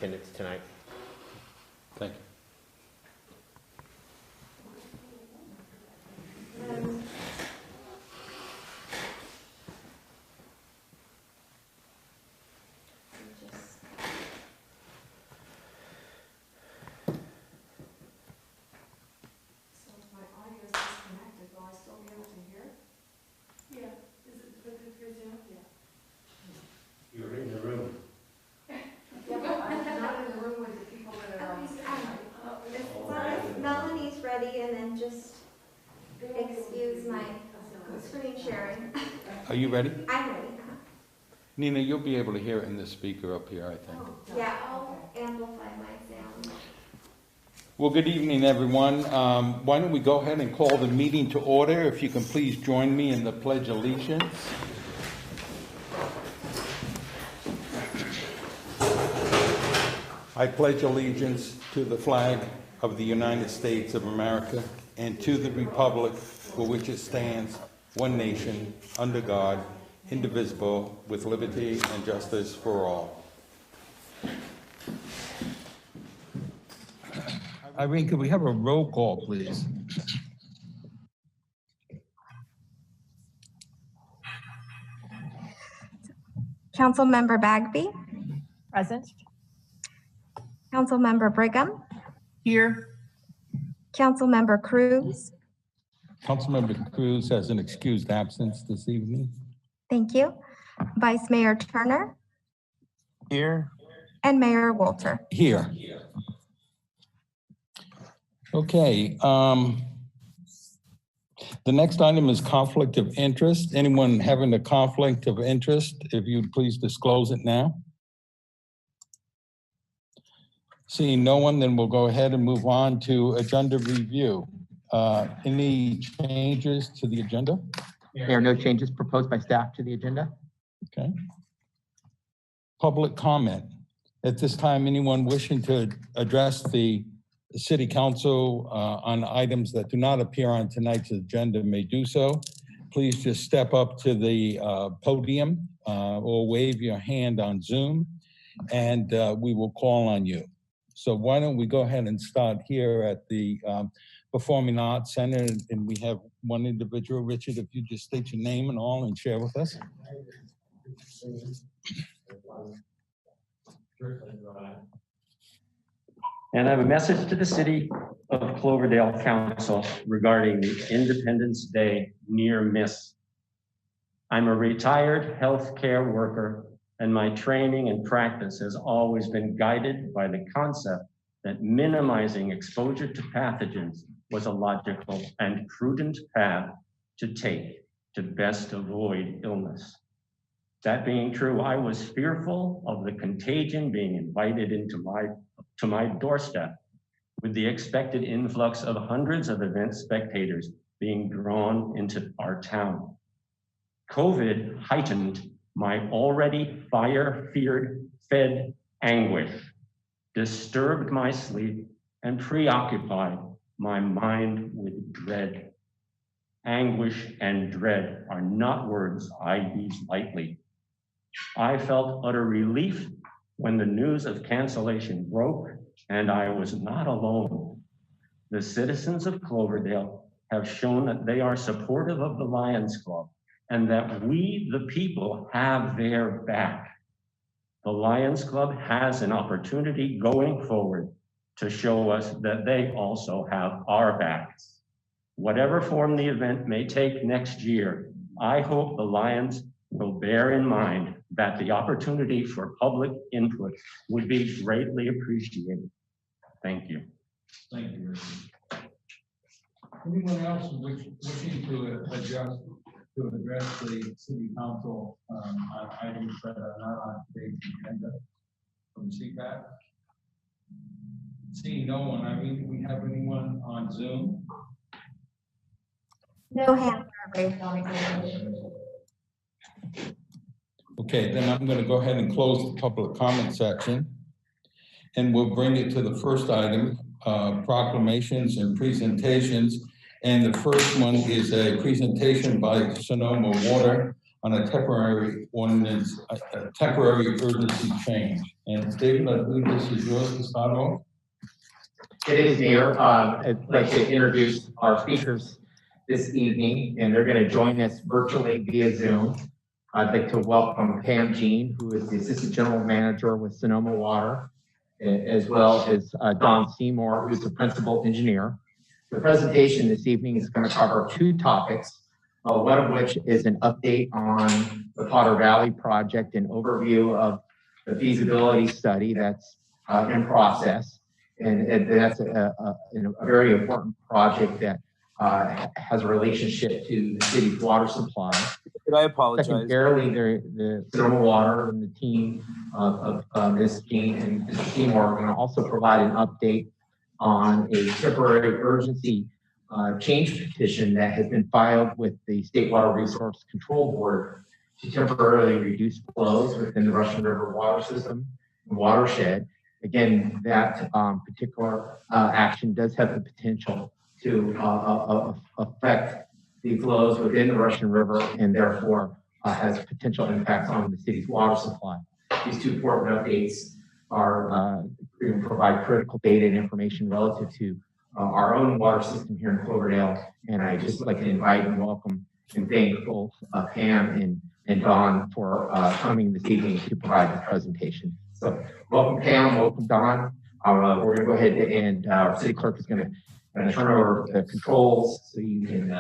Attendance tonight. Thank you. You're in the room. Melanie's ready, and then just excuse my screen sharing. Are you ready? I'm ready. Nina, you'll be able to hear it in the speaker up here, I think. Yeah, I'll amplify my sound. Well, good evening, everyone. Why don't we go ahead and call the meeting to order? If you can please join me in the Pledge of Allegiance. I pledge allegiance to the flag of the United States of America and to the republic for which it stands, one nation, under God, indivisible, with liberty and justice for all. Irene, could we have a roll call, please? Councilmember Bagby, Present. Councilmember Brigham, Here. Councilmember Cruz. Councilmember Cruz has an excused absence this evening. Thank you. Vice Mayor Turner Here. and Mayor Walter. Here. Okay. The next item is conflict of interest. Anyone having a conflict of interest, if you'd please disclose it now. Seeing no one, then we'll go ahead and move on to agenda review. Any changes to the agenda? There are no changes proposed by staff to the agenda. Okay. Public comment. At this time, anyone wishing to address the City Council on items that do not appear on tonight's agenda may do so. Please just step up to the podium or wave your hand on Zoom, and we will call on you. So why don't we go ahead and start here at the Performing Arts Center, and we have one individual. Richard, if you just state your name and all and share with us. And I have a message to the City of Cloverdale Council regarding the Independence Day near miss. I'm a retired healthcare worker, and my training and practice has always been guided by the concept that minimizing exposure to pathogens was a logical and prudent path to take to best avoid illness. That being true, I was fearful of the contagion being invited into my doorstep, with the expected influx of hundreds of event spectators being drawn into our town. COVID heightened my already fire-fed anguish, disturbed my sleep, and preoccupied my mind with dread. Anguish and dread are not words I use lightly. I felt utter relief when the news of cancellation broke, and I was not alone. The citizens of Cloverdale have shown that they are supportive of the Lions Club and that we, the people, have their back. The Lions Club has an opportunity going forward to show us that they also have our backs. Whatever form the event may take next year, I hope the Lions will bear in mind that the opportunity for public input would be greatly appreciated. Thank you. Thank you, Richard. Anyone else wishing to address the City Council on items that are not on today's agenda from CPAC? Seeing no one, Irene, do we have anyone on Zoom? No hands are raised on Zoom. Okay, then I'm going to go ahead and close the public comment section, and we'll bring it to the first item, proclamations and presentations. And the first one is a presentation by Sonoma Water on a temporary ordinance, a temporary urgency change. And David, I believe this is yours to start off. It is, Mayor. I'd like to introduce our speakers this evening, and they're going to join us virtually via Zoom. I'd like to welcome Pam Jean, who is the Assistant General Manager with Sonoma Water, as well as Don Seymour, who's the Principal Engineer. The presentation this evening is going to cover two topics, one of which is an update on the Potter Valley project, an overview of the feasibility study that's in process. And that's a very important project that has a relationship to the city's water supply. Could I apologize? Secondarily, the Sonoma Water and the team of Ms. Jean and Mr. Seymour are going to also provide an update on a temporary urgency change petition that has been filed with the State Water Resource Control Board to temporarily reduce flows within the Russian River water system and watershed. Again, that particular action does have the potential to affect the flows within the Russian River and therefore has potential impacts on the city's water supply. These two important updates are going to provide critical data and information relative to our own water system here in Cloverdale. And I just like to invite and welcome and thank both Pam and Don for coming this evening to provide the presentation. So welcome Pam, welcome Don. We're going to go ahead and our city clerk is going to turn over the controls so you can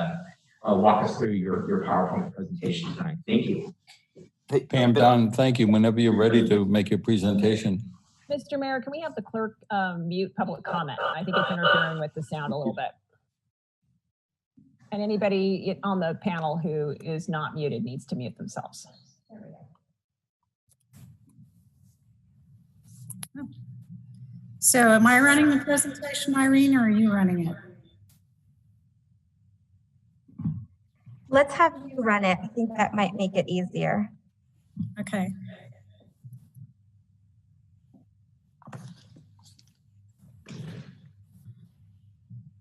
walk us through your PowerPoint presentation tonight. Thank you. Hey, Pam, Don, thank you. Whenever you're ready to make your presentation. Mr. Mayor, can we have the clerk mute public comment? I think it's interfering with the sound a little bit. And anybody on the panel who is not muted needs to mute themselves. There we go. So am I running the presentation, Irene, or are you running it? Let's have you run it. I think that might make it easier. Okay.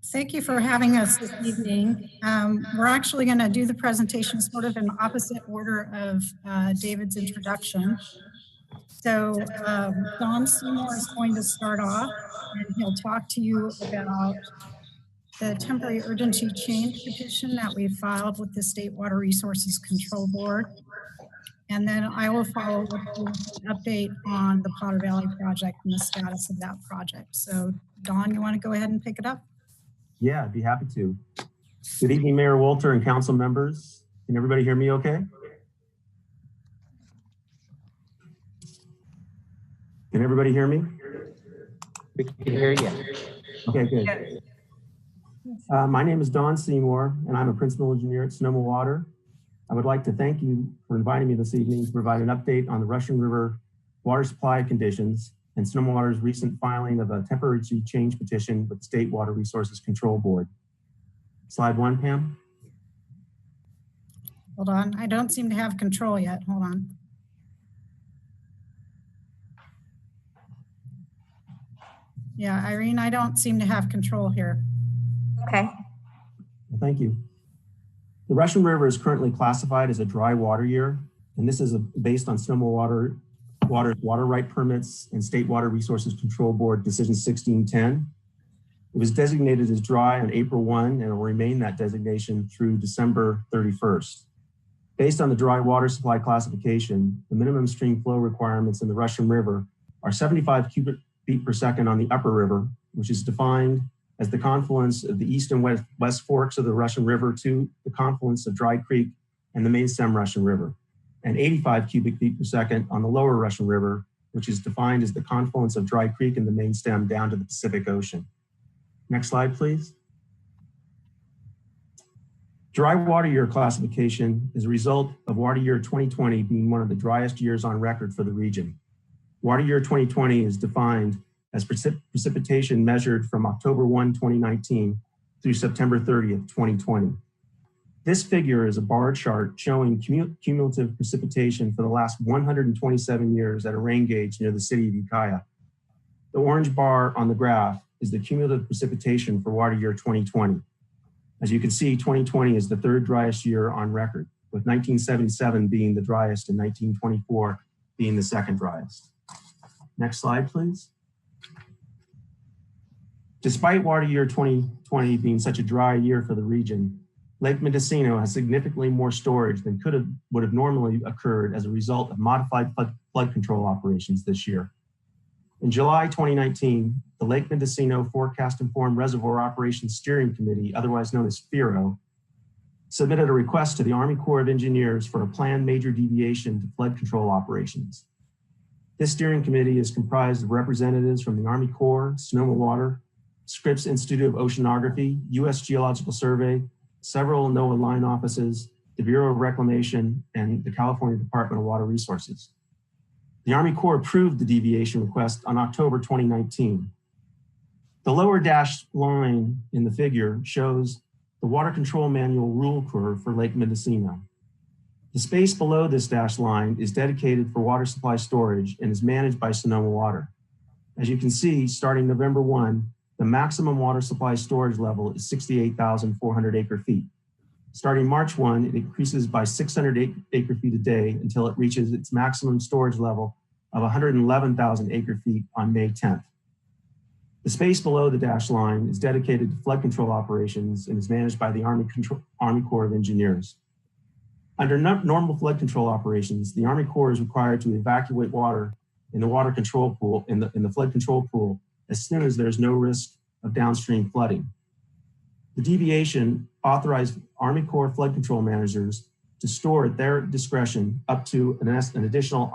Thank you for having us this evening. We're actually going to do the presentation sort of in opposite order of David's introduction. So Don Seymour is going to start off and he'll talk to you about the temporary urgency change petition that we filed with the State Water Resources Control Board. And then I will follow with an update on the Potter Valley project and the status of that project. So Don, you want to go ahead and pick it up? Yeah, I'd be happy to. Good evening, Mayor Wolter and council members. Can everybody hear me okay? Can everybody hear me? We can hear you. Okay, good. My name is Don Seymour, and I'm a principal engineer at Sonoma Water. I would like to thank you for inviting me this evening to provide an update on the Russian River water supply conditions and Sonoma Water's recent filing of a temporary change petition with the State Water Resources Control Board. Slide 1, Pam. Hold on, I don't seem to have control yet. Hold on. Yeah, Irene, I don't seem to have control here. Okay. Well, thank you. The Russian River is currently classified as a dry water year, and this is based on Sonoma Water's water right permits and State Water Resources Control Board Decision 1610. It was designated as dry on April 1 and will remain that designation through December 31st. Based on the dry water supply classification, the minimum stream flow requirements in the Russian River are 75 cubic feet per second on the upper river, which is defined as the confluence of the east and west forks of the Russian River to the confluence of Dry Creek and the main stem Russian River, and 85 cubic feet per second on the lower Russian River, which is defined as the confluence of Dry Creek and the main stem down to the Pacific Ocean. Next slide, please. Dry water year classification is a result of water year 2020 being one of the driest years on record for the region. Water year 2020 is defined as precipitation measured from October 1, 2019 through September 30th, 2020. This figure is a bar chart showing cumulative precipitation for the last 127 years at a rain gauge near the city of Ukiah. The orange bar on the graph is the cumulative precipitation for water year 2020. As you can see, 2020 is the third driest year on record. with 1977 being the driest and 1924 being the second driest. Next slide, please. Despite water year 2020 being such a dry year for the region, Lake Mendocino has significantly more storage than would have normally occurred as a result of modified flood control operations this year. In July 2019, the Lake Mendocino Forecast Informed Reservoir Operations Steering Committee, otherwise known as FIRO, submitted a request to the Army Corps of Engineers for a planned major deviation to flood control operations. This steering committee is comprised of representatives from the Army Corps, Sonoma Water, Scripps Institute of Oceanography, U.S. Geological Survey, several NOAA line offices, the Bureau of Reclamation, and the California Department of Water Resources. The Army Corps approved the deviation request on October 2019. The lower dashed line in the figure shows the Water Control Manual rule curve for Lake Mendocino. The space below this dashed line is dedicated for water supply storage and is managed by Sonoma Water. As you can see, starting November 1, the maximum water supply storage level is 68,400 acre feet. Starting March 1, it increases by 600 acre feet a day until it reaches its maximum storage level of 111,000 acre feet on May 10th. The space below the dashed line is dedicated to flood control operations and is managed by the Army Corps of Engineers. Under normal flood control operations, the Army Corps is required to evacuate water in the water control pool, in the flood control pool, as soon as there's no risk of downstream flooding. The deviation authorized Army Corps flood control managers to store at their discretion up to an additional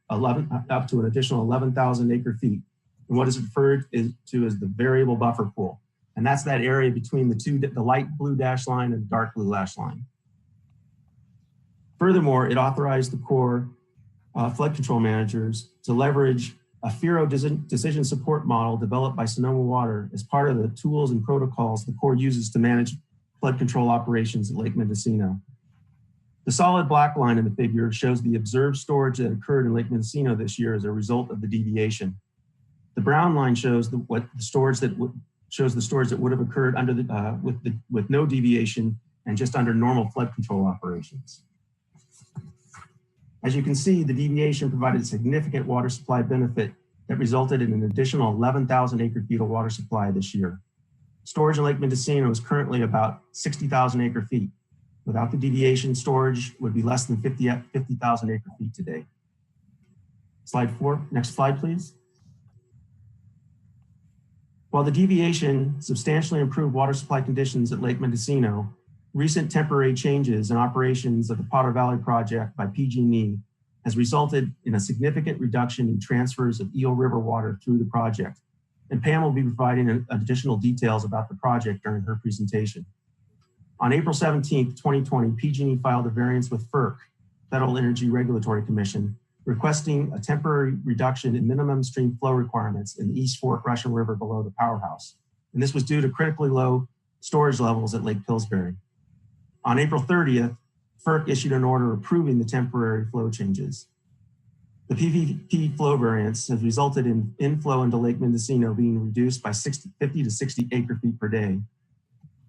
11,000 acre feet in what is referred to as the variable buffer pool. And that's that area between the light blue dash line and the dark blue dash line. Furthermore, it authorized the Corps flood control managers to leverage a FIRO decision support model developed by Sonoma Water as part of the tools and protocols the Corps uses to manage flood control operations at Lake Mendocino. The solid black line in the figure shows the observed storage that occurred in Lake Mendocino this year as a result of the deviation. The brown line shows the storage that would have occurred under with no deviation and just under normal flood control operations. As you can see, the deviation provided a significant water supply benefit that resulted in an additional 11,000 acre feet of water supply this year. Storage in Lake Mendocino is currently about 60,000 acre feet. Without the deviation, storage would be less than 50,000 acre feet today. Slide 4, next slide, please. While the deviation substantially improved water supply conditions at Lake Mendocino, recent temporary changes in operations of the Potter Valley project by PG&E has resulted in a significant reduction in transfers of Eel River water through the project. And Pam will be providing additional details about the project during her presentation. On April 17th, 2020, PG&E filed a variance with FERC, Federal Energy Regulatory Commission, requesting a temporary reduction in minimum stream flow requirements in the East Fork Russian River below the powerhouse. And this was due to critically low storage levels at Lake Pillsbury. On April 30th, FERC issued an order approving the temporary flow changes. The PVP flow variance has resulted in inflow into Lake Mendocino being reduced by 50 to 60 acre feet per day.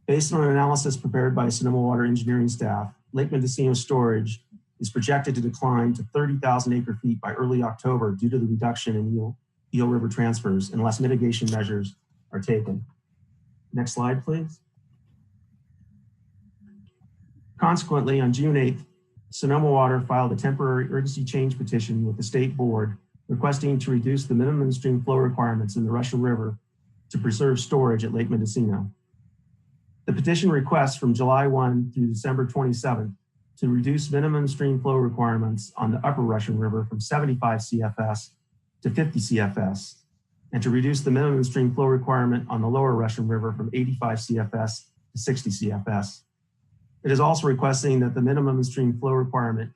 Based on an analysis prepared by Sonoma Water engineering staff, Lake Mendocino storage is projected to decline to 30,000 acre feet by early October due to the reduction in Eel River transfers unless mitigation measures are taken. Next slide, please. Consequently, on June 8th, Sonoma Water filed a temporary urgency change petition with the state board requesting to reduce the minimum stream flow requirements in the Russian River to preserve storage at Lake Mendocino. The petition requests from July 1 through December 27th to reduce minimum stream flow requirements on the upper Russian River from 75 CFS to 50 CFS, and to reduce the minimum stream flow requirement on the lower Russian River from 85 CFS to 60 CFS. It is also requesting that the minimum stream flow requirement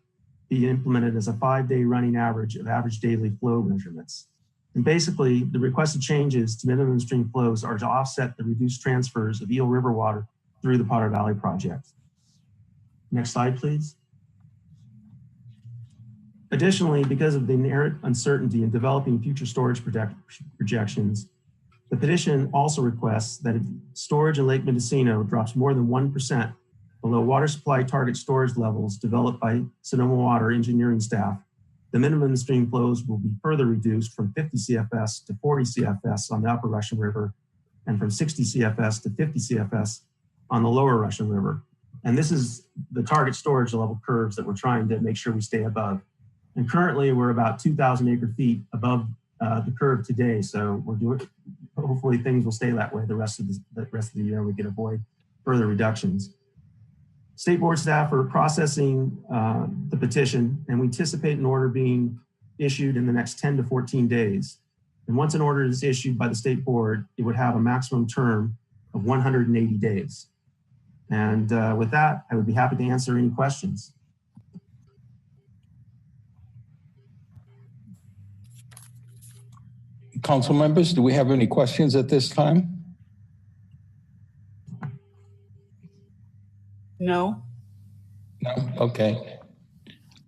be implemented as a 5-day running average of average daily flow measurements. And basically, the requested changes to minimum stream flows are to offset the reduced transfers of Eel River water through the Potter Valley project. Next slide, please. Additionally, because of the inherent uncertainty in developing future storage projections, the petition also requests that if storage in Lake Mendocino drops more than 1% below water supply target storage levels developed by Sonoma Water engineering staff, the minimum stream flows will be further reduced from 50 CFS to 40 CFS on the upper Russian River and from 60 CFS to 50 CFS on the lower Russian River. And this is the target storage level curves that we're trying to make sure we stay above. And currently we're about 2,000 acre feet above the curve today. So we're doing, hopefully things will stay that way the rest of the year. We can avoid further reductions. State board staff are processing the petition, and we anticipate an order being issued in the next 10 to 14 days. And once an order is issued by the state board, it would have a maximum term of 180 days. And with that, I would be happy to answer any questions. Council members, do we have any questions at this time? No. No? Okay.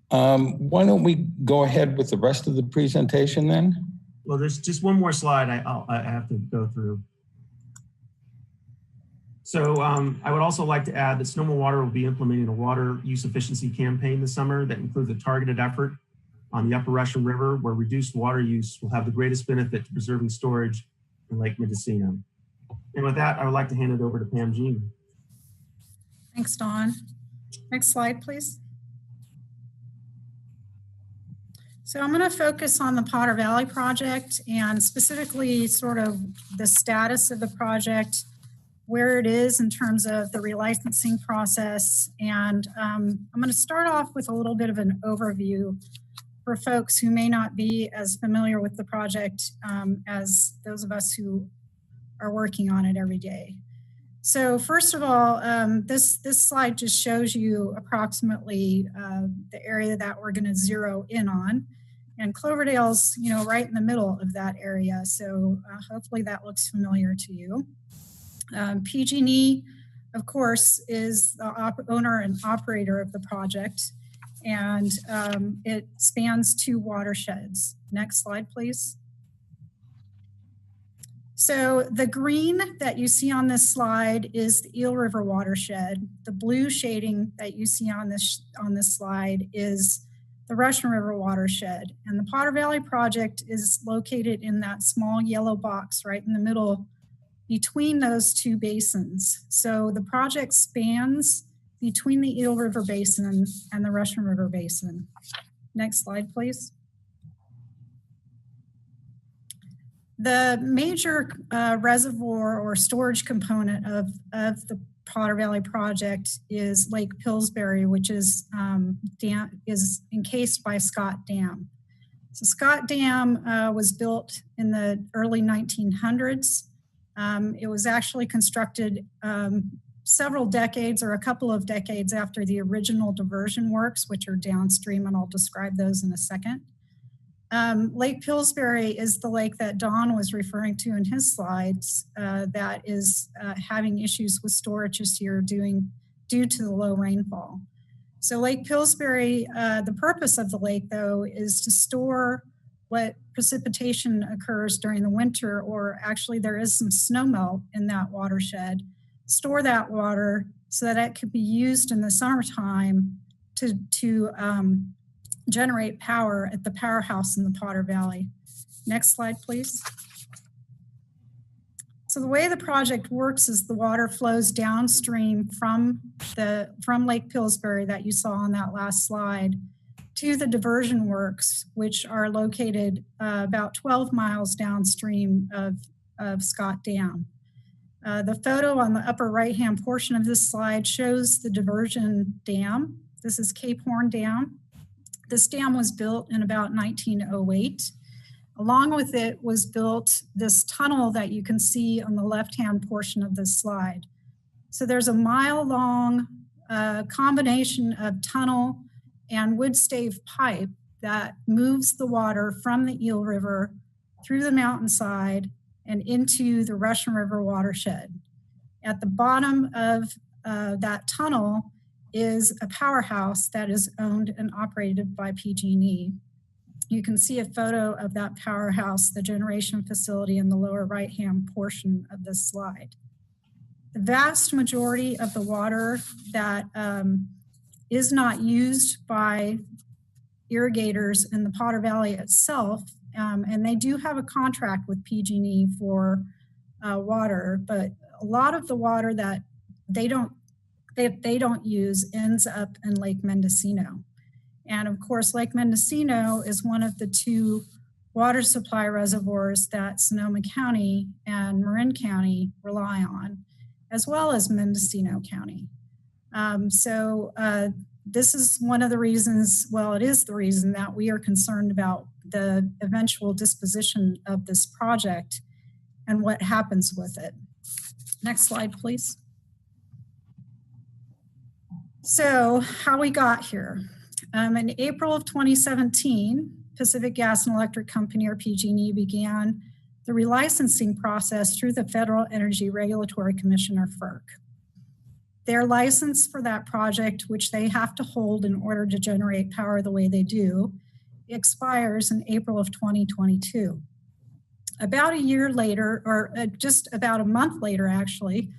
Why don't we go ahead with the rest of the presentation then? Well, there's just one more slide I have to go through. So I would also like to add that Sonoma Water will be implementing a water use efficiency campaign this summer that includes a targeted effort on the upper Russian River, where reduced water use will have the greatest benefit to preserving storage in Lake Mendocino. And with that, I would like to hand it over to Pam Jean. Thanks, Dawn. Next slide, please. So I'm going to focus on the Potter Valley project and specifically sort of the status of the project, where it is in terms of the relicensing process. And I'm going to start off with a little bit of an overview for folks who may not be as familiar with the project as those of us who are working on it every day. So first of all, this slide just shows you approximately the area that we're going to zero in on. And Cloverdale's, right in the middle of that area. So hopefully that looks familiar to you. PG&E, of course, is the owner and operator of the project, and it spans 2 watersheds. Next slide, please. So the green that you see on this slide is the Eel River watershed. The blue shading that you see on this slide is the Russian River watershed. And the Potter Valley project is located in that small yellow box right in the middle between those 2 basins. So the project spans between the Eel River Basin and the Russian River Basin. Next slide, please. The major reservoir or storage component of the Potter Valley project is Lake Pillsbury, which is encased by Scott Dam. So Scott Dam was built in the early 1900s. It was actually constructed several decades or a couple of decades after the original diversion works, which are downstream, and I'll describe those in a second. Lake Pillsbury is the lake that Don was referring to in his slides that is having issues with storage this year due to the low rainfall. So Lake Pillsbury, the purpose of the lake though is to store what precipitation occurs during the winter, or actually there is some snowmelt in that watershed, store that water so that it could be used in the summertime to generate power at the powerhouse in the Potter Valley. Next slide, please. So the way the project works is the water flows downstream from Lake Pillsbury that you saw on that last slide to the diversion works, which are located about 12 miles downstream of Scott Dam. The photo on the upper right-hand portion of this slide shows the diversion dam. This is Cape Horn Dam. This dam was built in about 1908. Along with it was built this tunnel that you can see on the left-hand portion of this slide. So there's a mile-long combination of tunnel and wood stave pipe that moves the water from the Eel River through the mountainside and into the Russian River watershed. At the bottom of that tunnel is a powerhouse that is owned and operated by PG&E. You can see a photo of that powerhouse, the generation facility, in the lower right-hand portion of this slide. The vast majority of the water that is not used by irrigators in the Potter Valley itself, and they do have a contract with PG&E for water, but a lot of the water that they don't use ends up in Lake Mendocino. And of course, Lake Mendocino is one of the two water supply reservoirs that Sonoma County and Marin County rely on, as well as Mendocino County. This is one of the reasons, well, it is the reason that we are concerned about the eventual disposition of this project and what happens with it. Next slide, please. So how we got here. In April of 2017, Pacific Gas and Electric Company, or PG&E, began the relicensing process through the Federal Energy Regulatory Commission, or FERC. Their license for that project, which they have to hold in order to generate power the way they do, expires in April of 2022. About a year later, or just about a month later actually,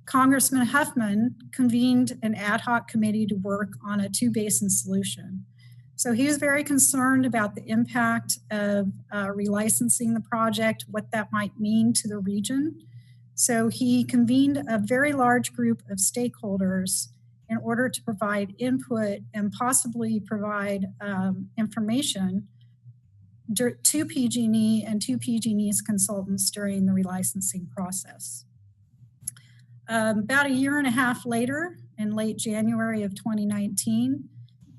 Congressman Huffman convened an ad hoc committee to work on a two-basin solution. So he was very concerned about the impact of relicensing the project, what that might mean to the region. So he convened a very large group of stakeholders in order to provide input and possibly provide information to PG&E and to PG&E's consultants during the relicensing process. About a year and a half later, in late January of 2019,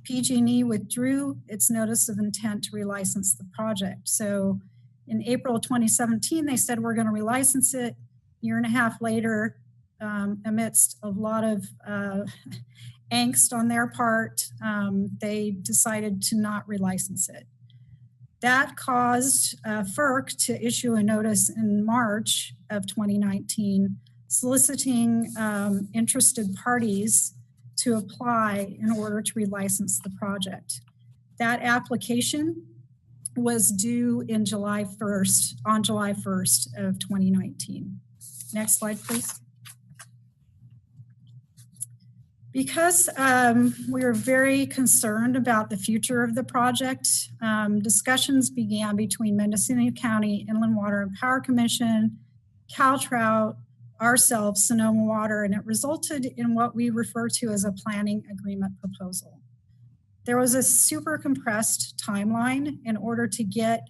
PG&E withdrew its notice of intent to relicense the project. So in April 2017, they said, we're going to relicense it. Year and a half later, amidst a lot of angst on their part, they decided to not relicense it. That caused FERC to issue a notice in March of 2019 soliciting interested parties to apply in order to relicense the project. That application was due in July 1st, on July 1st of 2019. Next slide, please. Because we were very concerned about the future of the project, discussions began between Mendocino County Inland Water and Power Commission, Caltrout, ourselves, Sonoma Water, and it resulted in what we refer to as a planning agreement proposal. There was a super compressed timeline in order to get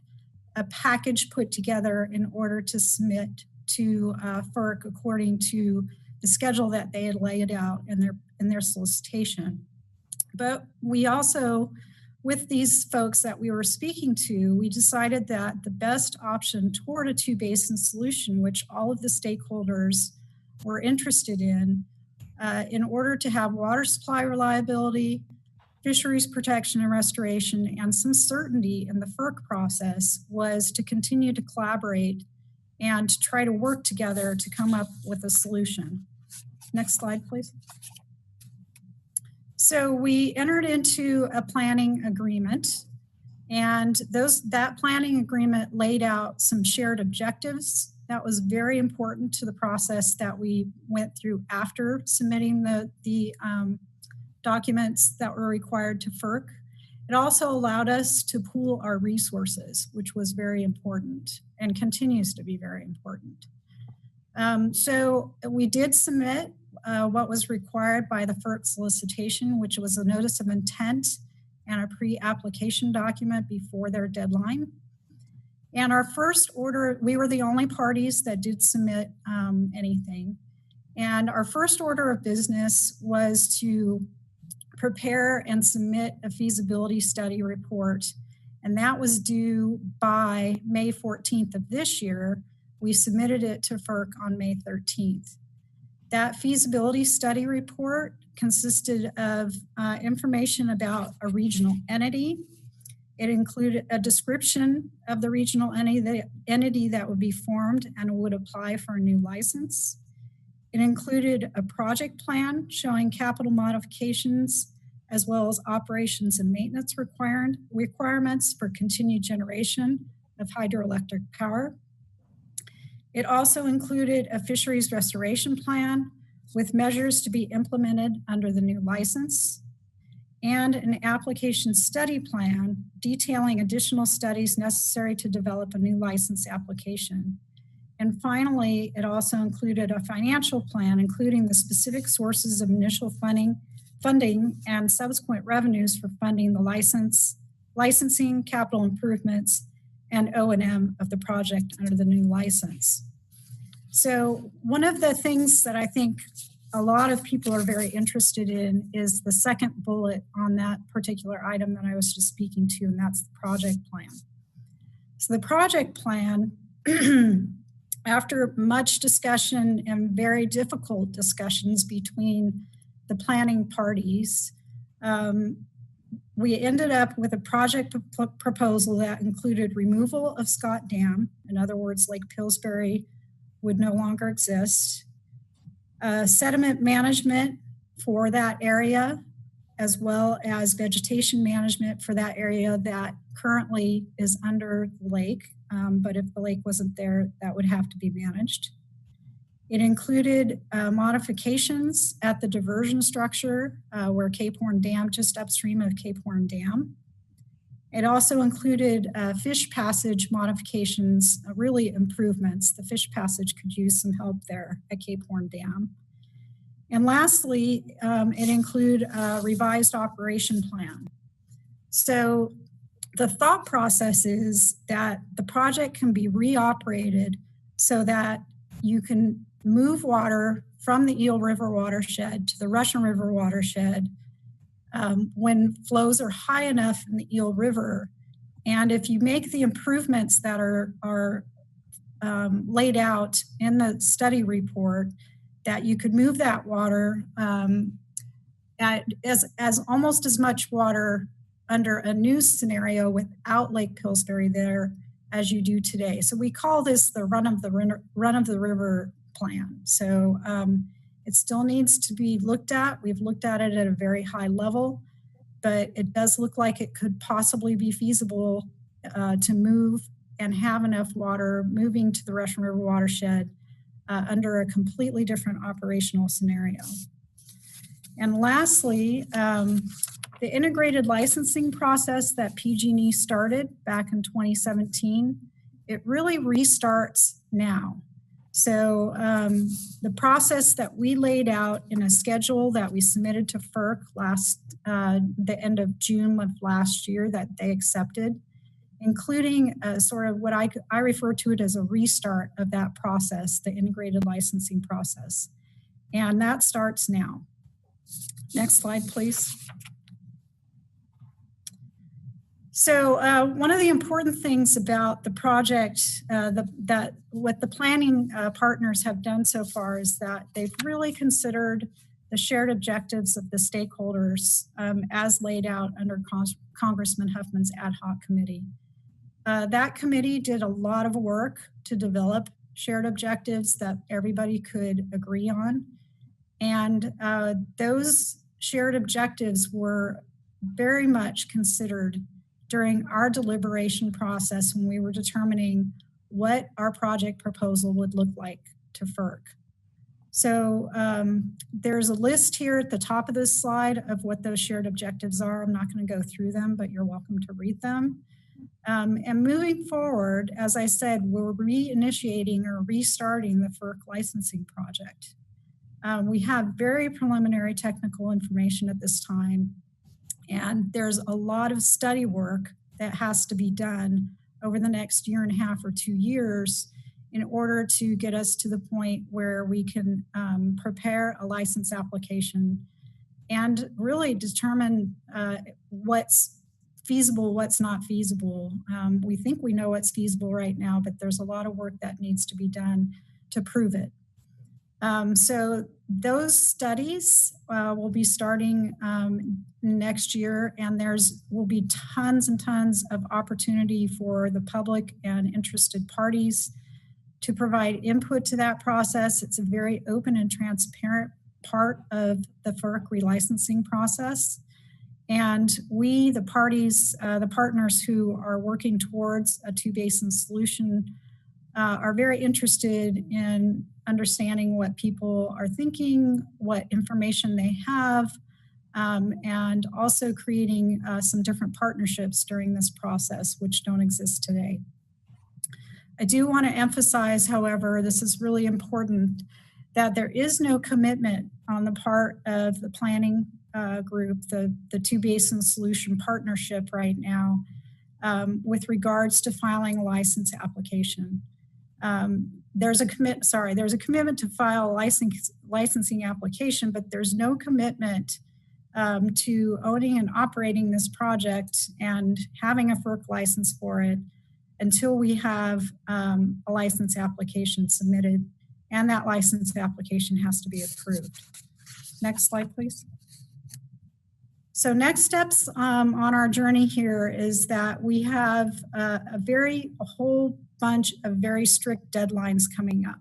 a package put together in order to submit to FERC according to the schedule that they had laid out in their solicitation. But we also, with these folks that we were speaking to, we decided that the best option toward a two-basin solution, which all of the stakeholders were interested in order to have water supply reliability, fisheries protection and restoration, and some certainty in the FERC process, was to continue to collaborate and to try to work together to come up with a solution. Next slide, please. So we entered into a planning agreement, and that planning agreement laid out some shared objectives. That was very important to the process that we went through after submitting the documents that were required to FERC. It also allowed us to pool our resources, which was very important and continues to be very important. So we did submit what was required by the FERC solicitation, which was a notice of intent and a pre-application document before their deadline. And our first order, we were the only parties that did submit anything. And our first order of business was to prepare and submit a feasibility study report. And that was due by May 14th of this year. We submitted it to FERC on May 13th. That feasibility study report consisted of information about a regional entity. It included a description of the regional entity that would be formed and would apply for a new license. It included a project plan showing capital modifications as well as operations and maintenance requirements for continued generation of hydroelectric power. It also included a fisheries restoration plan, with measures to be implemented under the new license, and an application study plan detailing additional studies necessary to develop a new license application. And finally, it also included a financial plan, including the specific sources of initial funding and subsequent revenues for funding the licensing, capital improvements, and O&M of the project under the new license. So one of the things that I think a lot of people are very interested in is the second bullet on that particular item that I was just speaking to, and that's the project plan. So the project plan, after much discussion and very difficult discussions between the planning parties, we ended up with a project proposal that included removal of Scott Dam. In other words, Lake Pillsbury would no longer exist. Sediment management for that area, as well as vegetation management for that area that currently is under the lake. But if the lake wasn't there, that would have to be managed. It included modifications at the diversion structure where Cape Horn Dam, just upstream of Cape Horn Dam. It also included fish passage modifications, really improvements. The fish passage could use some help there at Cape Horn Dam. And lastly, it included a revised operation plan. So the thought process is that the project can be reoperated so that you can move water from the Eel River watershed to the Russian River watershed when flows are high enough in the Eel River. And if you make the improvements that are laid out in the study report, that you could move that water as almost as much water under a new scenario without Lake Pillsbury there as you do today. So we call this the run of the river plan. So it still needs to be looked at. We've looked at it at a very high level, but it does look like it could possibly be feasible to move and have enough water moving to the Russian River watershed under a completely different operational scenario. And lastly, the integrated licensing process that PG&E started back in 2017, it really restarts now. So the process that we laid out in a schedule that we submitted to FERC the end of June of last year that they accepted, including sort of what I refer to it as a restart of that process, the integrated licensing process. And that starts now. Next slide, please. So one of the important things about the project, that what the planning partners have done so far is that they've really considered the shared objectives of the stakeholders as laid out under Congressman Huffman's ad hoc committee. That committee did a lot of work to develop shared objectives that everybody could agree on. And those shared objectives were very much considered during our deliberation process when we were determining what our project proposal would look like to FERC. So there's a list here at the top of this slide of what those shared objectives are. I'm not going to go through them, but you're welcome to read them. And moving forward, as I said, we're reinitiating or restarting the FERC licensing project. We have very preliminary technical information at this time, and there's a lot of study work that has to be done over the next year and a half or 2 years in order to get us to the point where we can prepare a license application and really determine what's feasible, what's not feasible. We think we know what's feasible right now, but there's a lot of work that needs to be done to prove it. So those studies will be starting next year, and will be tons and tons of opportunity for the public and interested parties to provide input to that process. It's a very open and transparent part of the FERC relicensing process. And we, the parties, the partners who are working towards a two-basin solution are very interested in understanding what people are thinking, what information they have, and also creating some different partnerships during this process, which don't exist today. I do want to emphasize, however, this is really important, that there is no commitment on the part of the planning group, the Two Basin Solution Partnership right now, with regards to filing a license application. There's a commitment to file a licensing application, but there's no commitment to owning and operating this project and having a FERC license for it until we have a license application submitted, and that license application has to be approved. Next slide, please. So next steps on our journey here is that we have a whole bunch of very strict deadlines coming up.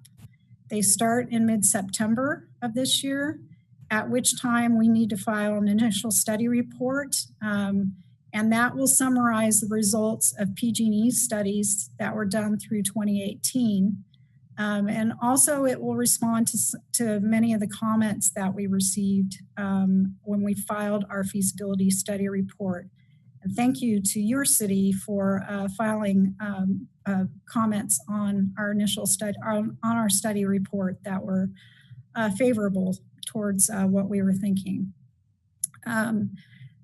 They start in mid-September of this year, at which time we need to file an initial study report, and that will summarize the results of PG&E studies that were done through 2018. And also it will respond to many of the comments that we received when we filed our feasibility study report. And thank you to your city for filing comments on our initial study, on our study report that were favorable towards what we were thinking.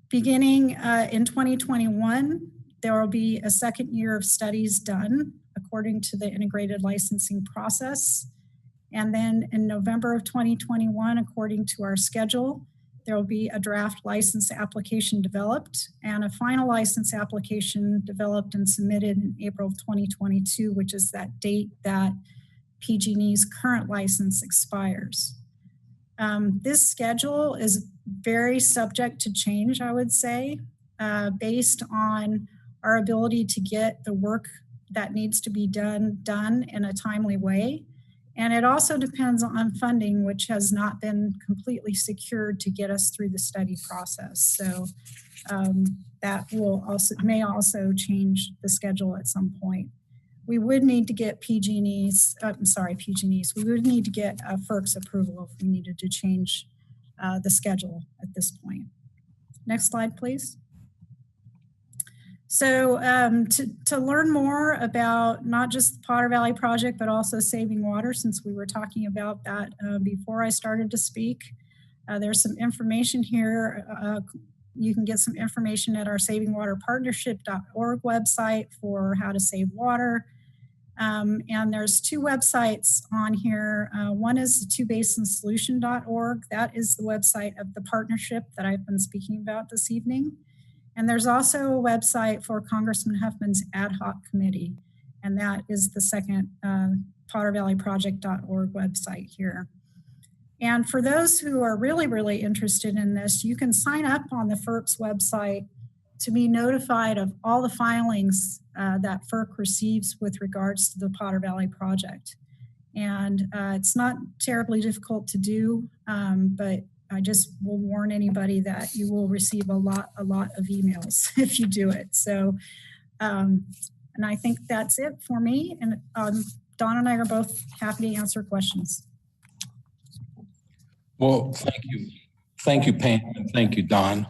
Beginning in 2021, there will be a second year of studies done according to the integrated licensing process. And then in November of 2021, according to our schedule, there will be a draft license application developed and a final license application developed and submitted in April of 2022, which is that date that PG&E's current license expires. This schedule is very subject to change, I would say, based on our ability to get the work that needs to be done in a timely way. And it also depends on funding, which has not been completely secured to get us through the study process. So that may also change the schedule at some point. We would need to get PG&E's, we would need to get FERC's approval if we needed to change the schedule at this point. Next slide, please. So to learn more about not just the Potter Valley Project, but also saving water, since we were talking about that before I started to speak, there's some information here. You can get some information at our savingwaterpartnership.org website for how to save water. And there's two websites on here. One is twobasinsolution.org. That is the website of the partnership that I've been speaking about this evening. And there's also a website for Congressman Huffman's ad hoc committee. And that is the second pottervalleyproject.org website here. And for those who are really, really interested in this, you can sign up on the FERC's website to be notified of all the filings that FERC receives with regards to the Potter Valley project. And it's not terribly difficult to do, but I just will warn anybody that you will receive a lot of emails if you do it. So, and I think that's it for me. And Don and I are both happy to answer questions. Well, thank you. Thank you, Pam, and thank you, Don.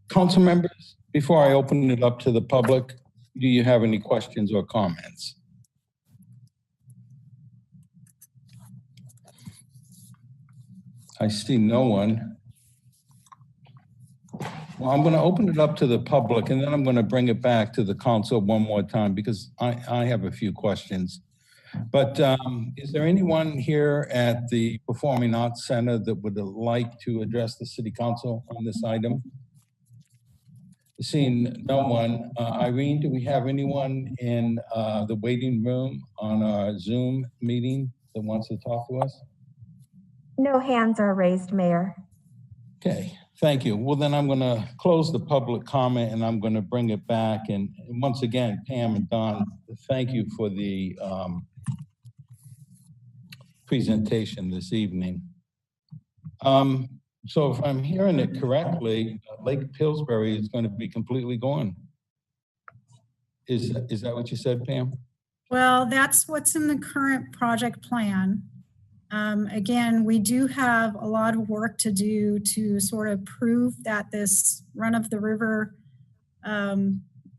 Council members, before I open it up to the public, do you have any questions or comments? I see no one. Well, I'm going to open it up to the public, and then I'm going to bring it back to the council one more time because I have a few questions. But is there anyone here at the Performing Arts Center that would like to address the City Council on this item? Seeing no one, Irene, do we have anyone in the waiting room on our Zoom meeting that wants to talk to us? No hands are raised, Mayor. Okay, thank you. Well, then I'm going to close the public comment and I'm going to bring it back. And once again, Pam and Don, thank you for the presentation this evening. So if I'm hearing it correctly, Lake Pillsbury is going to be completely gone. Is that what you said, Pam? Well, that's what's in the current project plan. Again, we do have a lot of work to do to sort of prove that this run-of-the-river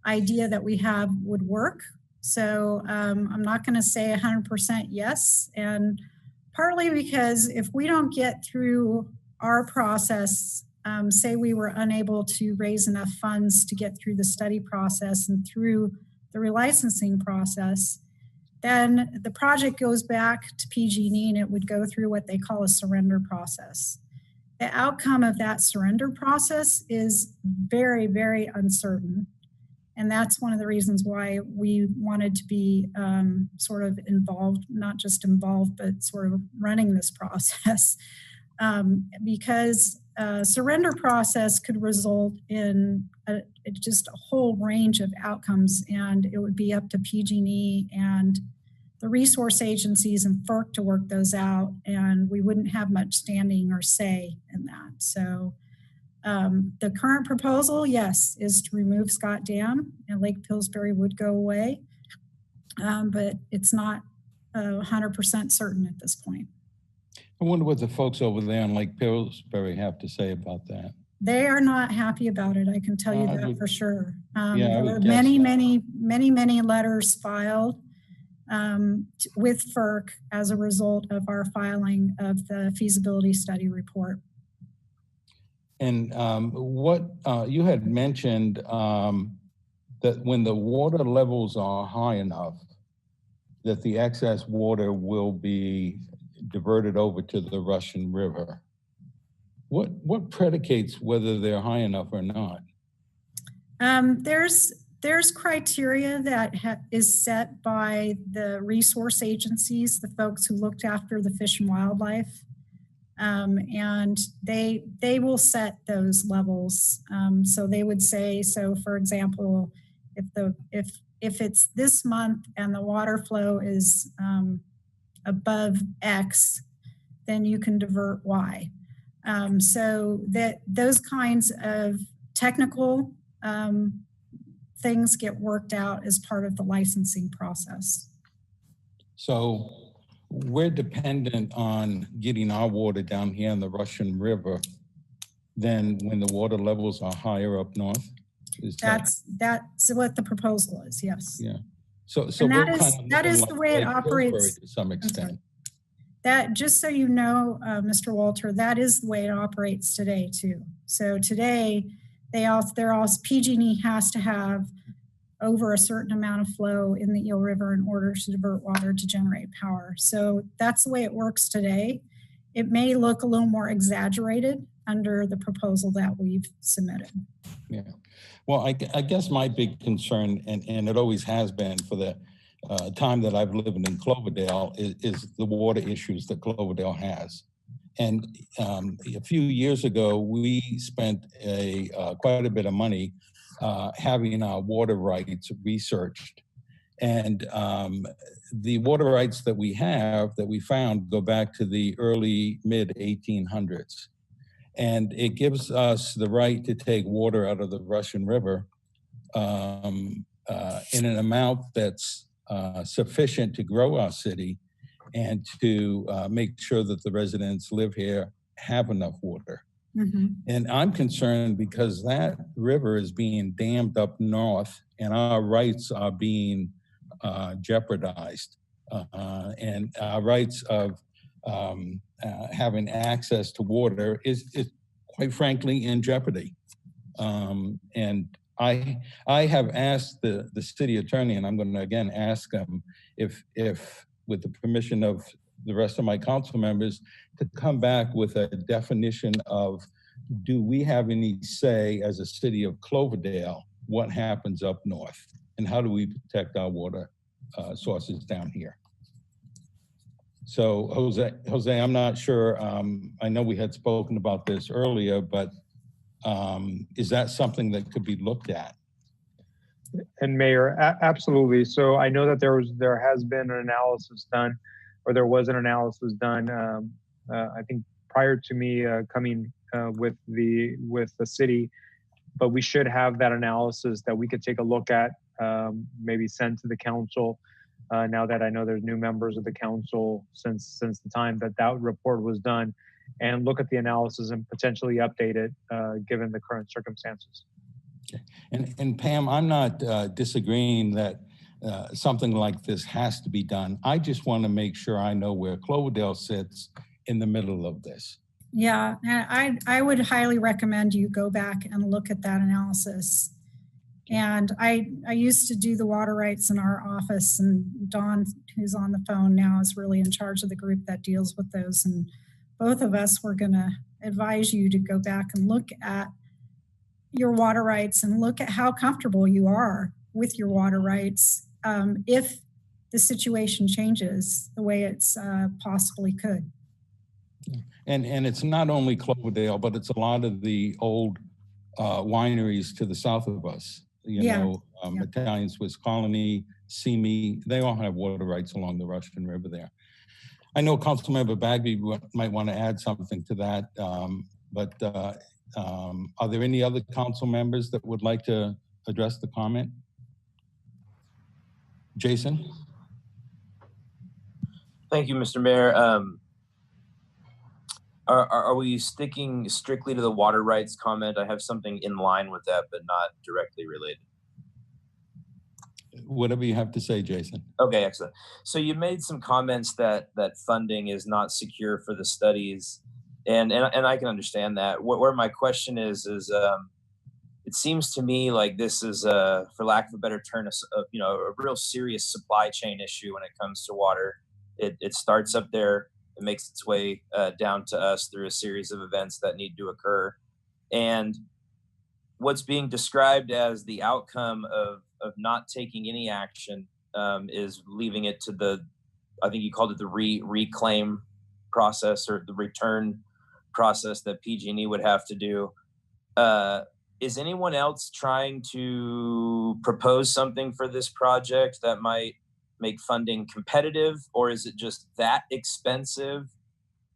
idea that we have would work. So I'm not going to say 100% yes. And partly because if we don't get through our process, say we were unable to raise enough funds to get through the study process and through the relicensing process, then the project goes back to PG&E and it would go through what they call a surrender process. The outcome of that surrender process is very, very uncertain. And that's one of the reasons why we wanted to be sort of involved, not just involved, but sort of running this process. Because surrender process could result in just a whole range of outcomes, and it would be up to PG&E and the resource agencies and FERC to work those out, and we wouldn't have much standing or say in that. So the current proposal, yes, is to remove Scott Dam, and Lake Pillsbury would go away, but it's not 100% certain at this point. I wonder what the folks over there in Lake Pillsbury have to say about that. They are not happy about it. I can tell you that for sure. Yeah, there were many letters filed with FERC as a result of our filing of the feasibility study report. And what you had mentioned that when the water levels are high enough, that the excess water will be diverted over to the Russian River. What predicates whether they're high enough or not? There's criteria that is set by the resource agencies, the folks who looked after the fish and wildlife, and they will set those levels. So they would say, so for example, if it's this month and the water flow is above X, then you can divert Y. So that those kinds of technical things get worked out as part of the licensing process. So we're dependent on getting our water down here in the Russian River than when the water levels are higher up north? That's what the proposal is, yes. Yeah. So and that is the way it operates to some extent. That, just so you know, Mr. Walter, that is the way it operates today too. So today, PG&E has to have over a certain amount of flow in the Eel River in order to divert water to generate power. So that's the way it works today. It may look a little more exaggerated under the proposal that we've submitted. Yeah. Well, I guess my big concern, and it always has been for the time that I've lived in Cloverdale, is the water issues that Cloverdale has. And a few years ago, we spent quite a bit of money having our water rights researched. And the water rights that we have, that we found, go back to the early mid-1800s. And it gives us the right to take water out of the Russian River in an amount that's sufficient to grow our city and to make sure that the residents live here have enough water. Mm-hmm. And I'm concerned because that river is being dammed up north and our rights are being jeopardized. And our rights of having access to water is quite frankly in jeopardy. And I have asked the city attorney, and I'm going to again ask him if with the permission of the rest of my council members, to come back with a definition of, do we have any say as a city of Cloverdale what happens up north, and how do we protect our water sources down here? So Jose, I'm not sure, I know we had spoken about this earlier, but is that something that could be looked at? And Mayor, absolutely. So I know that there has been an analysis done, or there was an analysis done, I think prior to me coming with the city, but we should have that analysis that we could take a look at, maybe send to the council now that I know there's new members of the council since the time that report was done, and look at the analysis and potentially update it given the current circumstances. And Pam, I'm not disagreeing that something like this has to be done. I just want to make sure I know where Cloverdale sits in the middle of this. Yeah, I would highly recommend you go back and look at that analysis. And I used to do the water rights in our office, and Dawn, who's on the phone now, is really in charge of the group that deals with those. And both of us were going to advise you to go back and look at your water rights and look at how comfortable you are with your water rights if the situation changes the way it's possibly could. And it's not only Cloverdale, but it's a lot of the old wineries to the south of us. You know, Italian Swiss Colony, Simi, they all have water rights along the Russian River there. I know Councilmember Bagby might want to add something to that, but are there any other council members that would like to address the comment? Jason? Thank you, Mr. Mayor. Are we sticking strictly to the water rights comment? I have something in line with that, but not directly related. Whatever you have to say, Jason. Okay, excellent. So you made some comments that funding is not secure for the studies, and I can understand that. Where my question is it seems to me like this is for lack of a better term, a real serious supply chain issue when it comes to water. It starts up there. It makes its way down to us through a series of events that need to occur. And what's being described as the outcome of not taking any action is leaving it to the, I think you called it the reclaim process or the return process that PG&E would have to do. Is anyone else trying to propose something for this project that might make funding competitive, or is it just that expensive,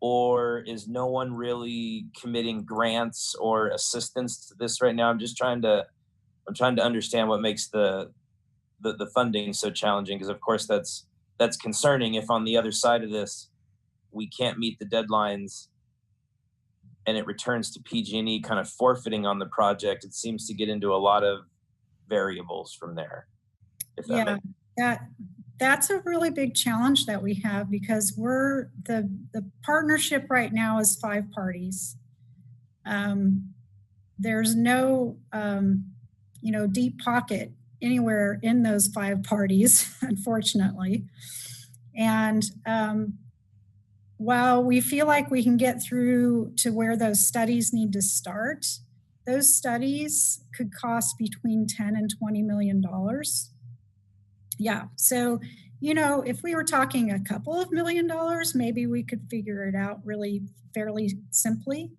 or is no one really committing grants or assistance to this right now? I'm trying to understand what makes the funding so challenging, because of course that's concerning if on the other side of this we can't meet the deadlines and it returns to PG&E kind of forfeiting on the project. It seems to get into a lot of variables from there. If that That's a really big challenge that we have, because we're the partnership right now is 5 parties. There's no deep pocket anywhere in those 5 parties, unfortunately. And while we feel like we can get through to where those studies need to start, those studies could cost between $10 and $20 million. Yeah, so, if we were talking a couple of $1 million, maybe we could figure it out really fairly simply,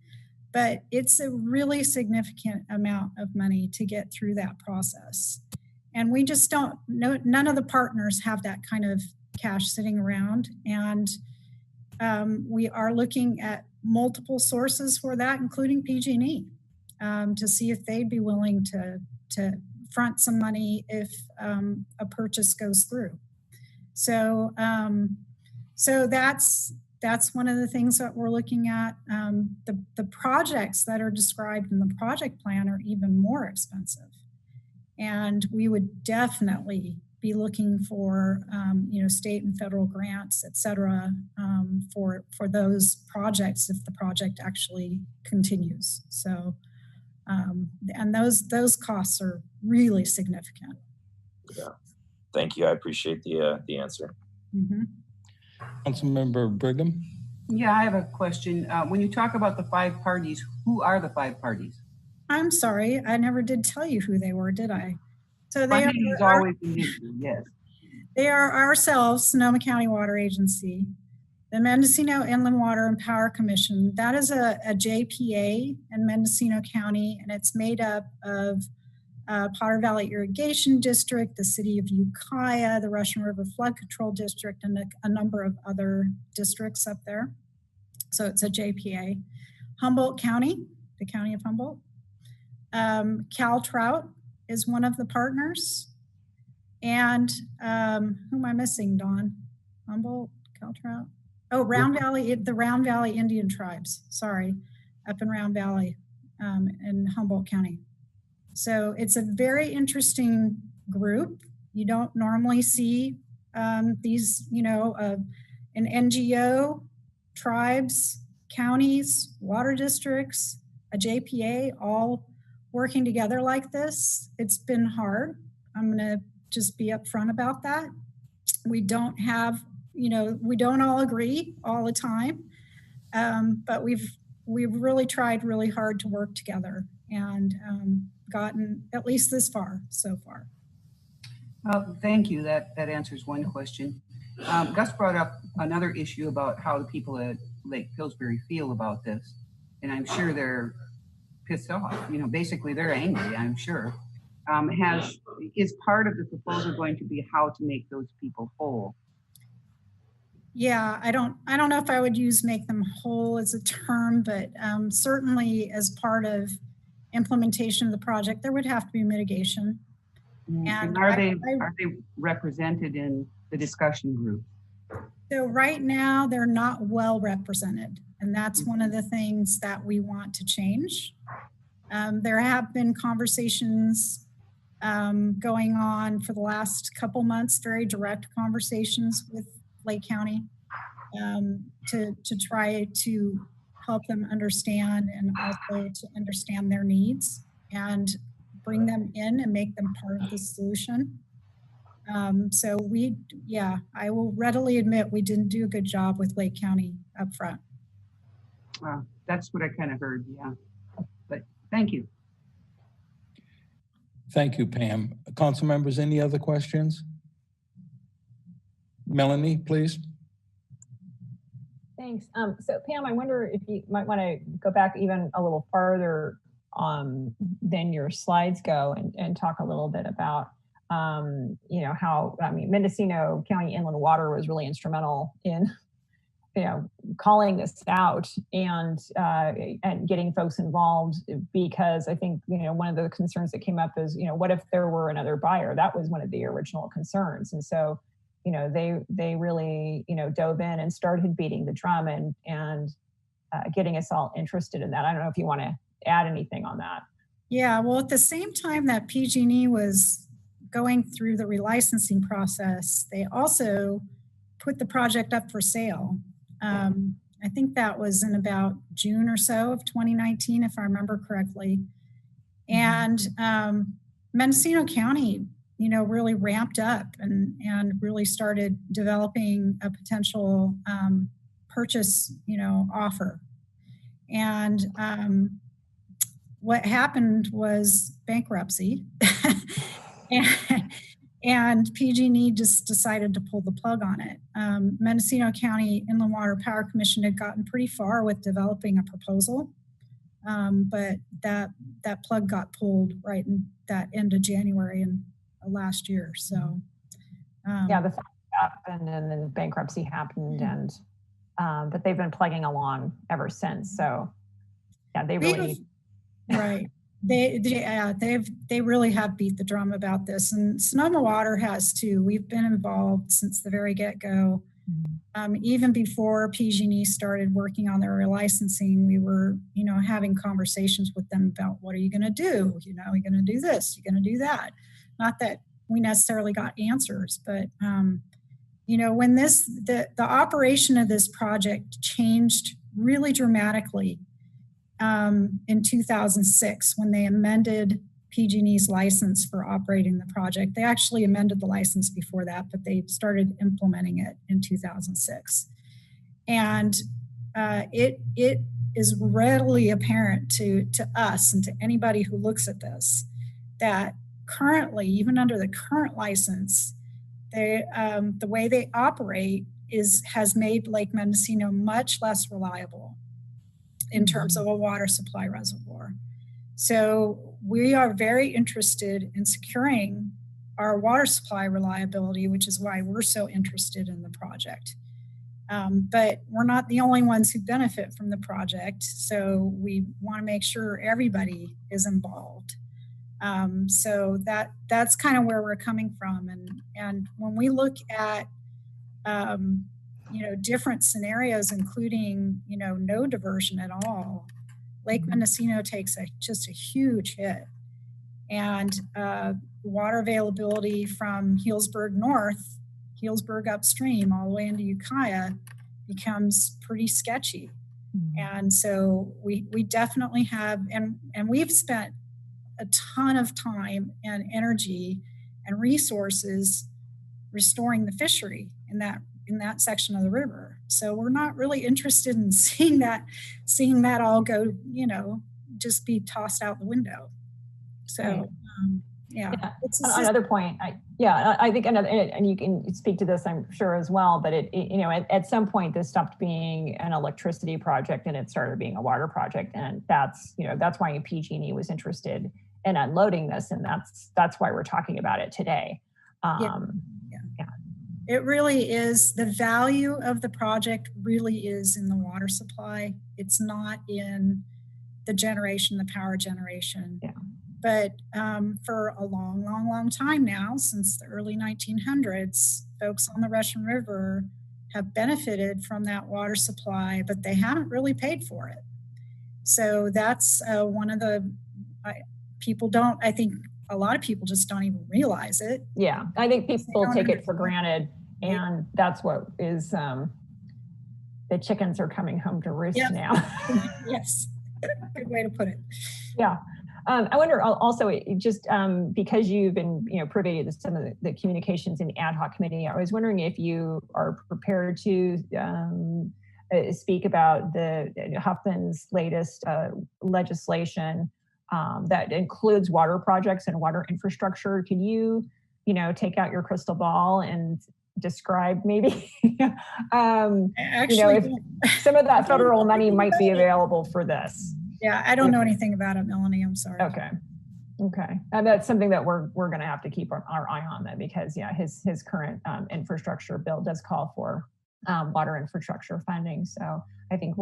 but it's a really significant amount of money to get through that process. And we just don't know, none of the partners have that kind of cash sitting around. And we are looking at multiple sources for that, including PG&E, to see if they'd be willing to front some money if a purchase goes through. So that's one of the things that we're looking at. The projects that are described in the project plan are even more expensive, and we would definitely be looking for state and federal grants, et cetera, for those projects if the project actually continues. So. And those costs are really significant. Yeah, thank you. I appreciate the answer. Mm-hmm. Councilmember Brigham? Yeah, I have a question. When you talk about the 5 parties, who are the 5 parties? I'm sorry, I never did tell you who they were, did I? So they is always an issue, yes. They are ourselves, Sonoma County Water Agency, the Mendocino Inland Water and Power Commission. That is a JPA in Mendocino County, and it's made up of Potter Valley Irrigation District, the City of Ukiah, the Russian River Flood Control District, and a number of other districts up there. So it's a JPA. Humboldt County, the County of Humboldt. Cal Trout is one of the partners. And who am I missing, Dawn? Humboldt, Caltrout? Oh, Round Valley, the Round Valley Indian tribes, sorry, up in Round Valley in Humboldt County. So it's a very interesting group. You don't normally see these, you know, an NGO, tribes, counties, water districts, a JPA, all working together like this. It's been hard. I'm gonna just be upfront about that. We don't have, you know, we don't all agree all the time, but we've really tried really hard to work together and gotten at least this far so far. Thank you. That answers one question. Gus brought up another issue about how the people at Lake Pillsbury feel about this, and I'm sure they're pissed off. You know, basically they're angry, I'm sure. Is part of the proposal going to be how to make those people whole? Yeah, I don't know if I would use make them whole as a term, but certainly as part of implementation of the project, there would have to be mitigation. And are they represented in the discussion group? So right now they're not well represented, and that's one of the things that we want to change. There have been conversations going on for the last couple months, very direct conversations with Lake County to try to help them understand and also to understand their needs and bring them in and make them part of the solution. So I will readily admit we didn't do a good job with Lake County up front. Well, that's what I kind of heard, yeah. But thank you. Thank you, Pam. Council members, any other questions? Melanie, please. Thanks. So Pam, I wonder if you might want to go back even a little farther than your slides go and talk a little bit about, you know, how, I mean, Mendocino County Inland Water was really instrumental in, you know, calling this out and getting folks involved, because I think, you know, one of the concerns that came up is, you know, what if there were another buyer? That was one of the original concerns. And so, you know, they really, you know, dove in and started beating the drum and getting us all interested in that. I don't know if you want to add anything on that. Yeah, well, at the same time that PG&E was going through the relicensing process, they also put the project up for sale. I think that was in about June or so of 2019, if I remember correctly. And Mendocino County, you know, really ramped up and really started developing a potential purchase, you know, offer. And what happened was bankruptcy. And PG&E just decided to pull the plug on it. Mendocino County Inland Water Power Commission had gotten pretty far with developing a proposal, but that plug got pulled right in that end of January and last year. So yeah, the fact happened and then bankruptcy happened, and but they've been plugging along ever since. So yeah, they really right. They really have beat the drum about this, and Sonoma Water has too. We've been involved since the very get-go. Even before PG&E started working on their relicensing, we were, you know, having conversations with them about what are you going to do? You know, are you going to do this? You're going to do that? Not that we necessarily got answers, but you know, when the operation of this project changed really dramatically. In 2006, when they amended PG&E's license for operating the project. They actually amended the license before that, but they started implementing it in 2006. And it is readily apparent to us and to anybody who looks at this that currently, even under the current license, the way they operate has made Lake Mendocino much less reliable in terms of a water supply reservoir. So we are very interested in securing our water supply reliability, which is why we're so interested in the project. But we're not the only ones who benefit from the project, so we want to make sure everybody is involved. So that's kind of where we're coming from. And when we look at, different scenarios, including, no diversion at all, Lake Mendocino takes just a huge hit. And water availability from Healdsburg North, Healdsburg upstream, all the way into Ukiah becomes pretty sketchy. And so we definitely have, and we've spent a ton of time and energy and resources restoring the fishery in that section of the river. So we're not really interested in seeing that all go, just be tossed out the window. So another point, I think another, and you can speak to this, I'm sure as well, but at some point this stopped being an electricity project and it started being a water project, and that's why PG&E was interested in unloading this, and that's why we're talking about it today. It really is, the value of the project really is in the water supply. It's not in the generation, the power generation. Yeah. But for a long time now, since the early 1900s, folks on the Russian River have benefited from that water supply, but they haven't really paid for it. So that's one of the, I think a lot of people just don't even realize it. Yeah, I think people take it for granted, and that's what is, the chickens are coming home to roost now. Yes, good way to put it. Yeah. I wonder also, just because you've been privy to some of the communications in the ad hoc committee, I was wondering if you are prepared to speak about the Huffman's latest legislation that includes water projects and water infrastructure. Can you take out your crystal ball and describe maybe if some of that federal money might be available for this? Yeah, I don't know anything about it, Melanie. I'm sorry. Okay. And that's something that we're going to have to keep our eye on, then, because his current infrastructure bill does call for water infrastructure funding. So I think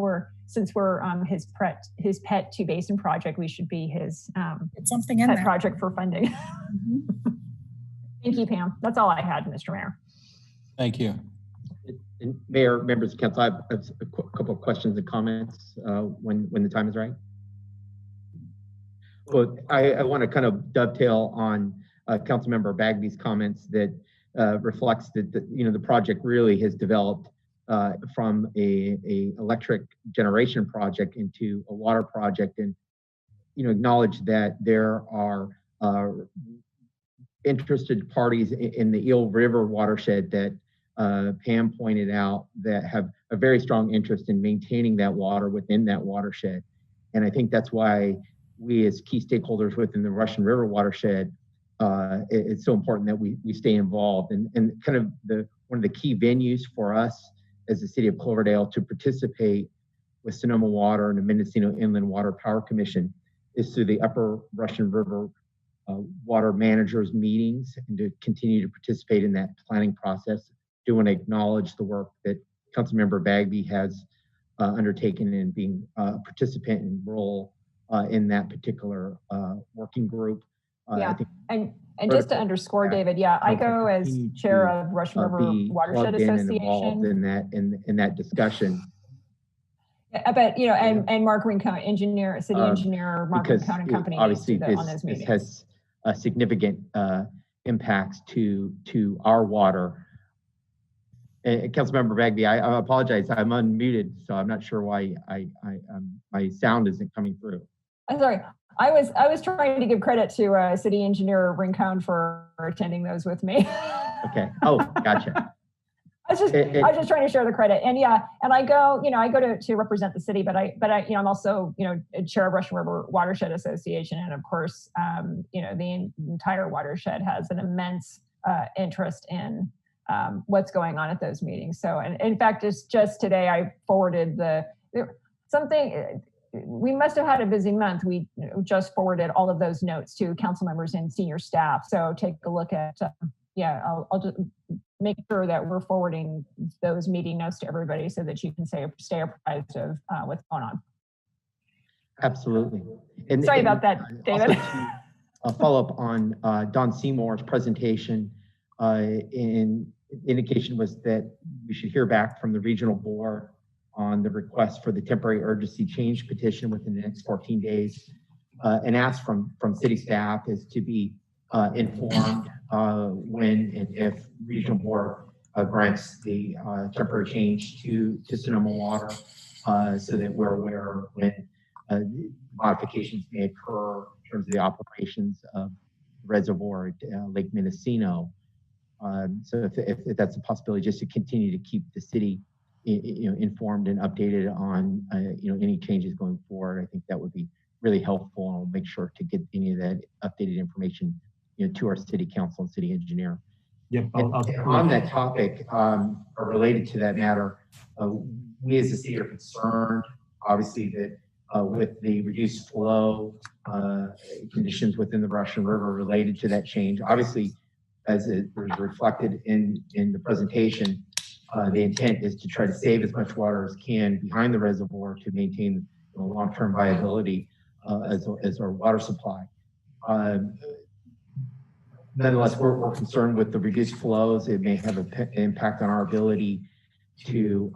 since we're his pet two basin project, we should be his something in pet there. Project for funding. Mm-hmm. Thank you, Pam. That's all I had, Mr. Mayor. Thank you. And Mayor, members of council, I have a couple of questions and comments when the time is right. Well, I want to kind of dovetail on Councilmember Bagby's comments that reflects that the project really has developed from a electric generation project into a water project, and acknowledge that there are interested parties in the Eel River watershed that Pam pointed out that have a very strong interest in maintaining that water within that watershed. And I think that's why we as key stakeholders within the Russian River watershed, it's so important that we stay involved. And kind of one of the key venues for us as the city of Cloverdale to participate with Sonoma Water and the Mendocino Inland Water Power Commission is through the Upper Russian River water managers meetings, and to continue to participate in that planning process. Do want to acknowledge the work that Councilmember Bagby has undertaken in being a participant and role in that particular working group. I think and just to underscore, David, I go as chair of Russian River Watershed Association. Involved in that discussion. But and Mark Rincon, engineer, city engineer, Mark Rincon and company. Obviously, this has a significant impacts to our water. Councilmember Bagby, I apologize. I'm unmuted, so I'm not sure why my sound isn't coming through. I'm sorry. I was trying to give credit to city engineer Rincon for attending those with me. Okay. Oh, gotcha. I was just trying to share the credit, and I go to represent the city, but I'm also chair of Russian River Watershed Association, and of course the entire watershed has an immense interest in what's going on at those meetings. So, and in fact, just today I forwarded something. We must have had a busy month. We just forwarded all of those notes to council members and senior staff. So take a look at. I'll just make sure that we're forwarding those meeting notes to everybody so that you can stay apprised of what's going on. Absolutely. Sorry about that, David. follow up on Don Seymour's presentation. Indication was that we should hear back from the regional board on the request for the temporary urgency change petition within the next 14 days, and ask from city staff is to be informed when and if regional board grants the temporary change to Sonoma Water, so that we're aware when modifications may occur in terms of the operations of the reservoir at Lake Mendocino. So if that's a possibility, just to continue to keep the city informed and updated on any changes going forward, I think that would be really helpful. And I'll make sure to get any of that updated information to our city council and city engineer. Yep. On that topic, or related to that matter, we as a city are concerned, obviously, that with the reduced flow conditions within the Russian River related to that change. Obviously, as it was reflected in the presentation, the intent is to try to save as much water as can behind the reservoir to maintain the long-term viability as our water supply. Nonetheless, we're concerned with the reduced flows. It may have an impact on our ability to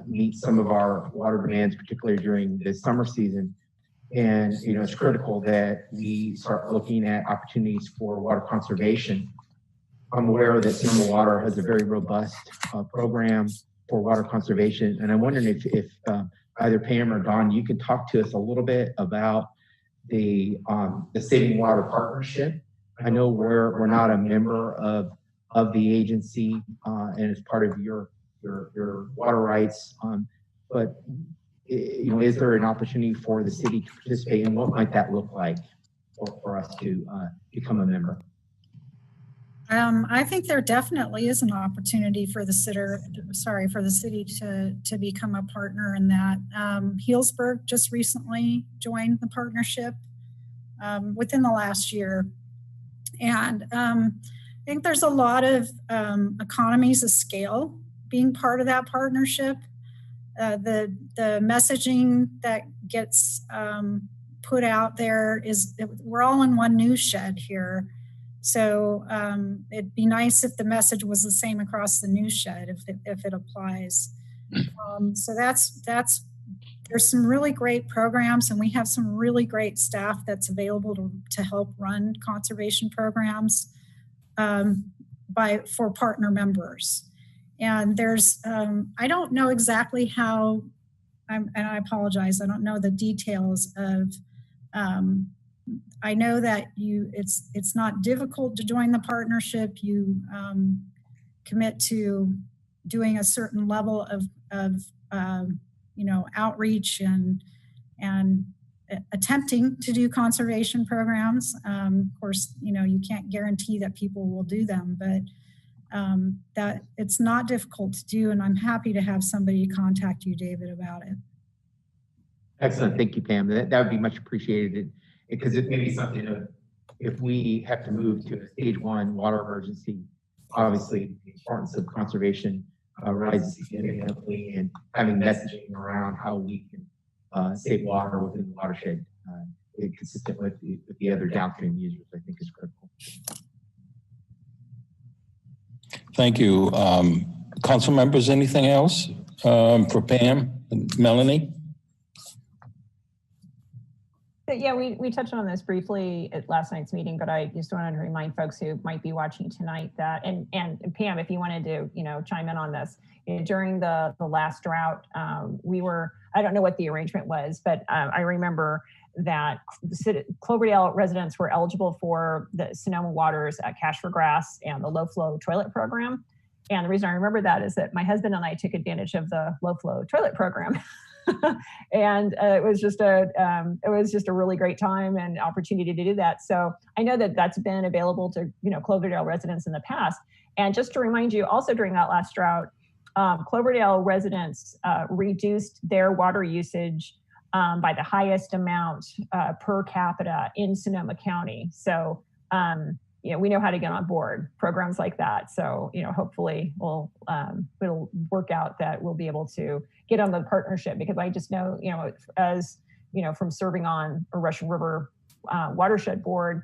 meet some of our water demands, particularly during the summer season. And it's critical that we start looking at opportunities for water conservation. I'm aware that Sonoma Water has a very robust program for water conservation, and I'm wondering if either Pam or Don, you could talk to us a little bit about the Saving Water Partnership. I know we're not a member of the agency, and it's part of your water rights, but is there an opportunity for the city to participate, and what might that look like for us to become a member? I think there definitely is an opportunity for the city to become a partner in that. Healdsburg just recently joined the partnership within the last year. And I think there's a lot of economies of scale being part of that partnership. The messaging that gets put out there is we're all in one news shed here. So it'd be nice if the message was the same across the news shed if it applies. So there's some really great programs, and we have some really great staff that's available to help run conservation programs for partner members. And there's I don't know exactly how, and I apologize, I don't know the details of. I know that it's not difficult to join the partnership. You commit to doing a certain level of outreach and attempting to do conservation programs. Of course, you can't guarantee that people will do them, but that it's not difficult to do. And I'm happy to have somebody contact you, David, about it. Excellent. Thank you, Pam. That would be much appreciated. Because it may be something of, if we have to move to a stage 1 water emergency, obviously the importance of conservation rises significantly, and having messaging around how we can save water within the watershed, consistent with the other downstream users, I think is critical. Thank you. Council members, anything else for Pam and Melanie? Yeah, we touched on this briefly at last night's meeting, but I just wanted to remind folks who might be watching tonight that, and Pam, if you wanted to, chime in on this, during the last drought, I don't know what the arrangement was, but I remember that Cloverdale residents were eligible for the Sonoma Water's Cash for Grass and the low flow toilet program. And the reason I remember that is that my husband and I took advantage of the low flow toilet program. And it was just a really great time and opportunity to do that. So I know that that's been available to Cloverdale residents in the past. And just to remind you, also during that last drought, Cloverdale residents reduced their water usage by the highest amount per capita in Sonoma County. So we know how to get on board programs like that. So hopefully it'll work out that we'll be able to get on the partnership, because I just know as from serving on a Russian River watershed board,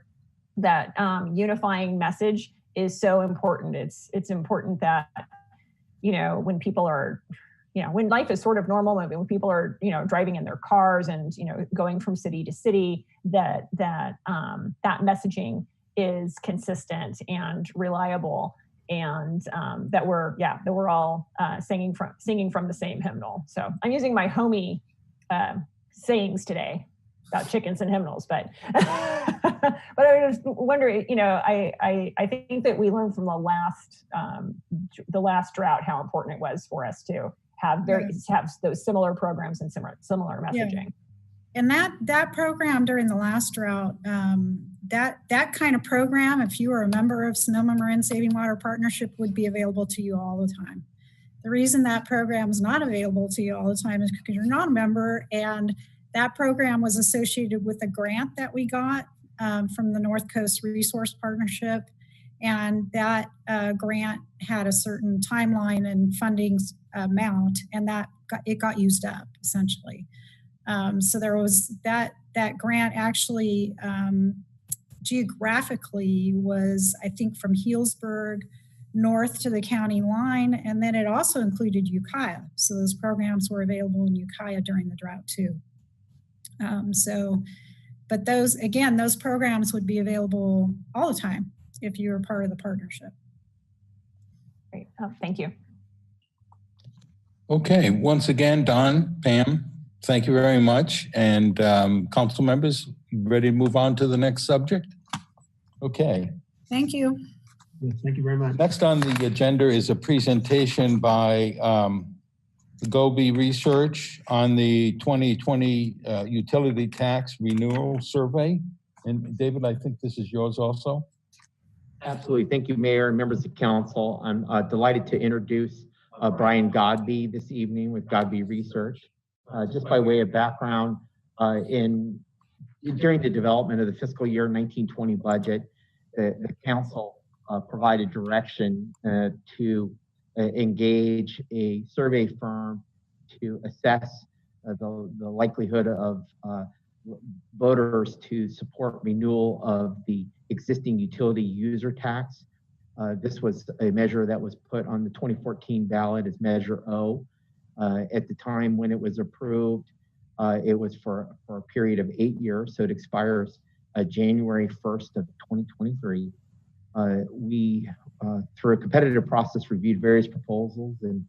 that unifying message is so important. It's important that, when people are, when life is sort of normal, when people are, driving in their cars and, going from city to city, that messaging is consistent and reliable, and that we're all singing from the same hymnal. So I'm using my homey sayings today about chickens and hymnals, but but I was wondering, I think that we learned from the last drought how important it was for us to have those similar programs and similar messaging. Yeah. And that program during the last drought, that kind of program, if you were a member of Sonoma Marin Saving Water Partnership, would be available to you all the time. The reason that program is not available to you all the time is because you're not a member, and that program was associated with a grant that we got from the North Coast Resource Partnership, and that grant had a certain timeline and funding amount, and it got used up essentially. So there was that grant actually geographically was, I think, from Healdsburg north to the county line, and then it also included Ukiah. So those programs were available in Ukiah during the drought too. But those programs would be available all the time if you were part of the partnership. Great, thank you. Okay, once again, Don, Pam, thank you very much. And council members, ready to move on to the next subject? Okay. Thank you. Yes, thank you very much. Next on the agenda is a presentation by Gobi Research on the 2020 Utility Tax Renewal Survey. And David, I think this is yours also. Absolutely. Thank you, Mayor and members of council. I'm delighted to introduce Brian Godby this evening with Godby Research. Just by way of background, during the development of the fiscal year 1920 budget, the council provided direction to engage a survey firm to assess the likelihood of voters to support renewal of the existing utility user tax. This was a measure that was put on the 2014 ballot as Measure O. At the time when it was approved, it was for a period of 8 years, so it expires January 1st of 2023. We, through a competitive process, reviewed various proposals, and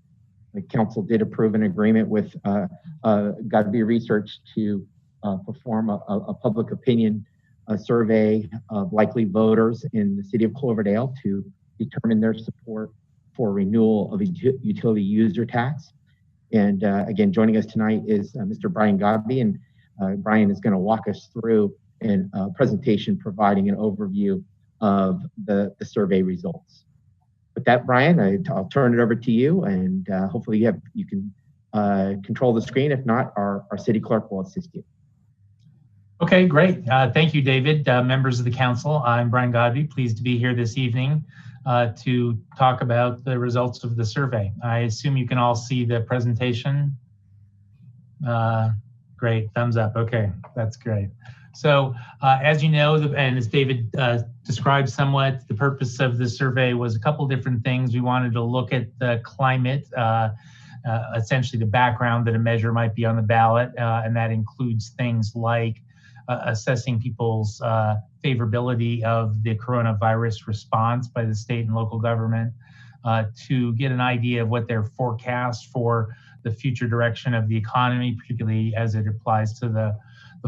the council did approve an agreement with Godby Research to perform a public opinion survey of likely voters in the city of Cloverdale to determine their support for renewal of a utility user tax. And again, joining us tonight is Mr. Brian Godby, and Brian is going to walk us through a presentation providing an overview of the survey results. With that, Brian, I'll turn it over to you, and hopefully you can control the screen. If not, our city clerk will assist you. Okay, great. Thank you, David. Members of the council, I'm Brian Godby, pleased to be here this evening to talk about the results of the survey. I assume you can all see the presentation. Great, thumbs up. Okay, that's great. So as you know, and as David described somewhat, the purpose of the survey was a couple different things. We wanted to look at the climate, essentially the background that a measure might be on the ballot, and that includes things like assessing people's favorability of the coronavirus response by the state and local government, to get an idea of what their forecast for the future direction of the economy, particularly as it applies to the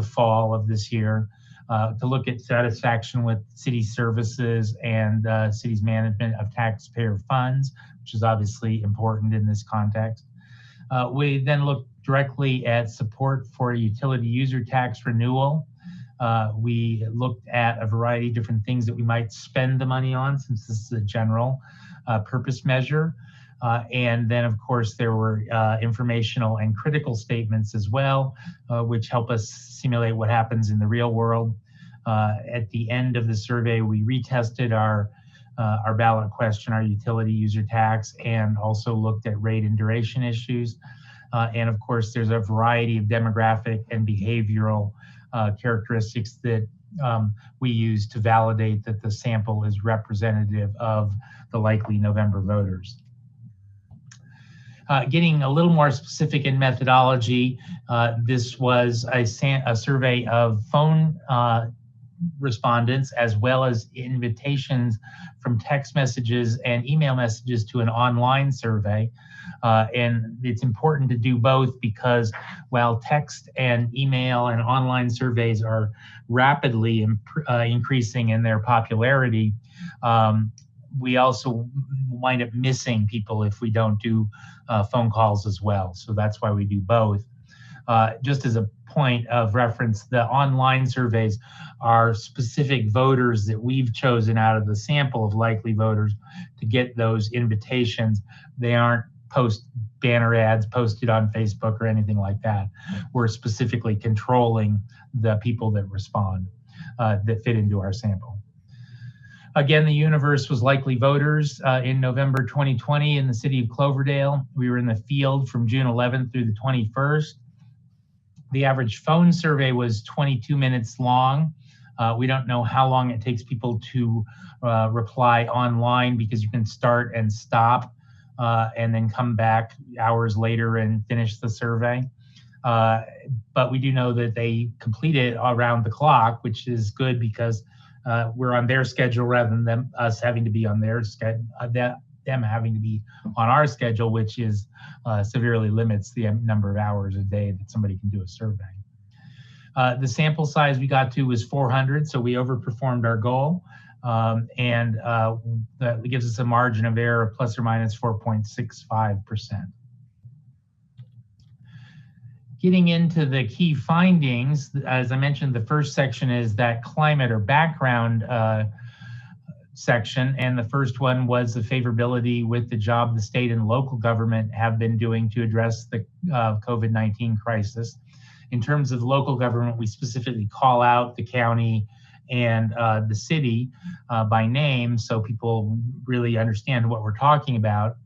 fall of this year, to look at satisfaction with city services and city's management of taxpayer funds, which is obviously important in this context. We then looked directly at support for a utility user tax renewal. We looked at a variety of different things that we might spend the money on, since this is a general purpose measure. And then, of course, there were informational and critical statements as well, which help us simulate what happens in the real world. At the end of the survey, we retested our ballot question, our utility user tax, and also looked at rate and duration issues. And of course, there's a variety of demographic and behavioral characteristics that we use to validate that the sample is representative of the likely November voters. Getting a little more specific in methodology, this was a survey of phone respondents as well as invitations from text messages and email messages to an online survey. And it's important to do both because while text and email and online surveys are rapidly increasing in their popularity, we also wind up missing people if we don't do phone calls as well. So that's why we do both. Just as a point of reference, the online surveys are specific voters that we've chosen out of the sample of likely voters to get those invitations. They aren't banner ads posted on Facebook or anything like that. We're specifically controlling the people that respond that fit into our sample. Again, the universe was likely voters in November 2020 in the city of Cloverdale. We were in the field from June 11th through the 21st. The average phone survey was 22 minutes long. We don't know how long it takes people to reply online because you can start and stop and then come back hours later and finish the survey. But we do know that they complete it around the clock, which is good because we're on their schedule rather than us having to be on their schedule, them having to be on our schedule, which is severely limits the number of hours a day that somebody can do a survey. The sample size we got to was 400, so we overperformed our goal. And that gives us a margin of error of plus or minus 4.65%. Getting into the key findings, as I mentioned, the first section is that climate or background section, and the first one was the favorability with the job the state and local government have been doing to address the COVID-19 crisis. In terms of local government, we specifically call out the county and the city by name so people really understand what we're talking about.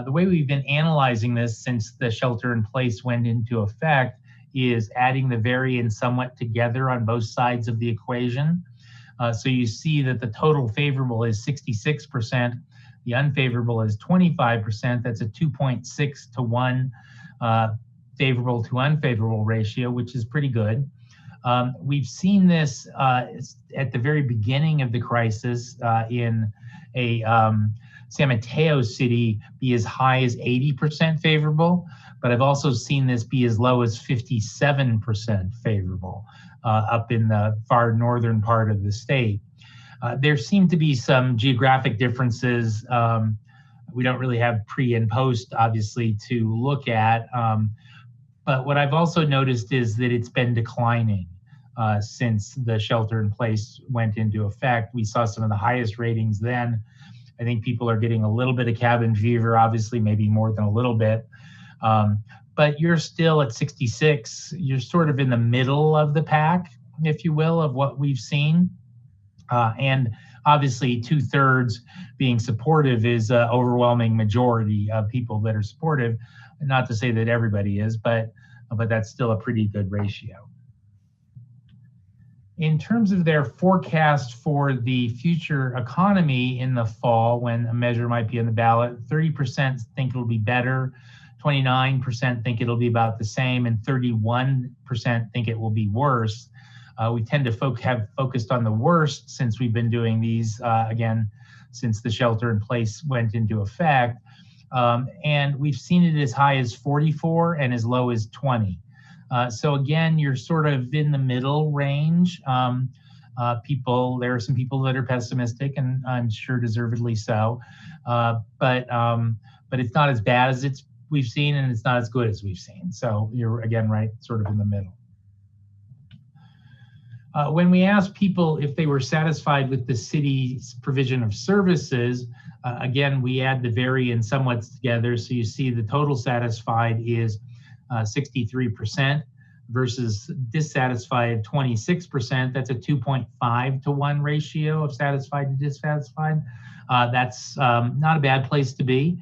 The way we've been analyzing this since the shelter in place went into effect is adding the very and somewhat together on both sides of the equation. So you see that the total favorable is 66%, the unfavorable is 25%. That's a 2.6 to 1 favorable to unfavorable ratio, which is pretty good. We've seen this at the very beginning of the crisis in a San Mateo city be as high as 80% favorable, but I've also seen this be as low as 57% favorable up in the far northern part of the state. There seem to be some geographic differences. We don't really have pre and post, obviously, to look at. But what I've also noticed is that it's been declining since the shelter in place went into effect. We saw some of the highest ratings then. I think people are getting a little bit of cabin fever, obviously, maybe more than a little bit. But you're still at 66. You're sort of in the middle of the pack, if you will, of what we've seen. And obviously 2/3 being supportive is an overwhelming majority of people that are supportive. Not to say that everybody is, but that's still a pretty good ratio. In terms of their forecast for the future economy in the fall, when a measure might be on the ballot, 30% think it'll be better, 29% think it'll be about the same, and 31% think it will be worse. We tend to have focused on the worst since we've been doing these, again, since the shelter in place went into effect. And we've seen it as high as 44 and as low as 20. So again, you're sort of in the middle range. There are some people that are pessimistic, and I'm sure deservedly so. But it's not as bad as we've seen, and it's not as good as we've seen. So you're again right, sort of in the middle. When we asked people if they were satisfied with the city's provision of services, again, we add the very and somewhat together. So you see the total satisfied is 63% versus dissatisfied 26%. That's a 2.5 to 1 ratio of satisfied to dissatisfied. That's not a bad place to be.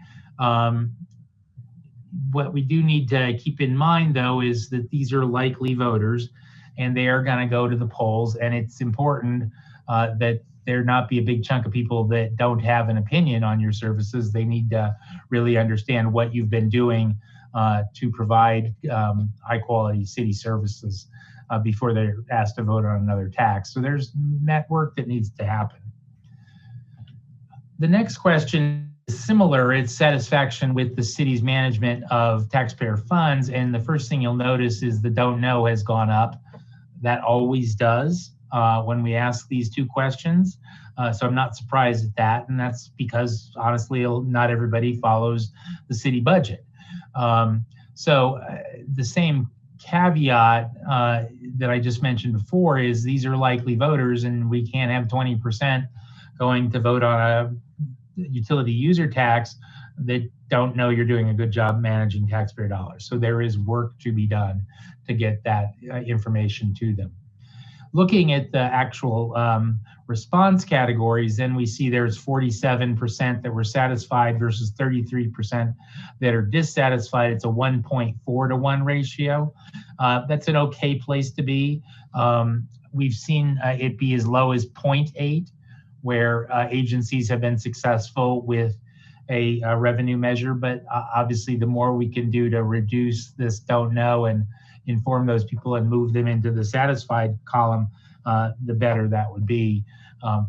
What we do need to keep in mind, though, is that these are likely voters. and they are going to go to the polls. And it's important that there not be a big chunk of people that don't have an opinion on your services. They need to really understand what you've been doing to provide high quality city services before they're asked to vote on another tax. So there's that work that needs to happen. The next question is similar. It's satisfaction with the city's management of taxpayer funds. And the first thing you'll notice is the don't know has gone up. That always does when we ask these two questions. So I'm not surprised at that. And that's because honestly, not everybody follows the city budget. So the same caveat that I just mentioned before is these are likely voters, and we can't have 20% going to vote on a utility user tax that don't know you're doing a good job managing taxpayer dollars. So there is work to be done to get that information to them. Looking at the actual response categories, then we see there's 47% that were satisfied versus 33% that are dissatisfied. It's a 1.4 to 1 ratio. That's an okay place to be. We've seen it be as low as 0.8, where agencies have been successful with a revenue measure, but obviously the more we can do to reduce this don't know and inform those people and move them into the satisfied column, the better that would be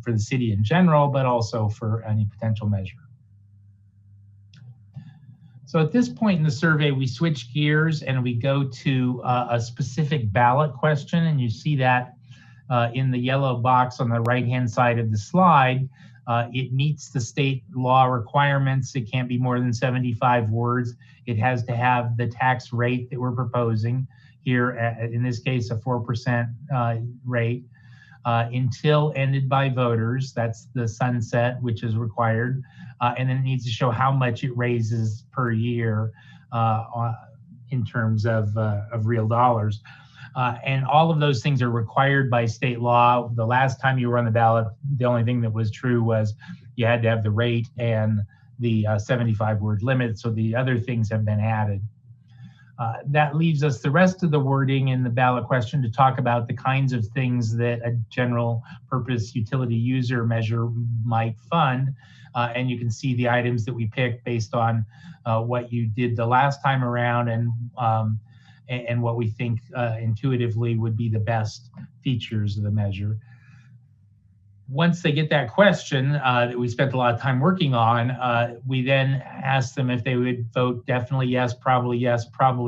for the city in general, but also for any potential measure. So at this point in the survey, we switch gears and we go to a specific ballot question, and you see that in the yellow box on the right-hand side of the slide. It meets the state law requirements. It can't be more than 75 words. It has to have the tax rate that we're proposing here, in this case, a 4% rate, until ended by voters. That's the sunset, which is required. And then it needs to show how much it raises per year in terms of real dollars. And all of those things are required by state law. The last time you were on the ballot, the only thing that was true was you had to have the rate and the 75-word limit. So the other things have been added. That leaves us the rest of the wording in the ballot question to talk about the kinds of things that a general purpose utility user measure might fund. And you can see the items that we picked based on what you did the last time around and what we think intuitively would be the best features of the measure. Once they get that question that we spent a lot of time working on, we then ask them if they would vote definitely yes, probably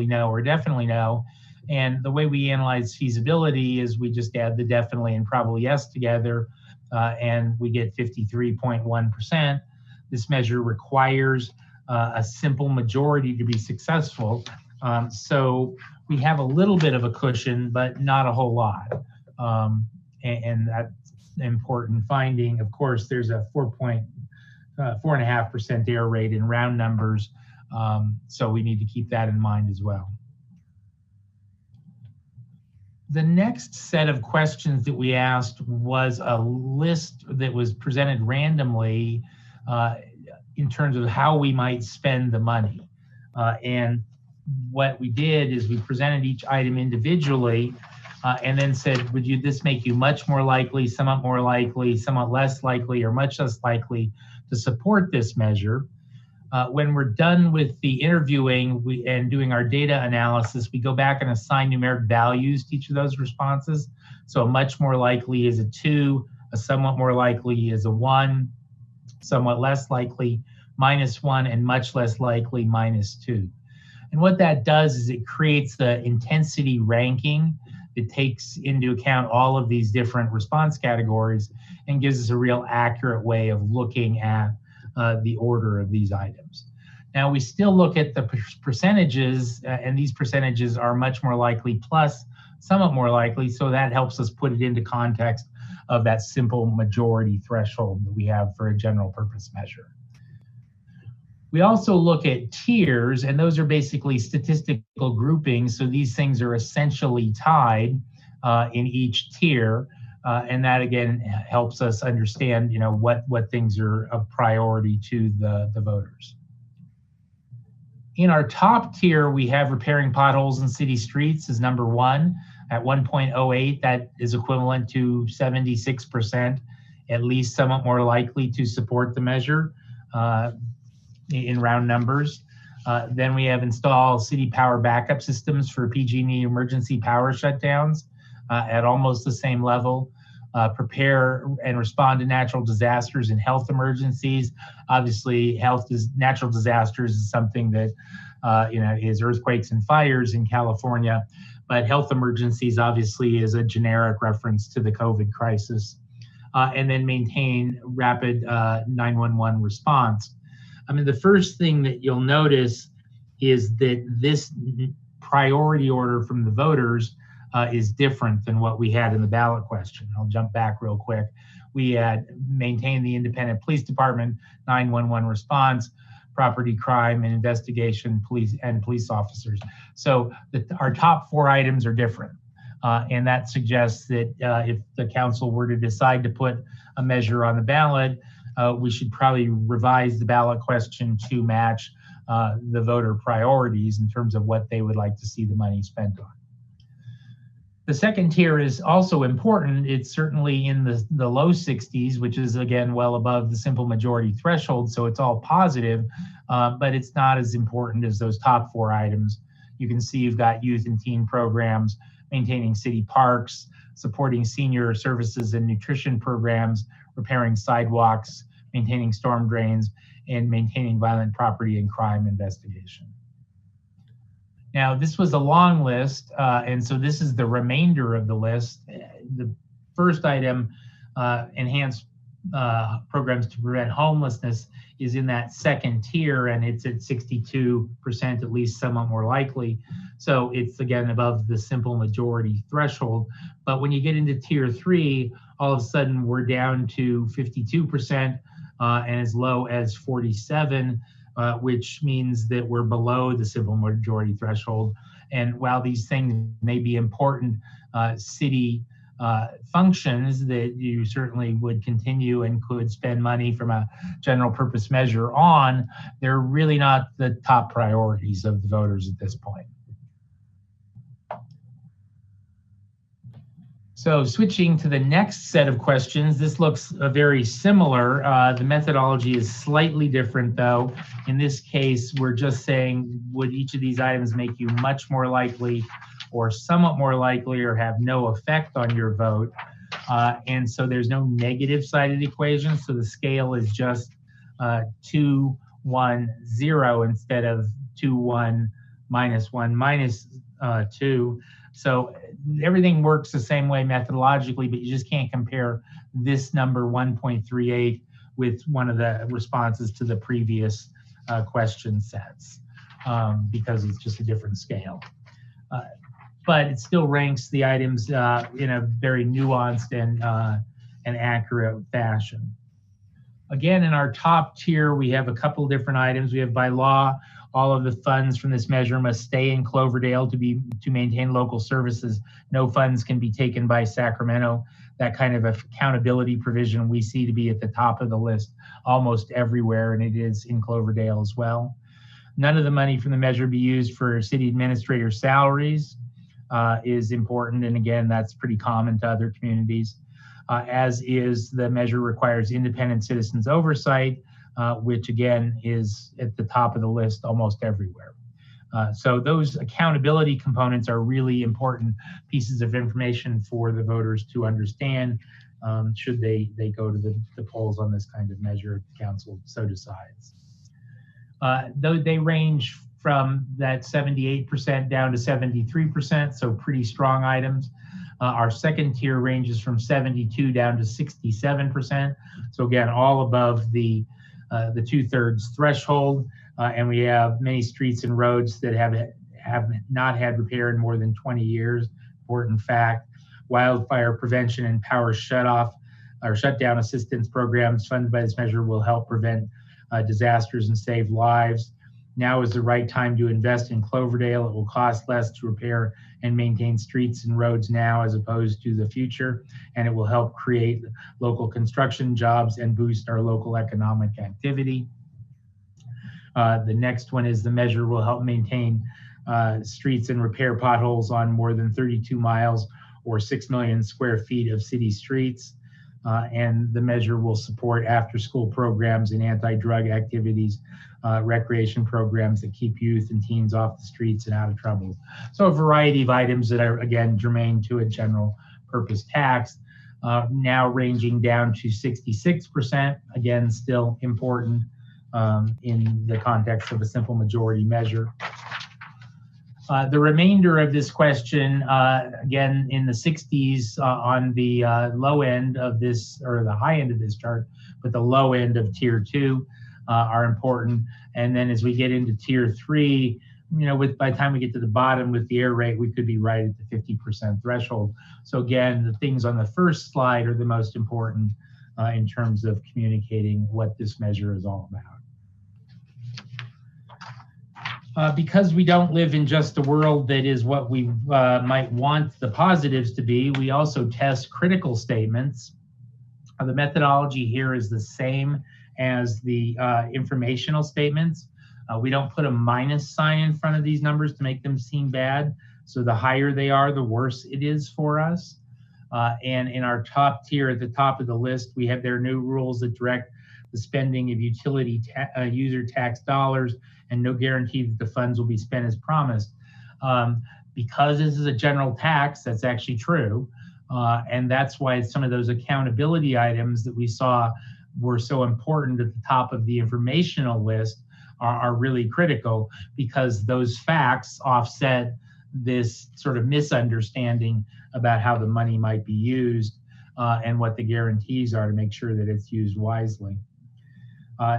no, or definitely no. And the way we analyze feasibility is we just add the definitely and probably yes together, and we get 53.1%. This measure requires a simple majority to be successful. So we have a little bit of a cushion, but not a whole lot. And that's an important finding. Of course, there's a 4.5% error rate in round numbers. So we need to keep that in mind as well. The next set of questions that we asked was a list that was presented randomly in terms of how we might spend the money. And what we did is we presented each item individually and then said, would this make you much more likely, somewhat less likely, or much less likely to support this measure? When we're done with the interviewing and doing our data analysis, we go back and assign numeric values to each of those responses. So a much more likely is a 2, a somewhat more likely is a 1, somewhat less likely -1, and much less likely -2. And what that does is it creates the intensity ranking that takes into account all of these different response categories and gives us a real accurate way of looking at the order of these items. Now, we still look at the percentages, and these percentages are much more likely plus somewhat more likely, so that helps us put it into context of that simple majority threshold that we have for a general purpose measure. We also look at tiers, and those are basically statistical groupings. So these things are essentially tied in each tier. And that again helps us understand, what things are of priority to the voters. In our top tier, we have repairing potholes in city streets as number 1. At 1.08, that is equivalent to 76%, at least somewhat more likely to support the measure in round numbers. Then we have installed city power backup systems for PG&E emergency power shutdowns at almost the same level. Prepare and respond to natural disasters and health emergencies. Obviously, natural disasters is something that is earthquakes and fires in California, but health emergencies obviously is a generic reference to the COVID crisis. And then maintain rapid 911 response. I mean, the first thing that you'll notice is that this priority order from the voters is different than what we had in the ballot question. I'll jump back real quick. We had maintained the independent police department, 911 response, property crime and investigation, police officers. So our top 4 items are different. And that suggests that if the council were to decide to put a measure on the ballot, we should probably revise the ballot question to match the voter priorities in terms of what they would like to see the money spent on. The second tier is also important. It's certainly in the low 60s, which is again well above the simple majority threshold, so it's all positive, but it's not as important as those top 4 items. You can see you've got youth and teen programs, maintaining city parks, supporting senior services and nutrition programs, repairing sidewalks, maintaining storm drains, and maintaining violent property and crime investigation. Now, this was a long list, and so this is the remainder of the list. The first item, enhanced programs to prevent homelessness, is in that second tier, and it's at 62%, at least somewhat more likely. So it's again above the simple majority threshold. But when you get into tier 3, all of a sudden we're down to 52% and as low as 47%. Which means that we're below the simple majority threshold. And while these things may be important city functions that you certainly would continue and could spend money from a general purpose measure on, they're really not the top priorities of the voters at this point. So switching to the next set of questions, this looks very similar. The methodology is slightly different though. In this case, we're just saying, would each of these items make you much more likely or somewhat more likely or have no effect on your vote? And so there's no negative sided equation. So the scale is just 2, 1, 0 instead of 2, 1, minus 1, minus 2. So everything works the same way methodologically, but you just can't compare this number 1.38 with one of the responses to the previous question sets because it's just a different scale. But it still ranks the items in a very nuanced and accurate fashion. Again, in our top tier, we have a couple different items. We have by law, all of the funds from this measure must stay in Cloverdale to maintain local services. No funds can be taken by Sacramento. That kind of accountability provision we see to be at the top of the list almost everywhere, and it is in Cloverdale as well. None of the money from the measure be used for city administrator salaries is important, and again, that's pretty common to other communities. As is the measure requires independent citizens oversight, which again is at the top of the list almost everywhere. So those accountability components are really important pieces of information for the voters to understand should they go to the polls on this kind of measure if the council so decides. Though they range from that 78% down to 73%, so pretty strong items. Our second tier ranges from 72 down to 67%. So again, all above the 2/3 threshold. And we have many streets and roads that have not had repair in more than 20 years. Important fact. Wildfire prevention and power shutoff or shutdown assistance programs funded by this measure will help prevent disasters and save lives. Now is the right time to invest in Cloverdale. It will cost less to repair and maintain streets and roads now as opposed to the future, and it will help create local construction jobs and boost our local economic activity. The next one is the measure will help maintain streets and repair potholes on more than 32 miles or 6 million square feet of city streets. And the measure will support after-school programs and anti-drug activities, recreation programs that keep youth and teens off the streets and out of trouble. So a variety of items that are, again, germane to a general purpose tax, now ranging down to 66%, again, still important in the context of a simple majority measure. The remainder of this question, again, in the 60s on the low end of this, or the high end of this chart, but the low end of tier 2 are important. And then as we get into tier 3, you know, by the time we get to the bottom with the error rate, we could be right at the 50% threshold. So again, the things on the first slide are the most important in terms of communicating what this measure is all about. Because we don't live in just a world that is what we might want the positives to be, we also test critical statements. The methodology here is the same as the informational statements. We don't put a minus sign in front of these numbers to make them seem bad. So the higher they are, the worse it is for us. And in our top tier at the top of the list, we have their new rules that direct the spending of utility user tax dollars, and no guarantee that the funds will be spent as promised. Because this is a general tax, that's actually true. And that's why some of those accountability items that we saw were so important at the top of the informational list are really critical, because those facts offset this sort of misunderstanding about how the money might be used and what the guarantees are to make sure that it's used wisely.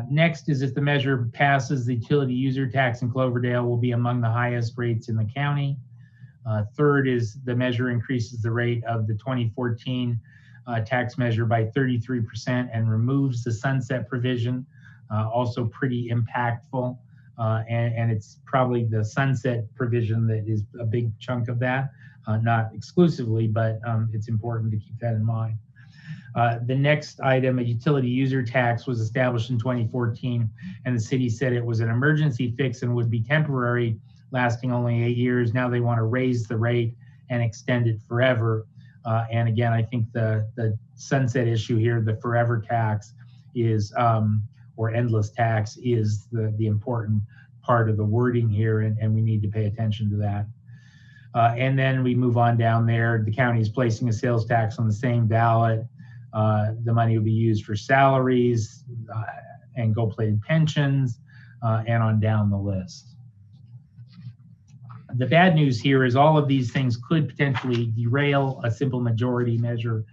Next is, if the measure passes, the utility user tax in Cloverdale will be among the highest rates in the county. Third is, the measure increases the rate of the 2014 tax measure by 33% and removes the sunset provision, also pretty impactful. And it's probably the sunset provision that is a big chunk of that, not exclusively, but it's important to keep that in mind. The next item, a utility user tax, was established in 2014, and the city said it was an emergency fix and would be temporary, lasting only 8 years. Now they want to raise the rate and extend it forever. And again, I think the sunset issue here, the forever tax is, or endless tax, is the important part of the wording here, and we need to pay attention to that. And then we move on down there. The county is placing a sales tax on the same ballot. The money will be used for salaries and gold-plated pensions, and on down the list. The bad news here is all of these things could potentially derail a simple majority measure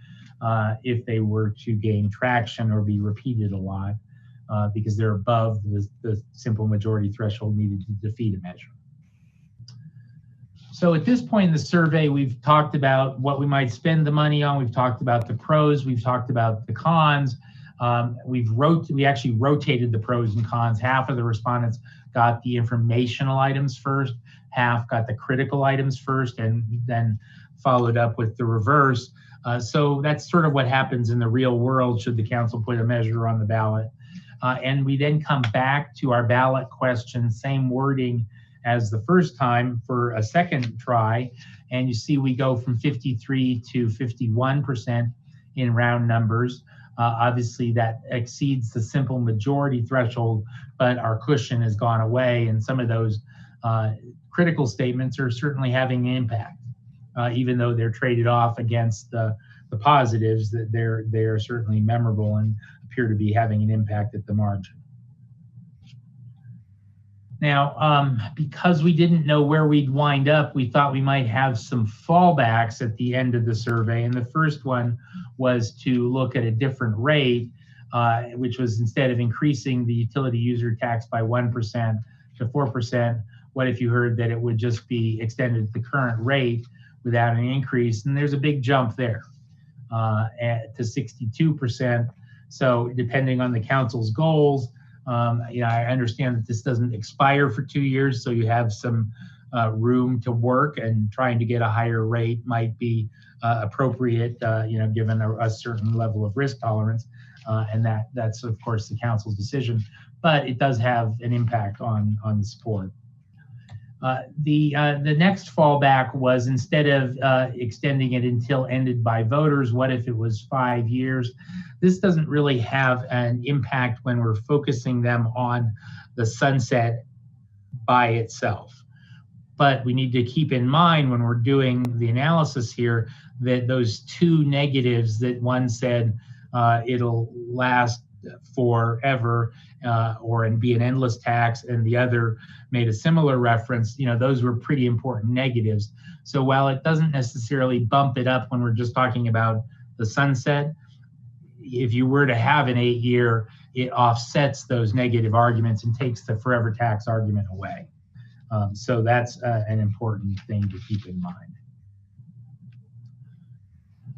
if they were to gain traction or be repeated a lot, because they're above the simple majority threshold needed to defeat a measure. So at this point in the survey, we've talked about what we might spend the money on. We've talked about the pros. We've talked about the cons. We actually rotated the pros and cons. Half of the respondents got the informational items first, half got the critical items first, and then followed up with the reverse. So that's sort of what happens in the real world should the council put a measure on the ballot. And we then come back to our ballot question, same wording as the first time for a second try. And you see we go from 53 to 51% in round numbers. Obviously that exceeds the simple majority threshold, but our cushion has gone away, and some of those critical statements are certainly having an impact. Even though they're traded off against the positives, that they're certainly memorable and appear to be having an impact at the margin. Now, because we didn't know where we'd wind up, we thought we might have some fallbacks at the end of the survey. And the first one was to look at a different rate, which was, instead of increasing the utility user tax by 1% to 4%, what if you heard that it would just be extended to the current rate without an increase? And there's a big jump there to 62%. So depending on the council's goals, I understand that this doesn't expire for 2 years, so you have some room to work, and trying to get a higher rate might be appropriate, given a certain level of risk tolerance, and that's of course the council's decision, but it does have an impact on the support. The next fallback was, instead of extending it until ended by voters, what if it was 5 years? This doesn't really have an impact when we're focusing them on the sunset by itself. But we need to keep in mind when we're doing the analysis here that those two negatives, that one said it'll last forever or and be an endless tax, and the other made a similar reference, those were pretty important negatives. So while it doesn't necessarily bump it up when we're just talking about the sunset, if you were to have an 8-year, it offsets those negative arguments and takes the forever tax argument away. So that's an important thing to keep in mind.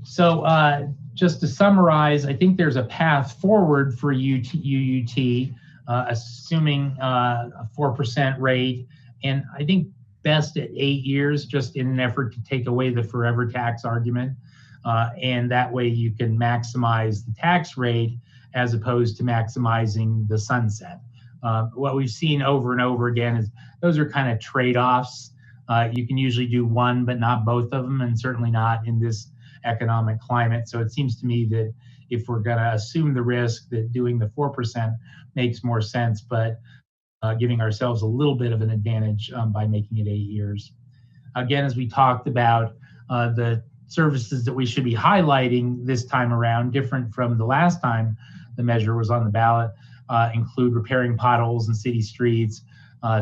So just to summarize, I think there's a path forward for UUT, assuming a 4% rate, and I think best at 8 years, just in an effort to take away the forever tax argument. And that way you can maximize the tax rate as opposed to maximizing the sunset. What we've seen over and over again is those are kind of trade-offs. You can usually do one, but not both of them, and certainly not in this economic climate. So it seems to me that if we're going to assume the risk, that doing the 4% makes more sense, but giving ourselves a little bit of an advantage by making it 8 years. Again, as we talked about, the services that we should be highlighting this time around, different from the last time the measure was on the ballot, include repairing potholes in city streets,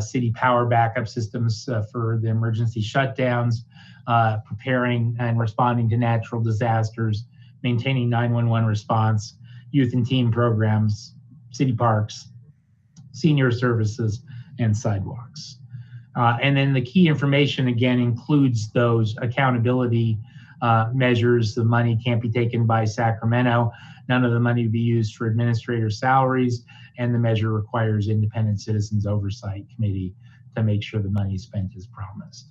city power backup systems for the emergency shutdowns, preparing and responding to natural disasters, maintaining 911 response, youth and teen programs, city parks, senior services, and sidewalks. And then the key information, again, includes those accountability measures. The money can't be taken by Sacramento. None of the money to be used for administrator salaries, and the measure requires independent citizens oversight committee to make sure the money is spent as promised.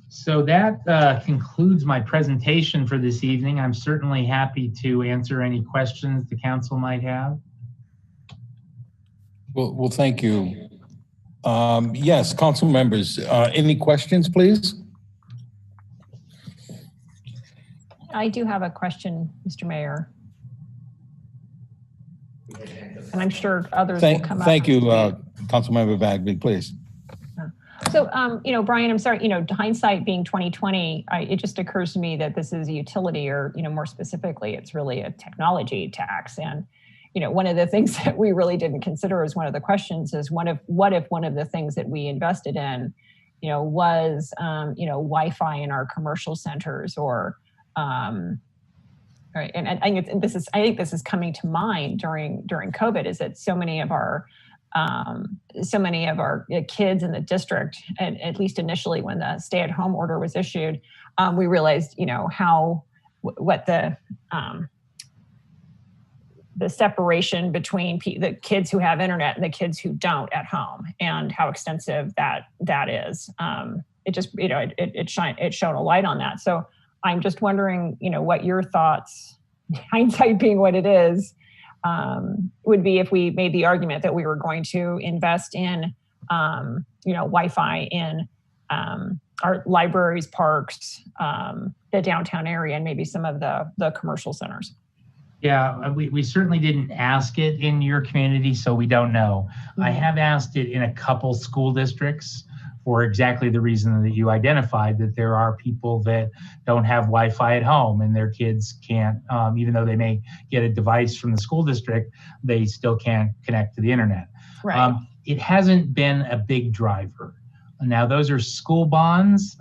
So that concludes my presentation for this evening. I'm certainly happy to answer any questions the council might have. Well, thank you. Yes, council members, any questions, please? I do have a question, Mr. Mayor. And I'm sure others will come up. Thank you, Councilmember Bagby, please. So, Brian, I'm sorry, hindsight being 2020, it just occurs to me that this is a utility, or, more specifically, it's really a technology tax. And, one of the things that we really didn't consider as one of the questions is what if one of the things that we invested in, was, Wi-Fi in our commercial centers, or, right. And I think this is coming to mind during COVID, is that so many of our kids in the district, and at least initially when the stay-at-home order was issued, we realized, what the separation between the kids who have internet and the kids who don't at home, and how extensive that is. It just, it shone a light on that. So I'm just wondering, what your thoughts, hindsight being what it is, would be if we made the argument that we were going to invest in, Wi-Fi in our libraries, parks, the downtown area, and maybe some of the commercial centers. Yeah, we certainly didn't ask it in your community, so we don't know. Mm-hmm. I have asked it in a couple school districts for exactly the reason that you identified, that there are people that don't have Wi-Fi at home, and their kids can't, even though they may get a device from the school district, they still can't connect to the internet. Right. It hasn't been a big driver. Now, those are school bonds.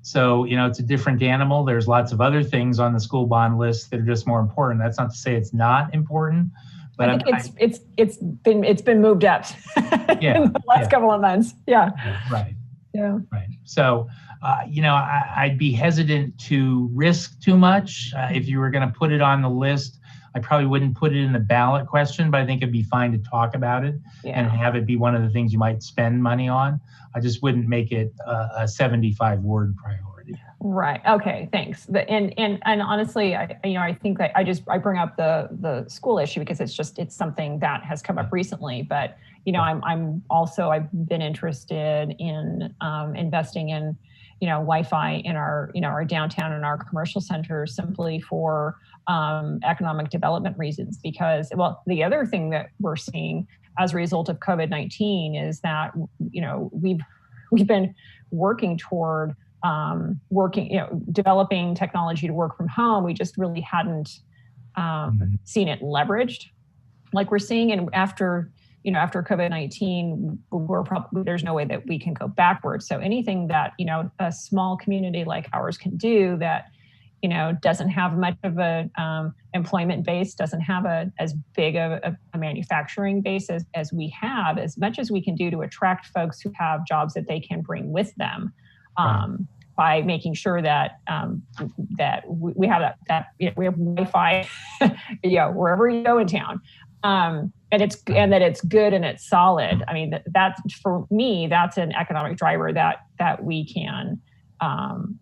So, it's a different animal. There's lots of other things on the school bond list that are just more important. That's not to say it's not important, but I think it's been moved up in the last couple of months. Yeah. Right. Yeah. Right. So, I'd be hesitant to risk too much. If you were going to put it on the list, I probably wouldn't put it in the ballot question, but I think it'd be fine to talk about it and have it be one of the things you might spend money on. I just wouldn't make it a 75-word priority. Right. Okay. Thanks. And honestly, I think that I bring up the school issue because it's something that has come up recently. But I'm also, I've been interested in investing in, Wi-Fi in our, our downtown and our commercial centers simply for economic development reasons. Because, well, the other thing that we're seeing as a result of COVID-19 is that, we've been working toward developing technology to work from home. We just really hadn't seen it leveraged like we're seeing. And after COVID-19, there's no way that we can go backwards. So anything that, a small community like ours can do that, doesn't have much of a employment base, doesn't have as big a manufacturing base as we have, as much as we can do to attract folks who have jobs that they can bring with them. By making sure that that we have we have Wi-Fi, wherever you go in town, and that it's good and it's solid. I mean, that's, for me, that's an economic driver that we can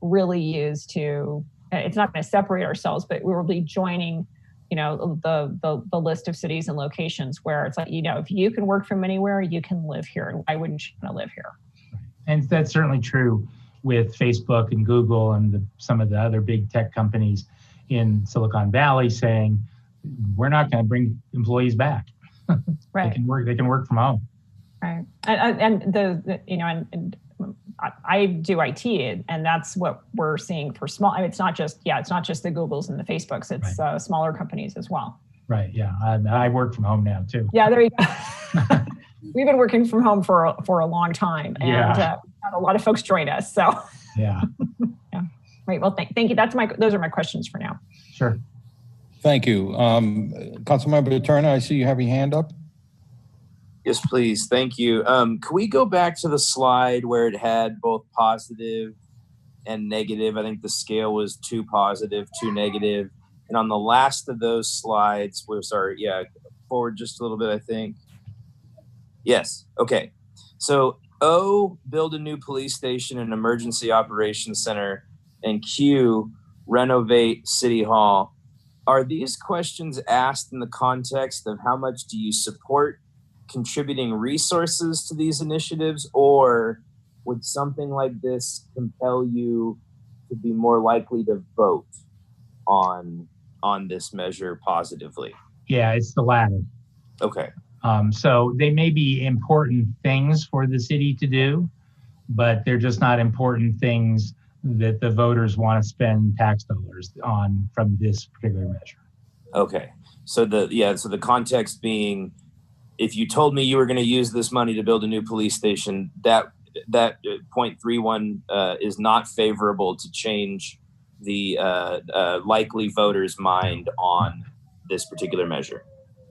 really use to. It's not going to separate ourselves, but we will be joining, the list of cities and locations where it's like, if you can work from anywhere, you can live here, and why wouldn't you want to live here? And that's certainly true with Facebook and Google and some of the other big tech companies in Silicon Valley saying, we're not going to bring employees back. Right. They can work from home. Right. And I do IT, and that's what we're seeing for small. It's not just the Googles and the Facebooks. It's smaller companies as well. Right. Yeah. I work from home now too. Yeah. There you go. We've been working from home for a long time, and had a lot of folks join us. So yeah. Yeah. Right. Well, thank you. Those are my questions for now. Sure. Thank you. Councilmember Turner, I see you have your hand up. Yes, please. Thank you. Can we go back to the slide where it had both positive and negative? I think the scale was 2 positive, 2 negative. And on the last of those slides, forward just a little bit, I think. Yes. Okay. So O, build a new police station and emergency operations center, and Q, renovate City Hall. Are these questions asked in the context of how much do you support contributing resources to these initiatives, or would something like this compel you to be more likely to vote on this measure positively? Yeah, it's the latter. Okay. So they may be important things for the city to do, but they're just not important things that the voters want to spend tax dollars on from this particular measure. Okay. So the context being, if you told me you were going to use this money to build a new police station, that 0.31 is not favorable to change the likely voter's mind on this particular measure.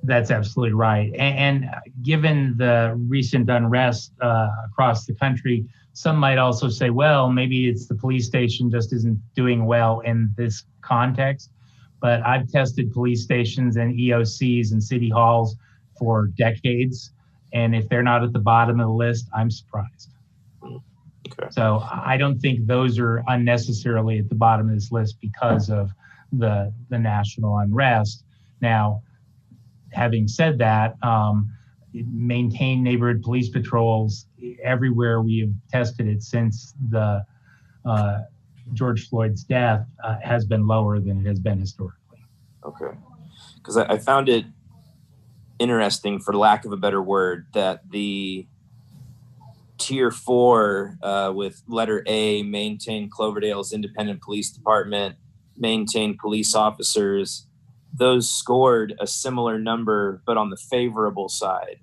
That's absolutely right. And given the recent unrest across the country, some might also say, well, maybe it's the police station just isn't doing well in this context. But I've tested police stations and EOCs and city halls for decades. And if they're not at the bottom of the list, I'm surprised. Okay. So I don't think those are unnecessarily at the bottom of this list because of the national unrest. Now, having said that, maintain neighborhood police patrols everywhere we have tested it since the George Floyd's death has been lower than it has been historically. Okay. Because I found it interesting, for lack of a better word, that the tier 4 with letter A, maintain Cloverdale's independent police department, maintain police officers, those scored a similar number, but on the favorable side.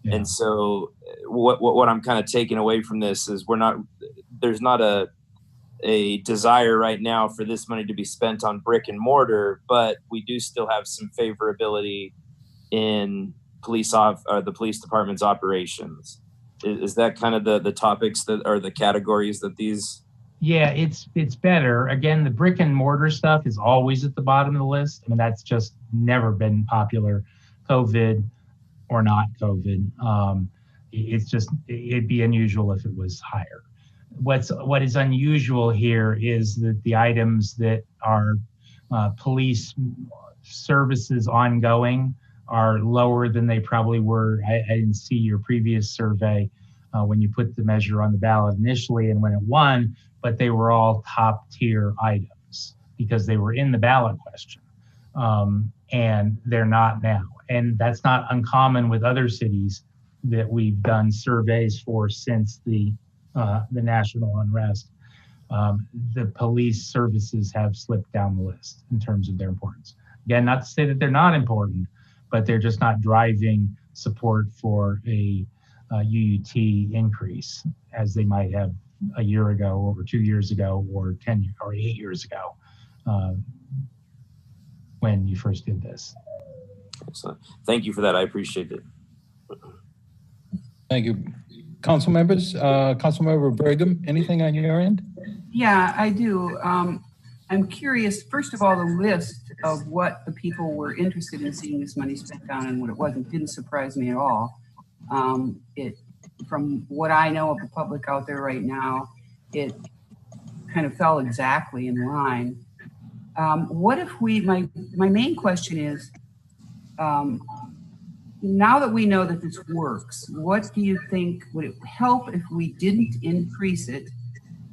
Yeah. And so what I'm kind of taking away from this is there's not a desire right now for this money to be spent on brick and mortar, but we do still have some favorability in the police department's operations. Is that kind of the topics that are the categories that these? Yeah, it's better. Again, the brick and mortar stuff is always at the bottom of the list. I mean, that's just never been popular, COVID or not COVID. It'd be unusual if it was higher. What is unusual here is that the items that are police services ongoing are lower than they probably were. I didn't see your previous survey when you put the measure on the ballot initially and when it won, but they were all top tier items because they were in the ballot question. And they're not now. And that's not uncommon with other cities that we've done surveys for since the national unrest. The police services have slipped down the list in terms of their importance. Again, not to say that they're not important, but they're just not driving support for a UUT increase as they might have a year ago, or 2 years ago, or 10 or 8 years ago when you first did this. Excellent. Thank you for that. I appreciate it. Thank you. Council members, Councilmember Brigham, anything on your end? Yeah, I do. I'm curious, first of all, the list of what the people were interested in seeing this money spent on and what it wasn't didn't surprise me at all. From what I know of the public out there right now, it kind of fell exactly in line. What if my main question is, now that we know that this works, what do you think, would it help if we didn't increase it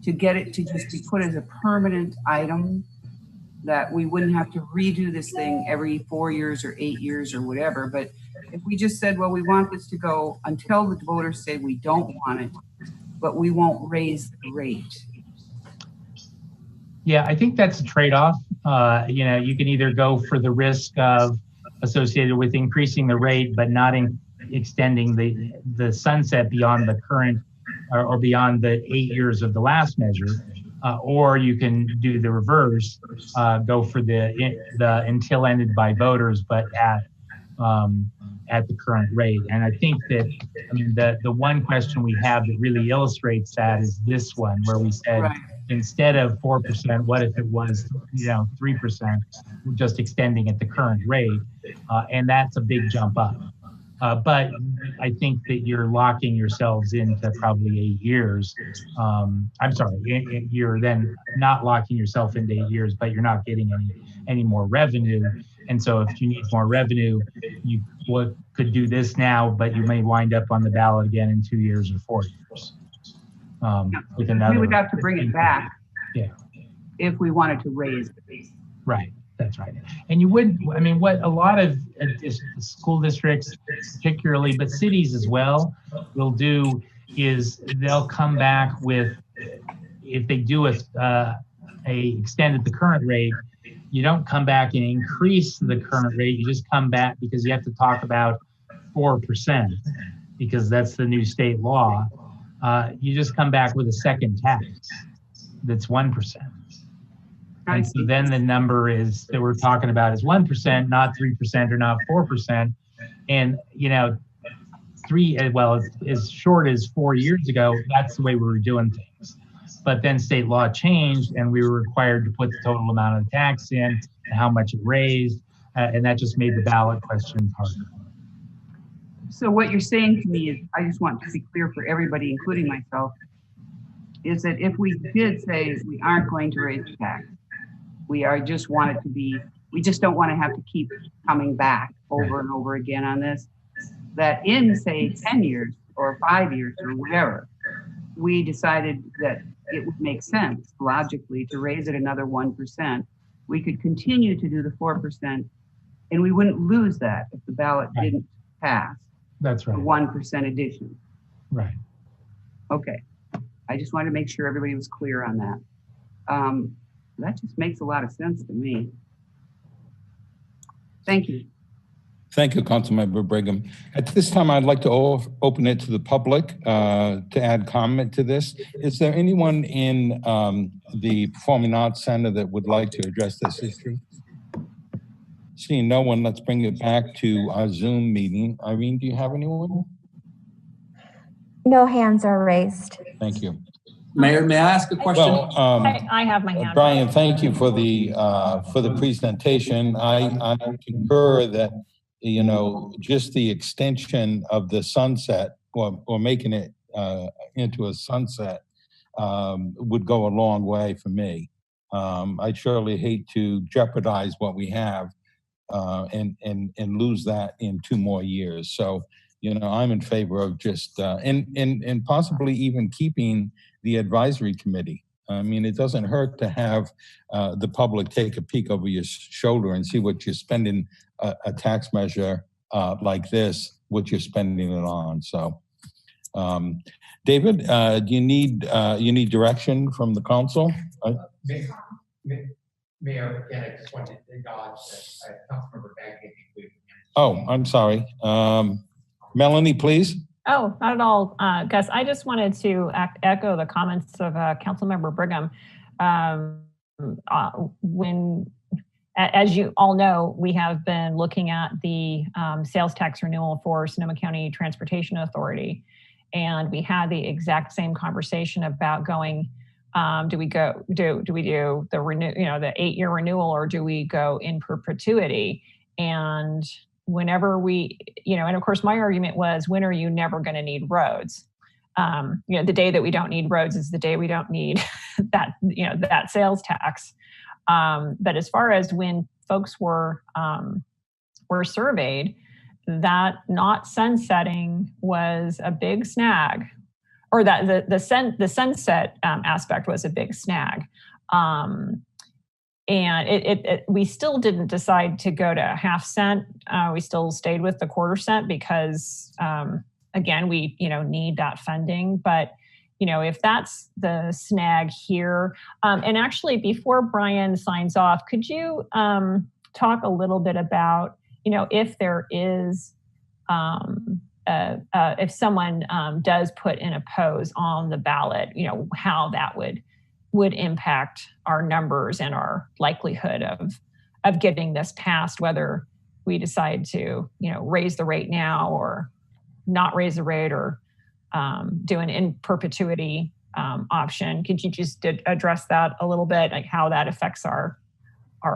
to get it to just be put as a permanent item, that we wouldn't have to redo this thing every 4 years or 8 years or whatever? But if we just said, well, we want this to go until the voters say we don't want it, but we won't raise the rate. Yeah, I think that's a trade-off. You know, you can either go for the risk of associated with increasing the rate, but not extending the sunset beyond the current or beyond the 8 years of the last measure, or you can do the reverse, go for the until ended by voters, but at the current rate. And I think that, I mean, the one question we have that really illustrates that is this one, where we said, right, instead of 4%, what if it was, 3%, just extending at the current rate? And that's a big jump up. But I think that you're locking yourselves into probably 8 years. I'm sorry, you're then not locking yourself into 8 years, but you're not getting any more revenue. And so if you need more revenue, you could do this now, but you may wind up on the ballot again in 2 years or 4 years. With another, we would have to bring it back. Yeah. If we wanted to raise the base. Right. That's right. And you would, I mean, what a lot of school districts, particularly, but cities as well, will do is they'll come back with, if they do a extend at the current rate, you don't come back and increase the current rate. You just come back because you have to talk about 4%, because that's the new state law. You just come back with a second tax that's 1%. And so then the number is that we're talking about is 1%, not 3% or not 4%. And, as short as 4 years ago, that's the way we were doing things. But then state law changed and we were required to put the total amount of the tax in and how much it raised. And that just made the ballot question harder. So what you're saying to me is, I just want to be clear for everybody, including myself, is that if we did say we aren't going to raise the tax, we just don't want to have to keep coming back over and over again on this, that in, say, 10 years or 5 years or whatever, we decided that it would make sense logically to raise it another 1%. We could continue to do the 4%, and we wouldn't lose that if the ballot didn't pass. That's right. The 1% addition. Right. Okay. I just wanted to make sure everybody was clear on that. That just makes a lot of sense to me. Thank you. Thank you, Councilmember Brigham. At this time, I'd like to open it to the public to add comment to this. Is there anyone in the Performing Arts Center that would like to address this issue? Seeing no one, let's bring it back to our Zoom meeting. Irene, do you have anyone? No hands are raised. Thank you. Mayor, may I ask a question? Well, I have my hand. Brian, thank you for the presentation. I concur that, just the extension of the sunset or making it into a sunset would go a long way for me. I'd surely hate to jeopardize what we have and lose that in 2 more years. So, you know, I'm in favor of just, and possibly even keeping the advisory committee. I mean, it doesn't hurt to have the public take a peek over your shoulder and see what you're spending a tax measure like this, what you're spending it on. So, David, do you need direction from the council? Mayor, again, I just wanted to acknowledge that Councilmember Bagley. Oh, I'm sorry. Melanie, please. Oh, not at all, Gus. I just wanted to echo the comments of Councilmember Brigham. As you all know, we have been looking at the sales tax renewal for Sonoma County Transportation Authority, and we had the exact same conversation about going. Do we do the the 8-year renewal, or do we go in perpetuity? And whenever we, and of course my argument was, when are you never going to need roads? The day that we don't need roads is the day we don't need that sales tax. But as far as when folks were surveyed, that not sunsetting was a big snag, or that the sunset aspect was a big snag. And we still didn't decide to go to half cent. We still stayed with the quarter-cent because, again, we need that funding. But if that's the snag here, and actually before Brian signs off, could you talk a little bit about if there is if someone does put in a pose on the ballot, how that would impact our numbers and our likelihood of getting this passed, whether we decide to, raise the rate now or not raise the rate, or do an in perpetuity option. Could you just address that a little bit, like how that affects our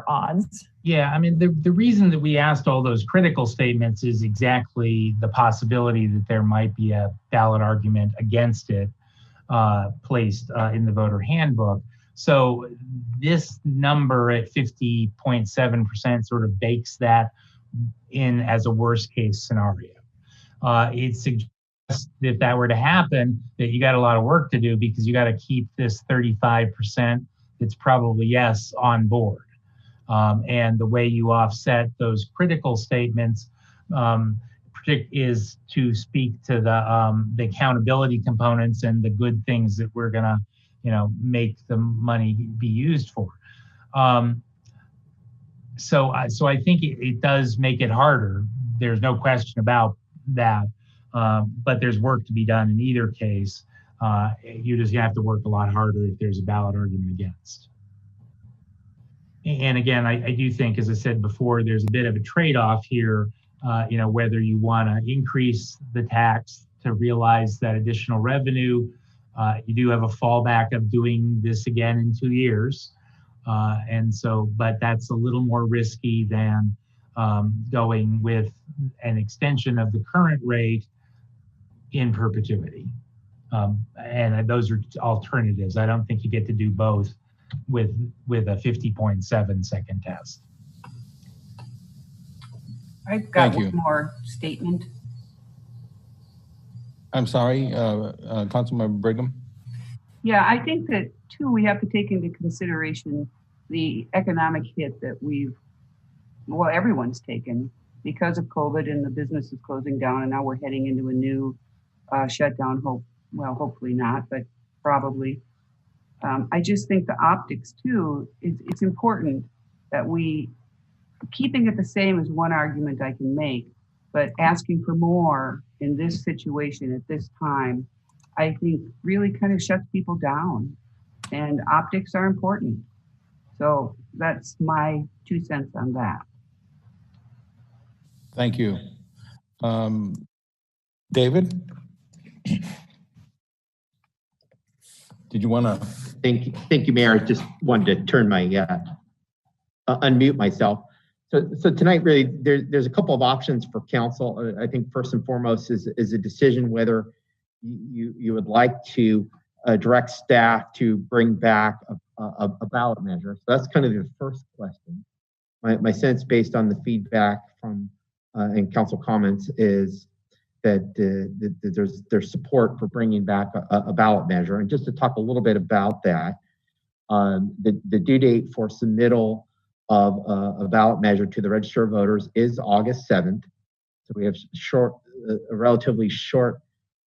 odds? Yeah, I mean, the reason that we asked all those critical statements is exactly the possibility that there might be a ballot argument against it placed in the voter handbook. So this number at 50.7% sort of bakes that in as a worst case scenario. It suggests if that were to happen, that you got a lot of work to do, because you got to keep this 35% that's probably yes on board. And the way you offset those critical statements is to speak to the accountability components and the good things that we're gonna, make the money be used for. So I think it does make it harder. There's no question about that. But there's work to be done in either case. You just have to work a lot harder if there's a ballot argument against. And again, I do think, as I said before, there's a bit of a trade-off here, whether you want to increase the tax to realize that additional revenue. You do have a fallback of doing this again in 2 years. But that's a little more risky than going with an extension of the current rate in perpetuity. And those are alternatives. I don't think you get to do both with a 50.7 second test. I've got one more statement. I'm sorry, Councilmember Brigham. Yeah, I think that too, we have to take into consideration the economic hit that everyone's taken because of COVID and the business is closing down, and now we're heading into a new shutdown. Hopefully not, but probably. I just think the optics too, it's important that keeping it the same is one argument I can make, but asking for more in this situation at this time, I think really kind of shuts people down, and optics are important. So that's my 2 cents on that. Thank you. David? Did you want to? Thank you, Mayor. I just wanted to turn my, unmute myself. So tonight, really, there's a couple of options for council. I think first and foremost is a decision whether you would like to direct staff to bring back a ballot measure. So that's kind of the first question. my sense based on the feedback from and council comments is that there's support for bringing back a ballot measure. And just to talk a little bit about that, the due date for submittal of a ballot measure to the register of voters is August 7th. So we have a relatively short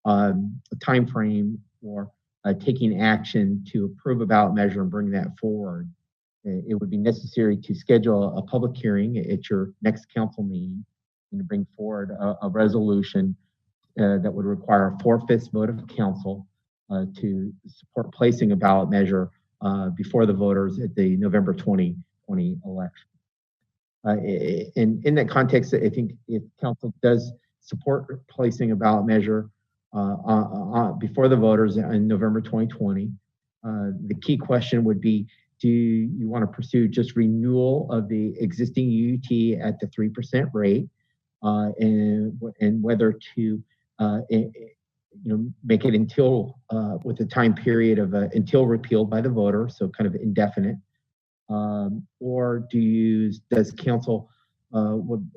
time frame for taking action to approve a ballot measure and bring that forward. It would be necessary to schedule a public hearing at your next council meeting and to bring forward a resolution that would require a 4/5 vote of council to support placing a ballot measure before the voters at the November 2020 election. In that context, I think if council does support placing a ballot measure before the voters in November 2020, the key question would be, do you want to pursue just renewal of the existing UUT at the 3% rate, and whether to make it until with a time period of until repealed by the voter, so kind of indefinite, or does council would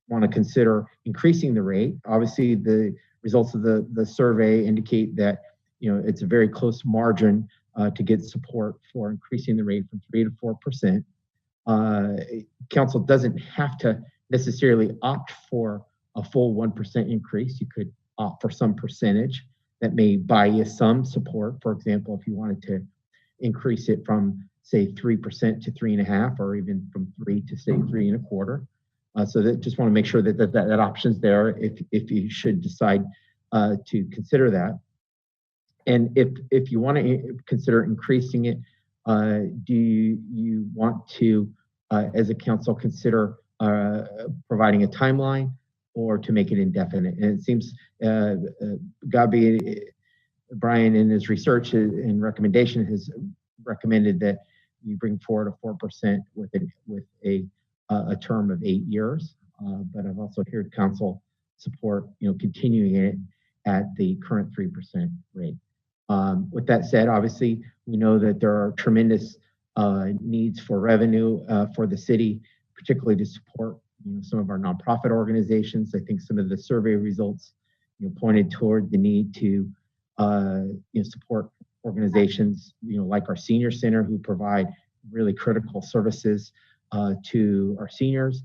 want to consider increasing the rate? Obviously, the results of the survey indicate that it's a very close margin to get support for increasing the rate from 3 to 4%. Council doesn't have to necessarily opt for a full 1% increase. You could opt for some percentage that may buy you some support. For example, if you wanted to increase it from say 3% to 3.5%, or even from 3 to say 3.25%. So that just want to make sure that option's there if you should decide to consider that. And if you want to consider increasing it, do you want to, as a council, consider providing a timeline or to make it indefinite? And it seems Brian in his research and recommendation has recommended that you bring forward a 4% with a term of 8 years. But I've also heard council support continuing it at the current 3% rate. With that said, obviously, we know that there are tremendous needs for revenue for the city, particularly to support some of our nonprofit organizations. I think some of the survey results pointed toward the need to support organizations like our senior center, who provide really critical services to our seniors.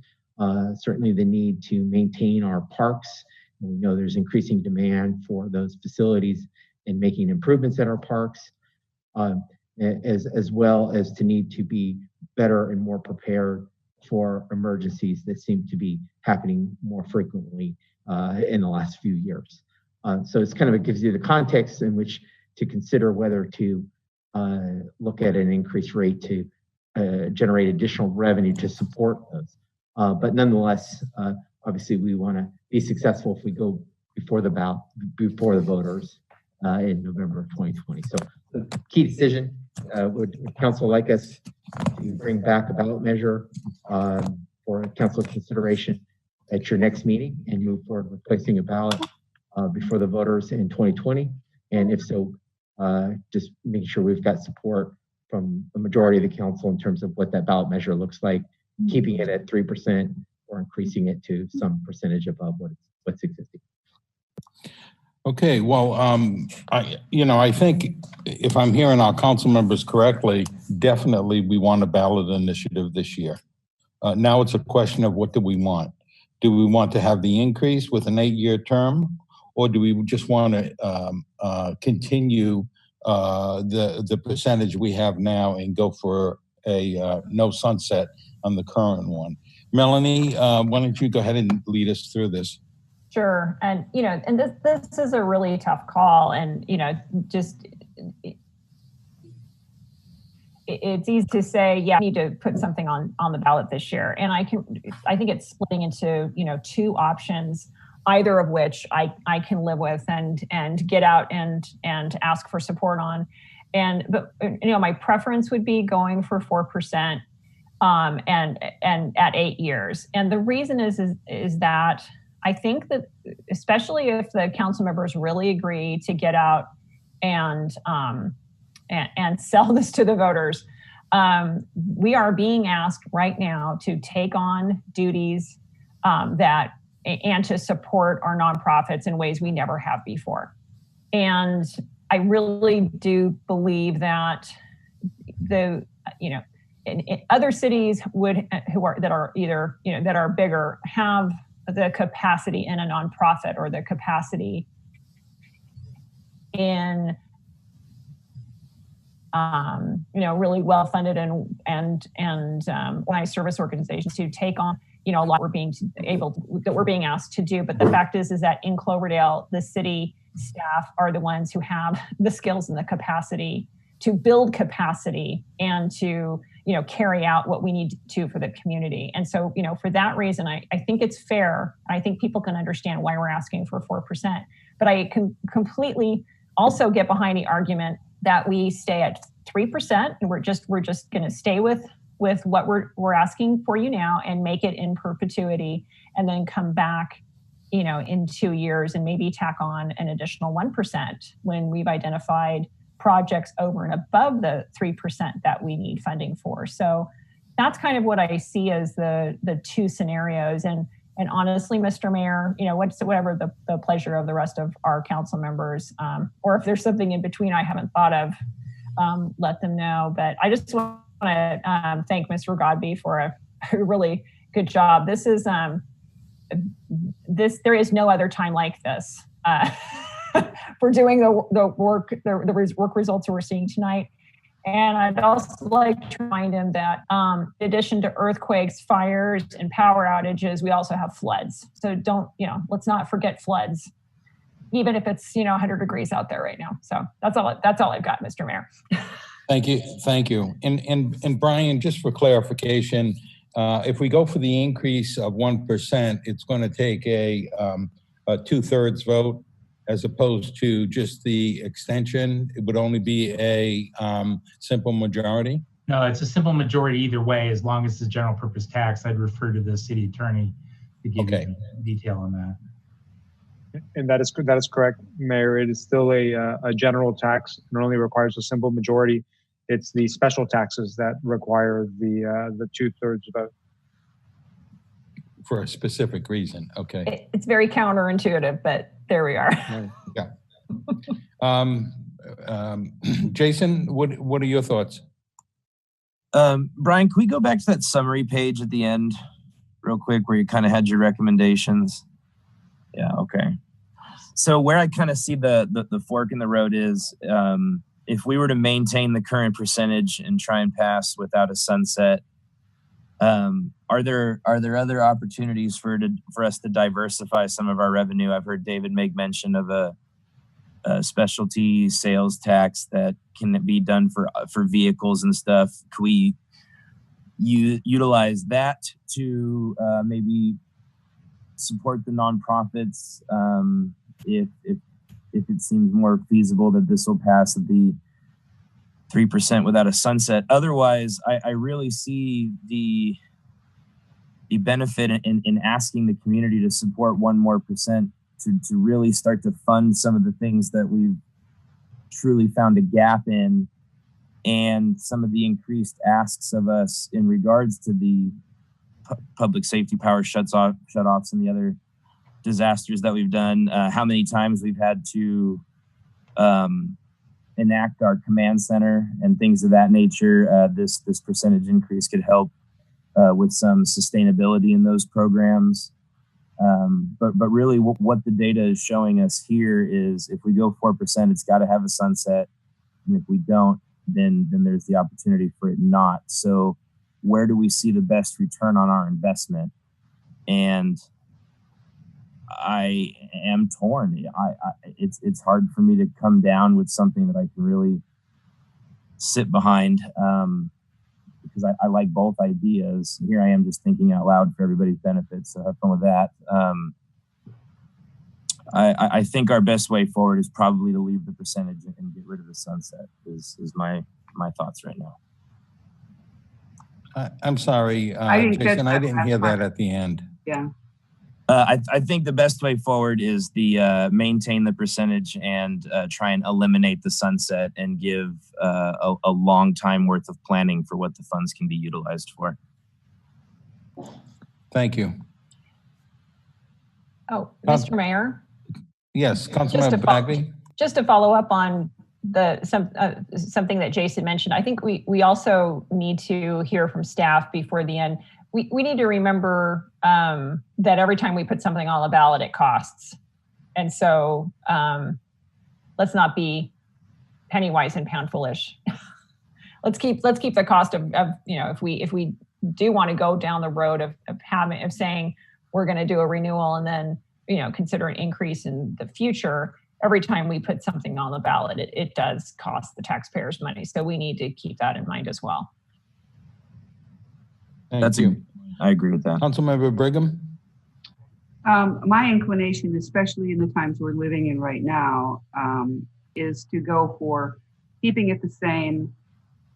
Certainly the need to maintain our parks. We know there's increasing demand for those facilities and making improvements at our parks, as well as to need to be better and more prepared for emergencies that seem to be happening more frequently in the last few years. So it's kind of, it gives you the context in which to consider whether to look at an increased rate to generate additional revenue to support those. But nonetheless, obviously we want to be successful if we go before the voters in November of 2020. So the key decision, would council like us to bring back a ballot measure for council consideration at your next meeting and move forward with placing a ballot before the voters in 2020? And if so, just making sure we've got support from the majority of the council in terms of what that ballot measure looks like, keeping it at 3% or increasing it to some percentage above what's existing. Okay, well, I think if I'm hearing our council members correctly, definitely we want a ballot initiative this year. Now it's a question of what do we want? Do we want to have the increase with an 8-year term, or do we just want to continue the percentage we have now and go for a no sunset on the current one? Melanie, why don't you go ahead and lead us through this? Sure. And, and this is a really tough call. And, just it's easy to say, yeah, we need to put something on the ballot this year. And I think it's splitting into, 2 options, either of which I can live with and get out and ask for support on. But my preference would be going for 4% and at 8 years. And the reason is that I think that, especially if the council members really agree to get out and sell this to the voters, we are being asked right now to take on duties and to support our nonprofits in ways we never have before. And I really do believe that in other cities that are bigger have the capacity in a nonprofit or the capacity in really well-funded and organized service organizations to take on a lot we're being asked to do. But the fact is that in Cloverdale, the city staff are the ones who have the skills and the capacity to build capacity and to carry out what we need to for the community. And so for that reason, I think it's fair. I think people can understand why we're asking for 4%. But I can completely also get behind the argument that we stay at 3% and we're just going to stay with what we're asking for you now and make it in perpetuity, and then come back in 2 years and maybe tack on an additional 1% when we've identified projects over and above the 3% that we need funding for. So that's kind of what I see as the two scenarios. And honestly, Mr. Mayor, whatever the pleasure of the rest of our council members, or if there's something in between I haven't thought of, let them know. But I just want to thank Mr. Godby for a really good job. This is there is no other time like this for doing the work results we're seeing tonight. And I'd also like to remind him that in addition to earthquakes, fires, and power outages, we also have floods. So let's not forget floods, even if it's 100 degrees out there right now. So that's all I've got, Mr. Mayor. Thank you. And Brian, just for clarification, if we go for the increase of 1%, it's going to take a 2/3 vote as opposed to just the extension. It would only be a simple majority? No, it's a simple majority either way, as long as it's a general purpose tax. I'd refer to the city attorney to give you detail on that. And that is correct, Mayor. It is still a general tax and only requires a simple majority. It's the special taxes that require the 2/3 vote. For a specific reason, okay. It's very counterintuitive, but there we are. Yeah. Jason, what are your thoughts? Brian, can we go back to that summary page at the end real quick where you kind of had your recommendations? Yeah, okay. So where I kind of see the fork in the road is if we were to maintain the current percentage and try and pass without a sunset, are there other opportunities for us to diversify some of our revenue? I've heard David make mention of a specialty sales tax that can be done for vehicles and stuff. Can we utilize that to maybe support the nonprofits if it seems more feasible that this will pass at the 3% without a sunset? Otherwise, I really see the benefit in asking the community to support 1% more to really start to fund some of the things that we've truly found a gap in, and some of the increased asks of us in regards to the public safety power shutoffs and the other disasters that we've done. How many times we've had to enact our command center and things of that nature. This percentage increase could help with some sustainability in those programs. But really what the data is showing us here is if we go 4%, it's got to have a sunset. And if we don't, then there's the opportunity for it not. So where do we see the best return on our investment? And I am torn. It's hard for me to come down with something that I can really sit behind because I like both ideas. Here I am just thinking out loud for everybody's benefit. So have fun with that. I think our best way forward is probably to leave the percentage and get rid of the sunset is my thoughts right now. I'm sorry, Jason, I didn't hear that at the end. Yeah. I think the best way forward is the maintain the percentage and try and eliminate the sunset and give a long time worth of planning for what the funds can be utilized for. Thank you. Oh, Mr. Mayor? Yes, Councilmember Bagby. Just to follow up on something that Jason mentioned, I think we also need to hear from staff before the end. We need to remember that every time we put something on the ballot, it costs. And so let's not be penny wise and pound foolish. let's keep the cost of if we do want to go down the road of saying we're going to do a renewal and then consider an increase in the future. Every time we put something on the ballot, it does cost the taxpayers money. So we need to keep that in mind as well. Thank you. I agree with that. Councilmember Brigham. My inclination, especially in the times we're living in right now, is to go for keeping it the same,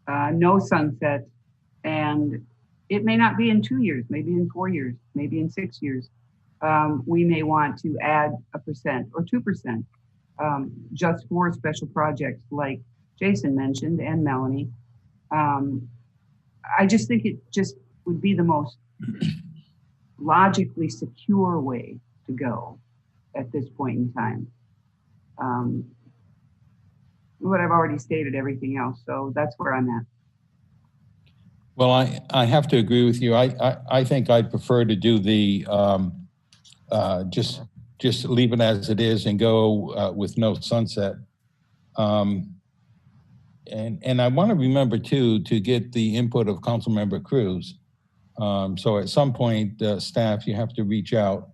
no sunset, and it may not be in 2 years, maybe in 4 years, maybe in 6 years. We may want to add 1% or 2% just for special projects like Jason mentioned and Melanie. I just think it just would be the most logically secure way to go at this point in time. But I've already stated everything else, so that's where I'm at. Well, I have to agree with you. I think I'd prefer to do the just leave it as it is and go with no sunset. And I want to remember too to get the input of Councilmember Cruz. So at some point, staff, you have to reach out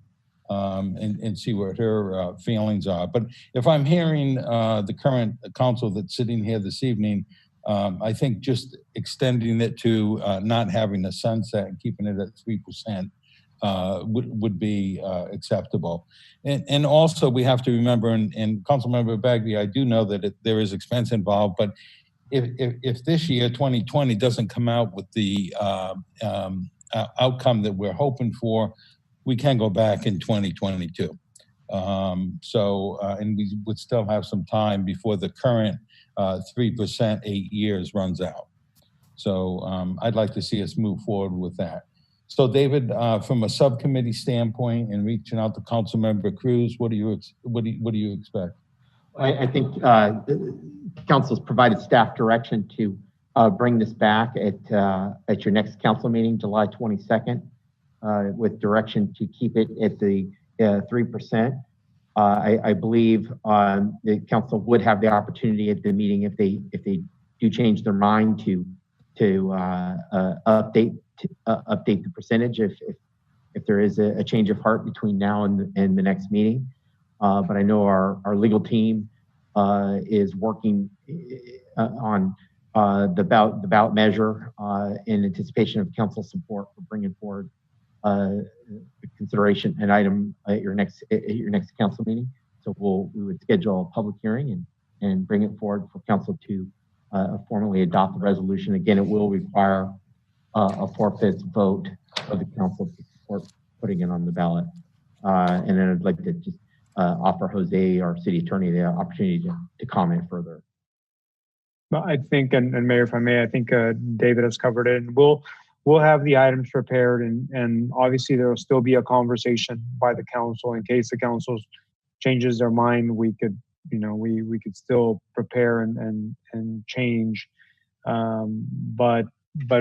and see what her feelings are. But if I'm hearing the current council that's sitting here this evening, I think just extending it to not having a sunset and keeping it at 3% would be acceptable. And also we have to remember, and Councilmember Bagby, I do know that there is expense involved, but if this year, 2020, doesn't come out with the outcome that we're hoping for, we can go back in 2022. And we would still have some time before the current 3% 8 years runs out. So I'd like to see us move forward with that. So David, from a subcommittee standpoint and reaching out to Councilmember Cruz, what do you expect? I think council's provided staff direction to bring this back at your next council meeting, July 22nd, with direction to keep it at the 3%. I believe the council would have the opportunity at the meeting if they do change their mind to update the percentage if there is a change of heart between now and the next meeting. But I know our legal team is working on the ballot measure in anticipation of council support for bringing forward consideration an item at your next council meeting. So we would schedule a public hearing and bring it forward for council to formally adopt the resolution. Again, it will require a 4/5 vote of the council to support putting it on the ballot. And then I'd like to just offer Jose, our city attorney, the opportunity to comment further. Well, I think, and Mayor, if I may, I think David has covered it. And we'll have the items prepared, and obviously there will still be a conversation by the council in case the council changes their mind. We could, we could still prepare and change, but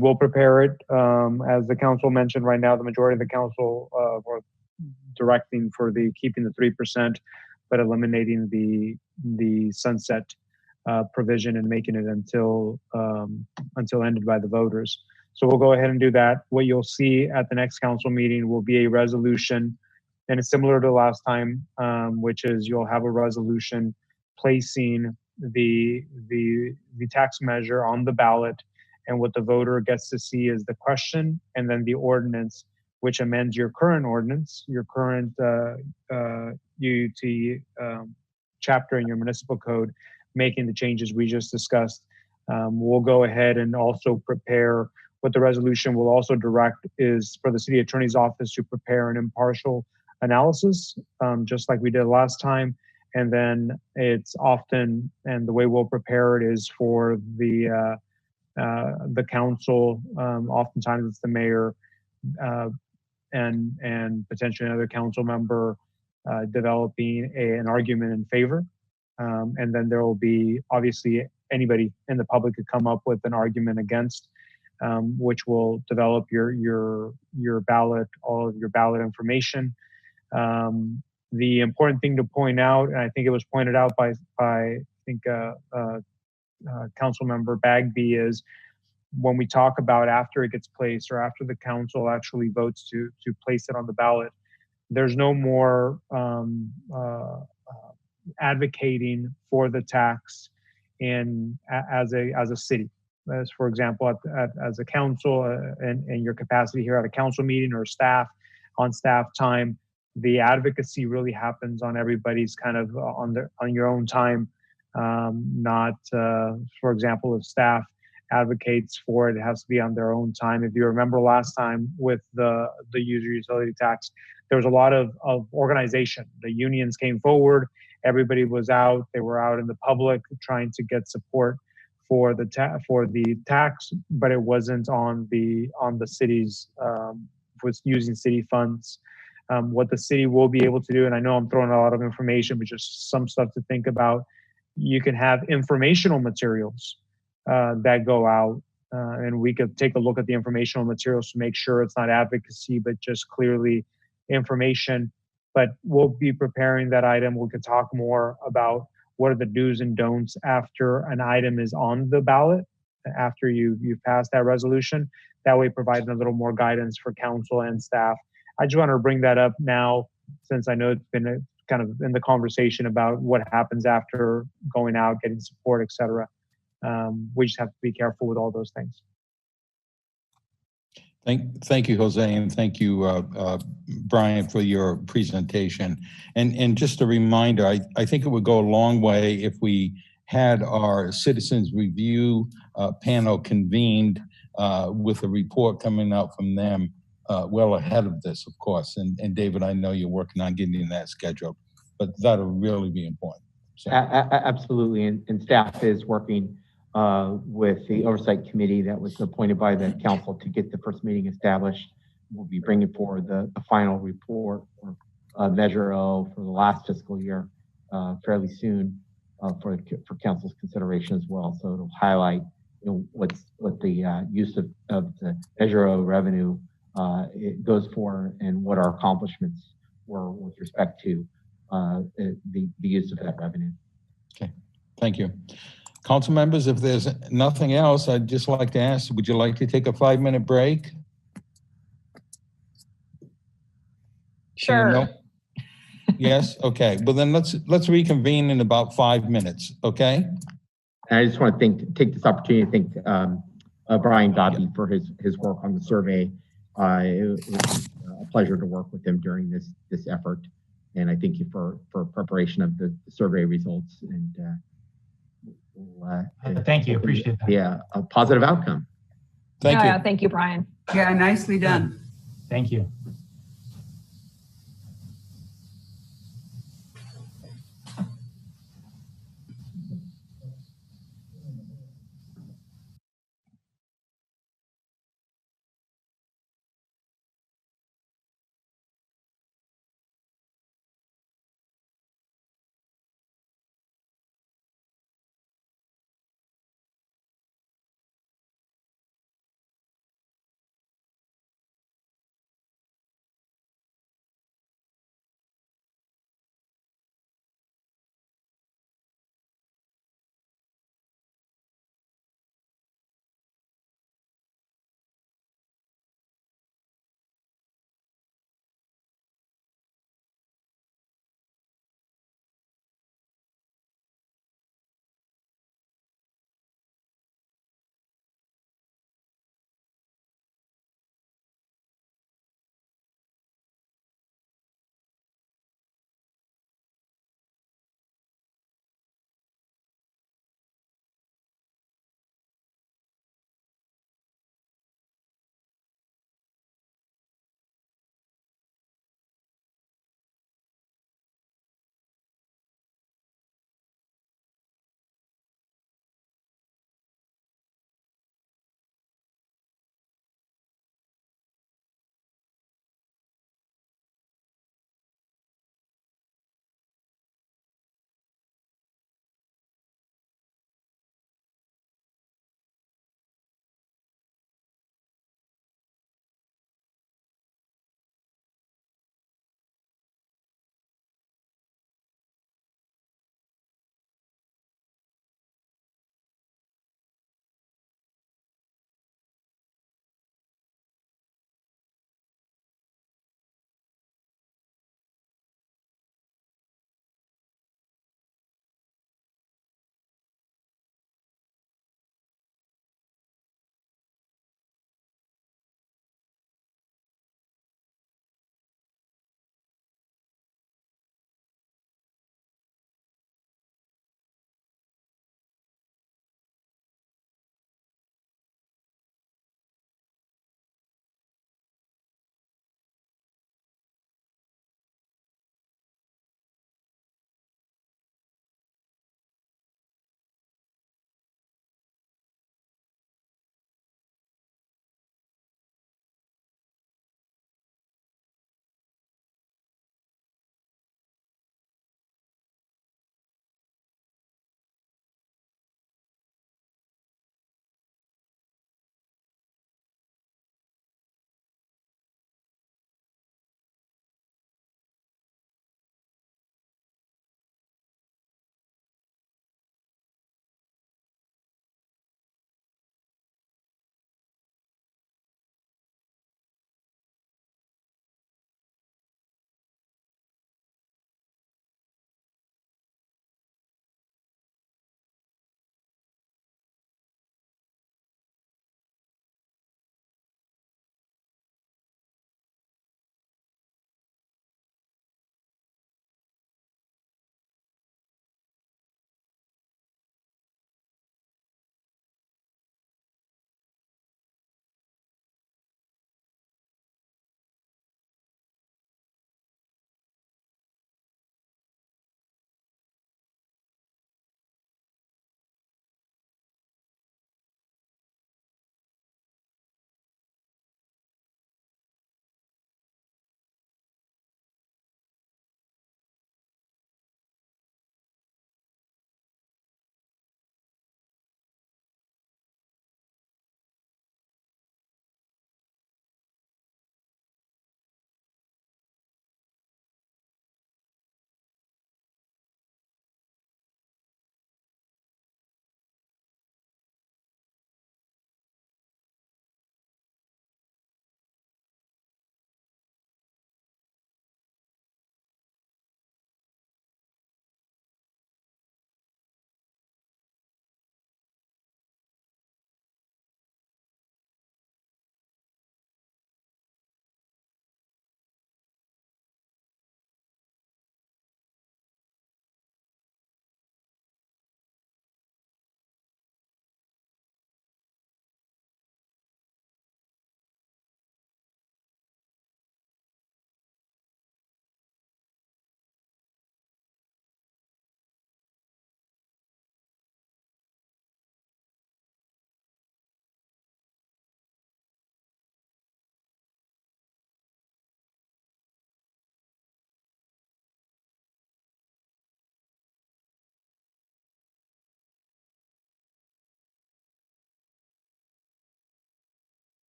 we'll prepare it as the council mentioned. Right now, the majority of the council were directing for keeping the 3%, but eliminating the sunset provision and making it until ended by the voters. So we'll go ahead and do that. What you'll see at the next council meeting will be a resolution, and it's similar to last time, which is you'll have a resolution placing the tax measure on the ballot, and what the voter gets to see is the question and then the ordinance, which amends your current ordinance, your current UT chapter in your municipal code, making the changes we just discussed. We'll go ahead and also prepare what the resolution will also direct is for the city attorney's office to prepare an impartial analysis, just like we did last time. And then it's often, and the way we'll prepare it is for the council, oftentimes it's the mayor, and potentially another council member developing an argument in favor. And then there will be obviously anybody in the public could come up with an argument against, which will develop your ballot, all of your ballot information. The important thing to point out, and I think it was pointed out by I think Council Member Bagby, is when we talk about after it gets placed or after the council actually votes to place it on the ballot, there's no more advocating for the tax as a city. As for example, as a council and your capacity here at a council meeting or staff on staff time, the advocacy really happens on everybody's kind of on your own time. Not, for example, if staff advocates for it, it has to be on their own time. If you remember last time with the user utility tax, there was a lot of organization. The unions came forward, everybody was out, they were out in the public trying to get support for the tax, but it wasn't on the city's, was using city funds. What the city will be able to do, and I know I'm throwing a lot of information, but just some stuff to think about. You can have informational materials that go out, and we could take a look at the informational materials to make sure it's not advocacy, but just clearly information. But we'll be preparing that item. We could talk more about what are the do's and don'ts after an item is on the ballot, after you pass that resolution. That way, providing a little more guidance for council and staff. I just want to bring that up now, since I know it's been kind of in the conversation about what happens after going out, getting support, et cetera. We just have to be careful with all those things. Thank you, Jose, and thank you, Brian, for your presentation. And just a reminder, I think it would go a long way if we had our citizens review panel convened with a report coming out from them well ahead of this, of course. And David, I know you're working on getting that scheduled, but that'll really be important. So. Absolutely, and staff is working with the oversight committee that was appointed by the council to get the first meeting established. We'll be bringing forward the final report or Measure O for the last fiscal year fairly soon for council's consideration as well. So it'll highlight what the use of the Measure O revenue it goes for and what our accomplishments were with respect to the use of that revenue. Okay, thank you. Council members, if there's nothing else, I'd just like to ask, would you like to take a 5-minute break? Sure. No? Yes, okay. Well then let's reconvene in about 5 minutes, okay? And I just want to take this opportunity to thank Brian Dobby for his work on the survey. It was a pleasure to work with him during this effort. And I thank you for preparation of the survey results. And thank you, appreciate that. Yeah, a positive outcome. Thank you. Yeah, thank you, Brian. Yeah, nicely done. Thank you.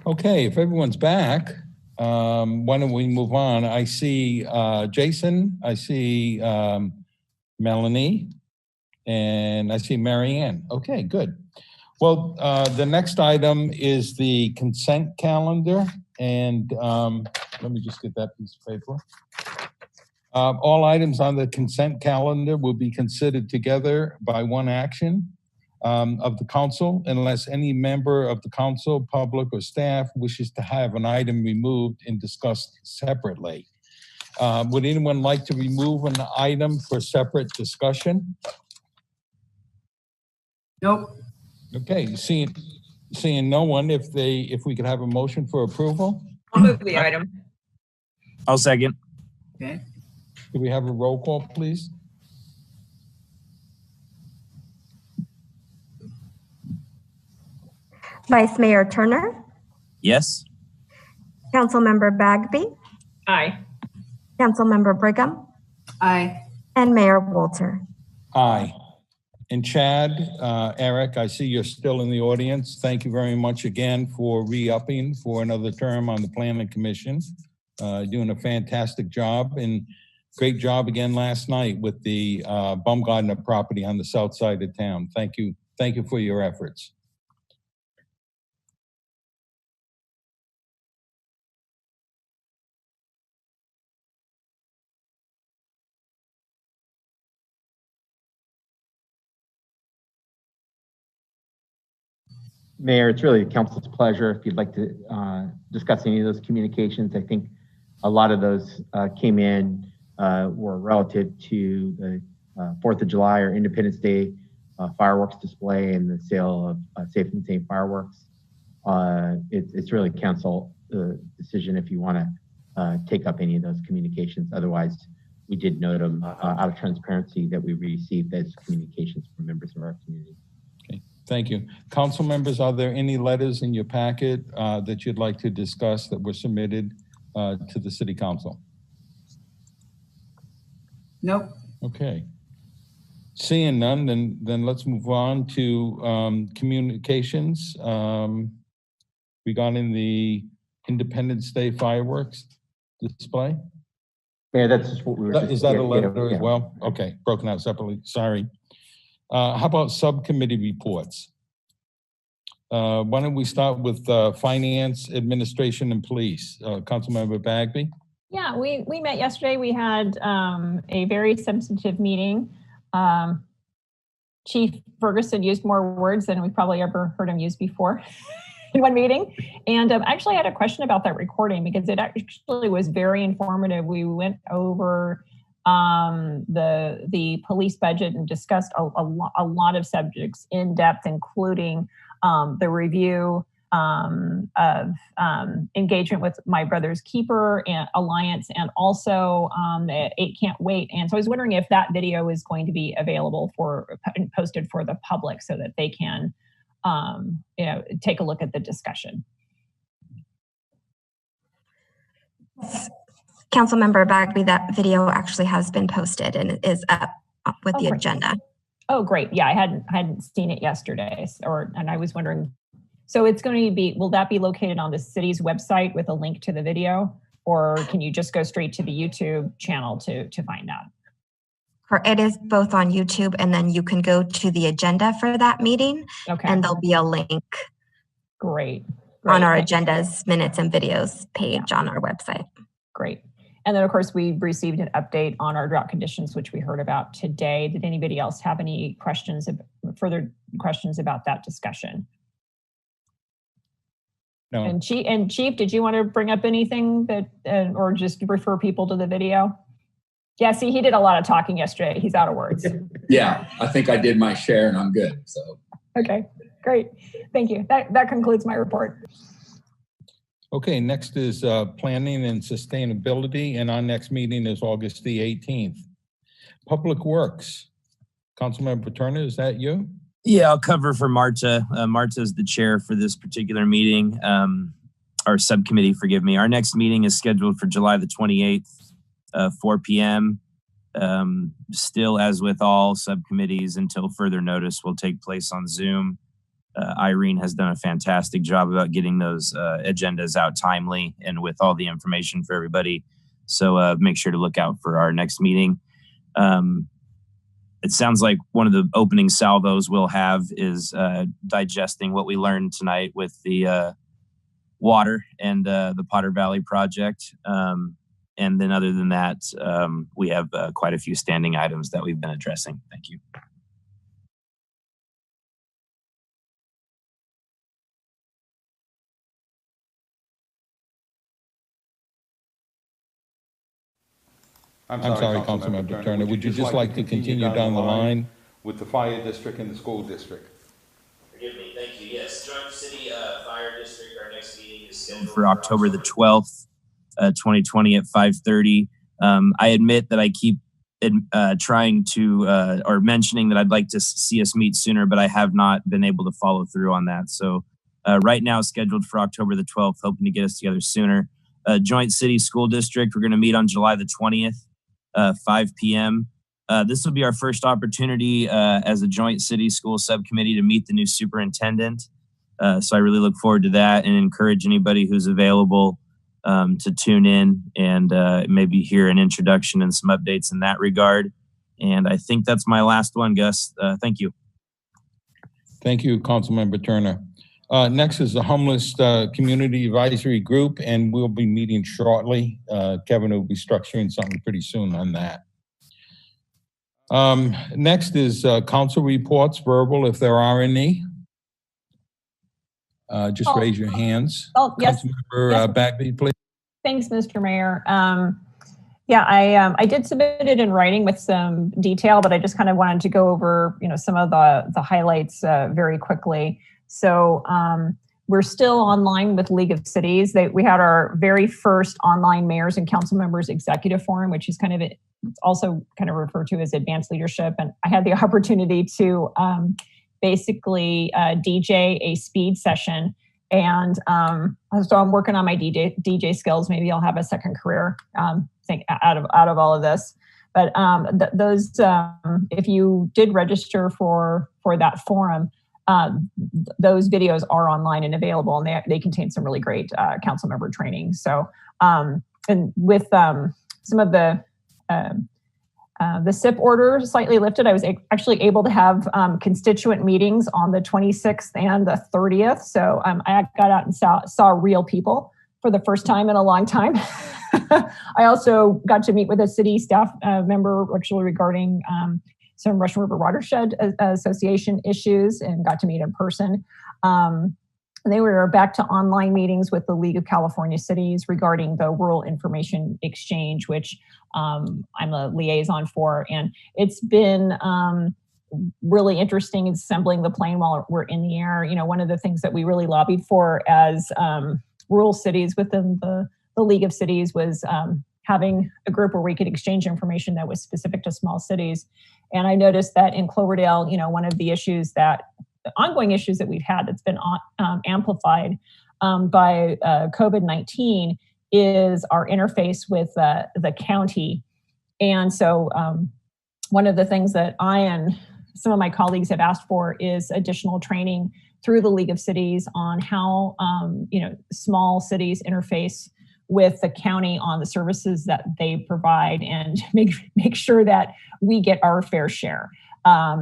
Okay, if everyone's back, why don't we move on? I see Jason, I see Melanie, and I see Marianne. Okay, good. Well, the next item is the consent calendar, and let me just get that piece of paper. All items on the consent calendar will be considered together by one action of the council unless any member of the council, public, or staff wishes to have an item removed and discussed separately. Would anyone like to remove an item for separate discussion? Nope. Okay, seeing no one, if we could have a motion for approval? I'll move the item. I'll second. Okay. Do we have a roll call, please? Vice Mayor Turner, Yes. Councilmember Bagby, Aye. Councilmember Brigham, Aye. and Mayor Walter. Aye. And Chad, Eric, I see you're still in the audience. Thank you very much again for re-upping for another term on the Planning Commission. Doing a fantastic job, and great job again last night with the Baumgartner property on the south side of town. Thank you. Thank you for your efforts. Mayor, it's really the council's pleasure if you'd like to discuss any of those communications. I think a lot of those came in, were relative to the 4th of July or Independence Day fireworks display and the sale of safe and sane fireworks. It's really council decision if you want to take up any of those communications. Otherwise, we did note them out of transparency that we received as communications from members of our community. Thank you. Council members, are there any letters in your packet that you'd like to discuss that were submitted to the City Council? Nope. Okay. Seeing none, then let's move on to communications regarding the Independence Day fireworks display. Yeah, that's just what we were. Is that a letter as well? Okay, broken out separately. Sorry. How about subcommittee reports? Why don't we start with Finance, Administration, and Police? Councilmember Bagby? Yeah, we met yesterday. We had a very substantive meeting. Chief Ferguson used more words than we probably ever heard him use before in one meeting. And I actually had a question about that recording because it actually was very informative. We went over the police budget and discussed a lot of subjects in depth, including the review of engagement with My Brother's Keeper and Alliance, and also the 8 Can't Wait. And so I was wondering if that video is going to be available for posted for the public so that they can take a look at the discussion. Councilmember Bagby, that video actually has been posted and it is up with the agenda. Oh, great. Yeah, I hadn't seen it yesterday, and I was wondering. So it's going to be, will that be located on the city's website with a link to the video, or can you just go straight to the YouTube channel to find out? It is both on YouTube, and then you can go to the agenda for that meeting, and there'll be a link. Great. On our agendas, minutes, and videos page on our website. Great. And then, of course, we received an update on our drought conditions, which we heard about today. Did anybody else have any questions, further questions about that discussion? No. And Chief, did you want to bring up anything that, or just refer people to the video? Yeah, see, he did a lot of talking yesterday. He's out of words. Yeah, I think I did my share and I'm good, so. Okay, great. Thank you. That concludes my report. Okay, next is Planning and Sustainability, and our next meeting is August the 18th. Public Works. Councilmember Turner, is that you? Yeah, I'll cover for Marta. Marta is the chair for this particular meeting, or subcommittee, forgive me. Our next meeting is scheduled for July the 28th, 4 p.m. Still, as with all subcommittees, until further notice, will take place on Zoom. Irene has done a fantastic job about getting those agendas out timely and with all the information for everybody. So make sure to look out for our next meeting. It sounds like one of the opening salvos we'll have is digesting what we learned tonight with the water and the Potter Valley project. And then other than that, we have quite a few standing items that we've been addressing. Thank you. I'm sorry, Councilmember Turner. Would you just like to continue down the line with the fire district and the school district? Forgive me. Thank you. Yes, Joint City Fire District. Our next meeting is scheduled for October the 12th, 2020 at 5:30. I admit that I keep trying to or mentioning that I'd like to see us meet sooner, but I have not been able to follow through on that. So right now, scheduled for October the 12th, hoping to get us together sooner. Joint City School District, we're going to meet on July the 20th. 5 p.m. This will be our first opportunity as a joint city school subcommittee to meet the new superintendent. So I really look forward to that and encourage anybody who's available to tune in and maybe hear an introduction and some updates in that regard. And I think that's my last one, Gus. Thank you. Thank you, Councilmember Turner. Next is the Homeless Community Advisory Group, and we'll be meeting shortly. Kevin will be structuring something pretty soon on that. Next is council reports, verbal, if there are any. Just raise your hands. Oh, yes. Councilmember Bagby, please. Thanks, Mr. Mayor. Yeah, I did submit it in writing with some detail, but I just kind of wanted to go over, some of the highlights very quickly. So we're still online with League of Cities. We had our very first online mayors and council members executive forum, which is also referred to as advanced leadership. And I had the opportunity to basically DJ a speed session. And so I'm working on my DJ skills. Maybe I'll have a second career out of all of this. But those, if you did register for that forum, those videos are online and available, and they contain some really great council member training. So, and with some of the SIP order slightly lifted, I was actually able to have constituent meetings on the 26th and the 30th. So I got out and saw real people for the first time in a long time. I also got to meet with a city staff member actually regarding some Russian River Watershed Association issues and got to meet in person. They were back to online meetings with the League of California Cities regarding the Rural Information Exchange, which I'm a liaison for. And it's been really interesting assembling the plane while we're in the air. One of the things that we really lobbied for as rural cities within the League of Cities was having a group where we could exchange information that was specific to small cities. And I noticed that in Cloverdale, one of the ongoing issues that we've had that's been amplified by COVID-19 is our interface with the county. And so one of the things that I and some of my colleagues have asked for is additional training through the League of Cities on how small cities interface with the county on the services that they provide and make sure that we get our fair share.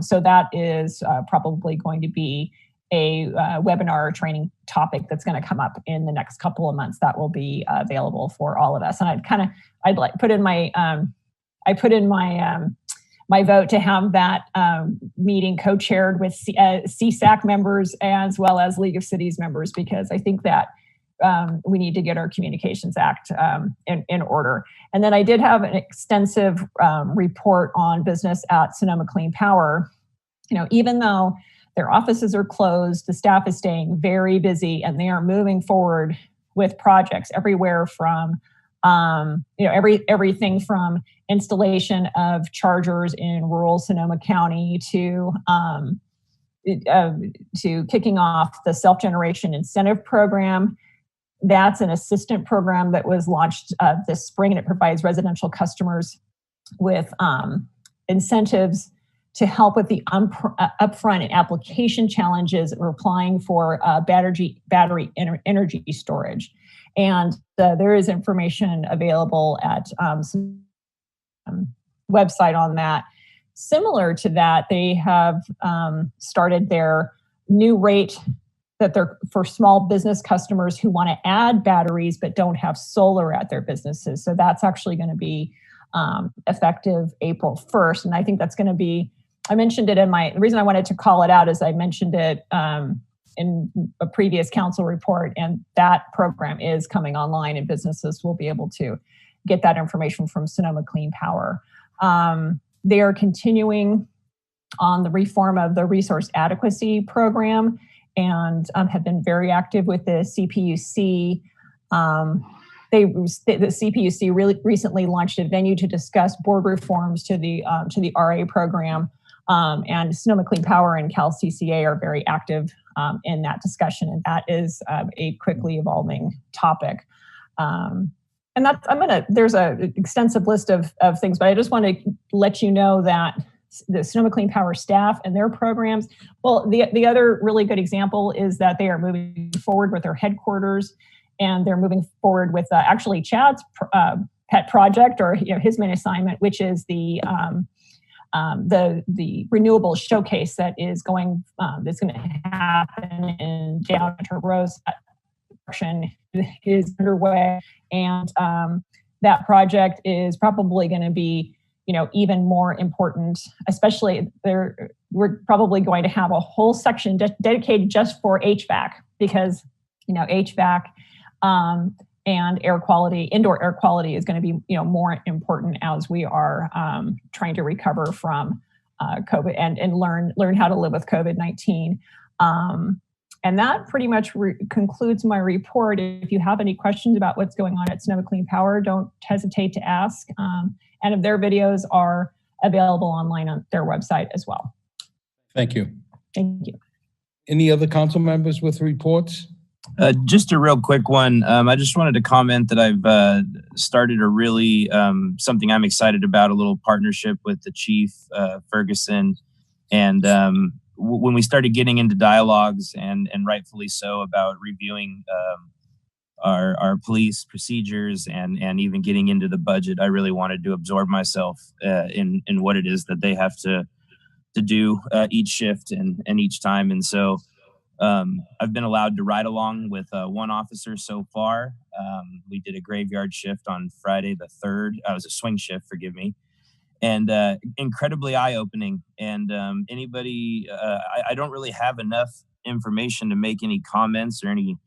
So that is probably going to be a webinar or training topic that's going to come up in the next couple of months that will be available for all of us. And I'd put in my my vote to have that meeting co-chaired with CSAC members as well as League of Cities members, because I think that we need to get our Communications Act in order. And then I did have an extensive report on business at Sonoma Clean Power. Even though their offices are closed, the staff is staying very busy, and they are moving forward with projects everywhere from everything from installation of chargers in rural Sonoma County to kicking off the self-generation incentive program. That's an assistant program that was launched this spring, and it provides residential customers with incentives to help with the upfront and application challenges for applying for battery energy storage. And there is information available at website on that. Similar to that, they have started their new rate that they're for small business customers who want to add batteries but don't have solar at their businesses. So that's actually going to be effective April 1st. And I think that's going to be, I mentioned it in the reason I wanted to call it out is I mentioned it in a previous council report, and that program is coming online and businesses will be able to get that information from Sonoma Clean Power. They are continuing on the reform of the resource adequacy program and have been very active with the CPUC. The CPUC really recently launched a venue to discuss board reforms to the RA program, and Sonoma Clean Power and Cal CCA are very active in that discussion, and that is a quickly evolving topic. And that's, there's an extensive list of things, but I just want to let you know that the Sonoma Clean Power staff and their programs, well, the other really good example is that they are moving forward with their headquarters, and they're moving forward with actually Chad's pet project, or his main assignment, which is the renewable showcase that is going to happen in Downtown Rose. Construction is underway, and that project is probably going to be, even more important. Especially we're probably going to have a whole section dedicated just for HVAC, because HVAC and air quality, indoor air quality, is going to be more important as we are trying to recover from COVID and learn how to live with COVID-19. And that pretty much concludes my report. If you have any questions about what's going on at Sonoma Clean Power, don't hesitate to ask. And their videos are available online on their website as well. Thank you. Thank you. Any other council members with reports? Just a real quick one. I just wanted to comment that I've started a really something I'm excited about, a little partnership with the chief, Ferguson. And when we started getting into dialogues, and rightfully so, about reviewing our police procedures and even getting into the budget, I really wanted to absorb myself in what it is that they have to do each shift and each time. And so I've been allowed to ride along with one officer so far. We did a graveyard shift on Friday the 3rd. I was a swing shift, forgive me. And incredibly eye-opening. And anybody, I don't really have enough information to make any comments or any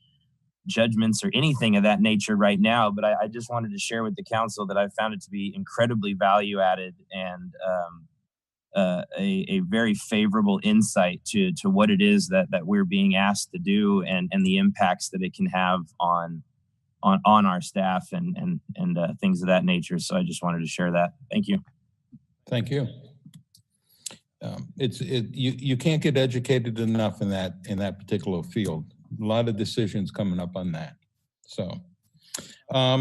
judgments or anything of that nature right now, but I just wanted to share with the council that I found it to be incredibly value-added and a very favorable insight to what it is that we're being asked to do, and the impacts that it can have on our staff and things of that nature. So I just wanted to share that. Thank you. Thank you. You can't get educated enough in that particular field. A lot of decisions coming up on that. So, how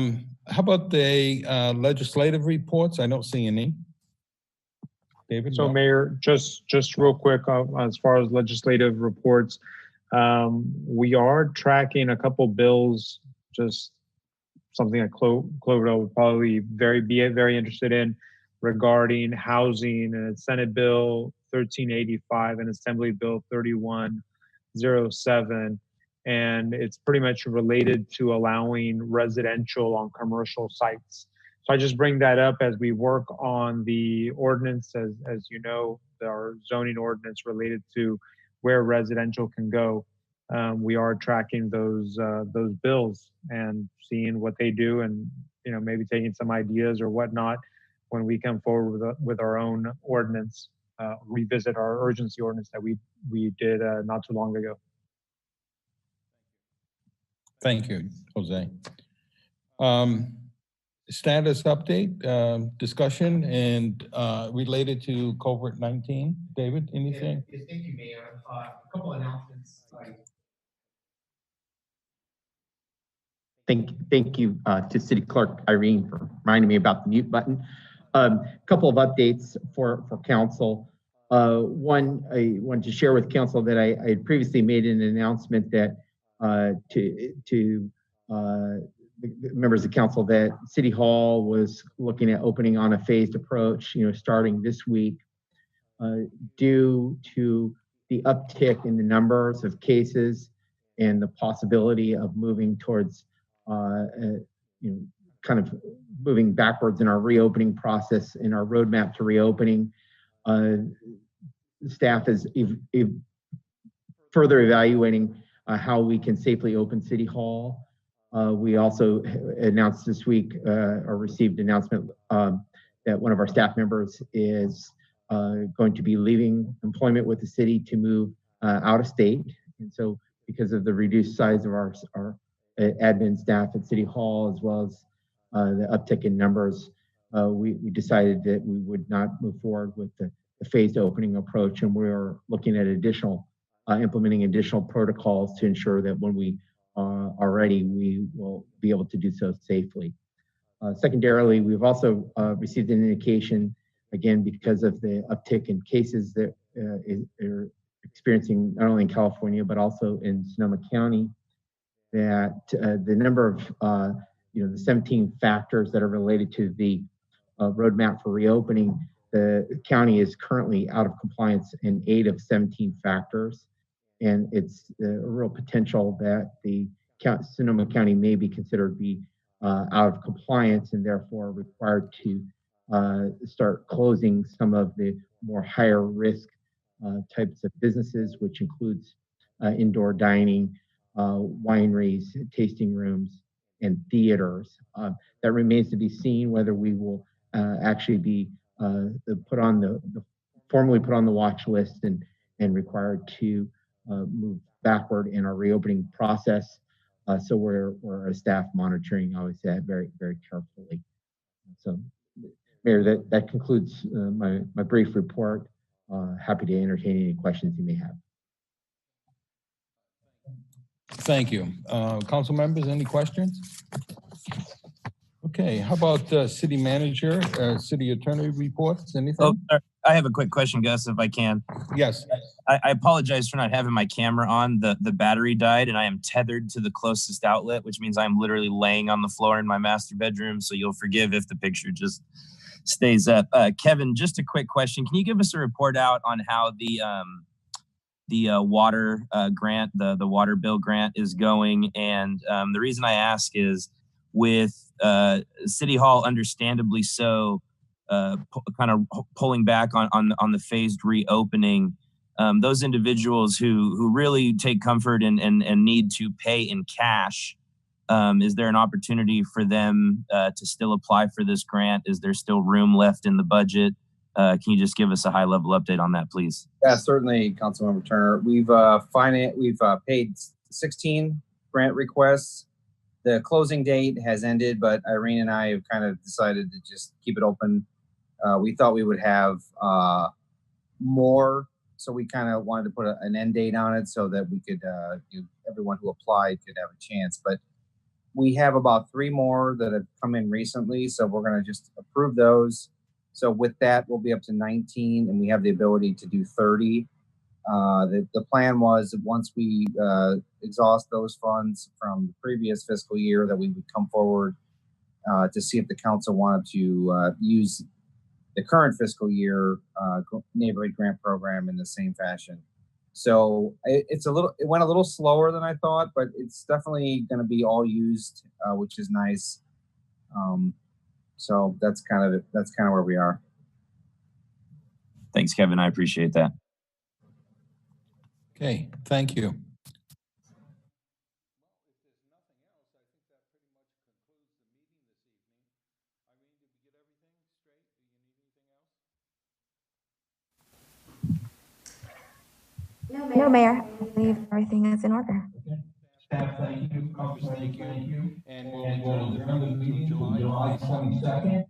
about the legislative reports? I don't see any. David? So, Mayor, just real quick, as far as legislative reports, we are tracking a couple bills, just something that Cloverdale would probably be very interested in, regarding housing, and it's Senate Bill 1385 and Assembly Bill 3107. And it's pretty much related to allowing residential on commercial sites. So I just bring that up as we work on the ordinance, as you know, our zoning ordinance related to where residential can go. We are tracking those bills and seeing what they do, and maybe taking some ideas or whatnot when we come forward with our own ordinance, revisit our urgency ordinance that we did not too long ago. Thank you, Jose. Status update, discussion, and related to COVID-19. David, anything? Yes, thank you, Mayor. A couple announcements. Thank you to City Clerk Irene for reminding me about the mute button. Couple of updates for council. One, I wanted to share with council that I had previously made an announcement that to members of council that City Hall was looking at opening on a phased approach, starting this week, due to the uptick in the numbers of cases and the possibility of moving towards, kind of moving backwards in our reopening process, in our roadmap to reopening. Staff is further evaluating how we can safely open City Hall. We also announced this week, or received announcement that one of our staff members is going to be leaving employment with the city to move out of state. And so because of the reduced size of our admin staff at City Hall, as well as the uptick in numbers, we decided that we would not move forward with the phased opening approach, and we're looking at implementing additional protocols to ensure that when we are ready, we will be able to do so safely. Secondarily, we've also received an indication, again, because of the uptick in cases that are experiencing not only in California, but also in Sonoma County, that the number of, the 17 factors that are related to the roadmap for reopening, the county is currently out of compliance in 8 of 17 factors. And it's a real potential that the Sonoma County may be considered to be out of compliance and therefore required to start closing some of the more higher risk types of businesses, which includes indoor dining, wineries, tasting rooms, and theaters. That remains to be seen whether we will actually be formally put on the watch list and required to move backward in our reopening process. So we're a staff monitoring always that very, very carefully. So Mayor, that concludes my brief report. Happy to entertain any questions you may have. Thank you. Council members, any questions? Okay, how about city manager, city attorney reports, anything? Oh, I have a quick question, Gus, if I can. Yes. I apologize for not having my camera on. The battery died and I am tethered to the closest outlet, which means I'm literally laying on the floor in my master bedroom. So you'll forgive if the picture just stays up. Kevin, just a quick question. Can you give us a report out on how the water grant, the water bill grant is going? And the reason I ask is with City Hall, understandably so, kind of pulling back on the phased reopening, those individuals who really take comfort and need to pay in cash, is there an opportunity for them to still apply for this grant? Is there still room left in the budget? Can you just give us a high level update on that, please? Yeah, certainly, Councilmember Turner. We've paid 16 grant requests. The closing date has ended, but Irene and I have kind of decided to just keep it open. We thought we would have more, so we kind of wanted to put an end date on it so that we could, everyone who applied could have a chance. But we have about 3 more that have come in recently, so we're going to just approve those. So with that, we'll be up to 19, and we have the ability to do 30. The plan was that once we exhaust those funds from the previous fiscal year, that we would come forward to see if the council wanted to use the current fiscal year neighborhood grant program in the same fashion. So it went a little slower than I thought, but it's definitely going to be all used, which is nice. So that's kind of it. That's kind of where we are. Thanks, Kevin. I appreciate that. Okay, thank you. No, Mayor. I believe everything is in order. Staff, thank you. Council, thank you. And we'll adjourn the meeting to July 22nd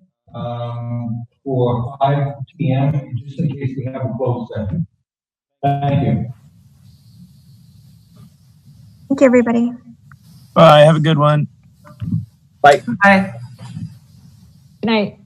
for 5 p.m. just in case we have a closed session. Thank you. Thank you, everybody. Bye. Have a good one. Bye. Bye. Good night.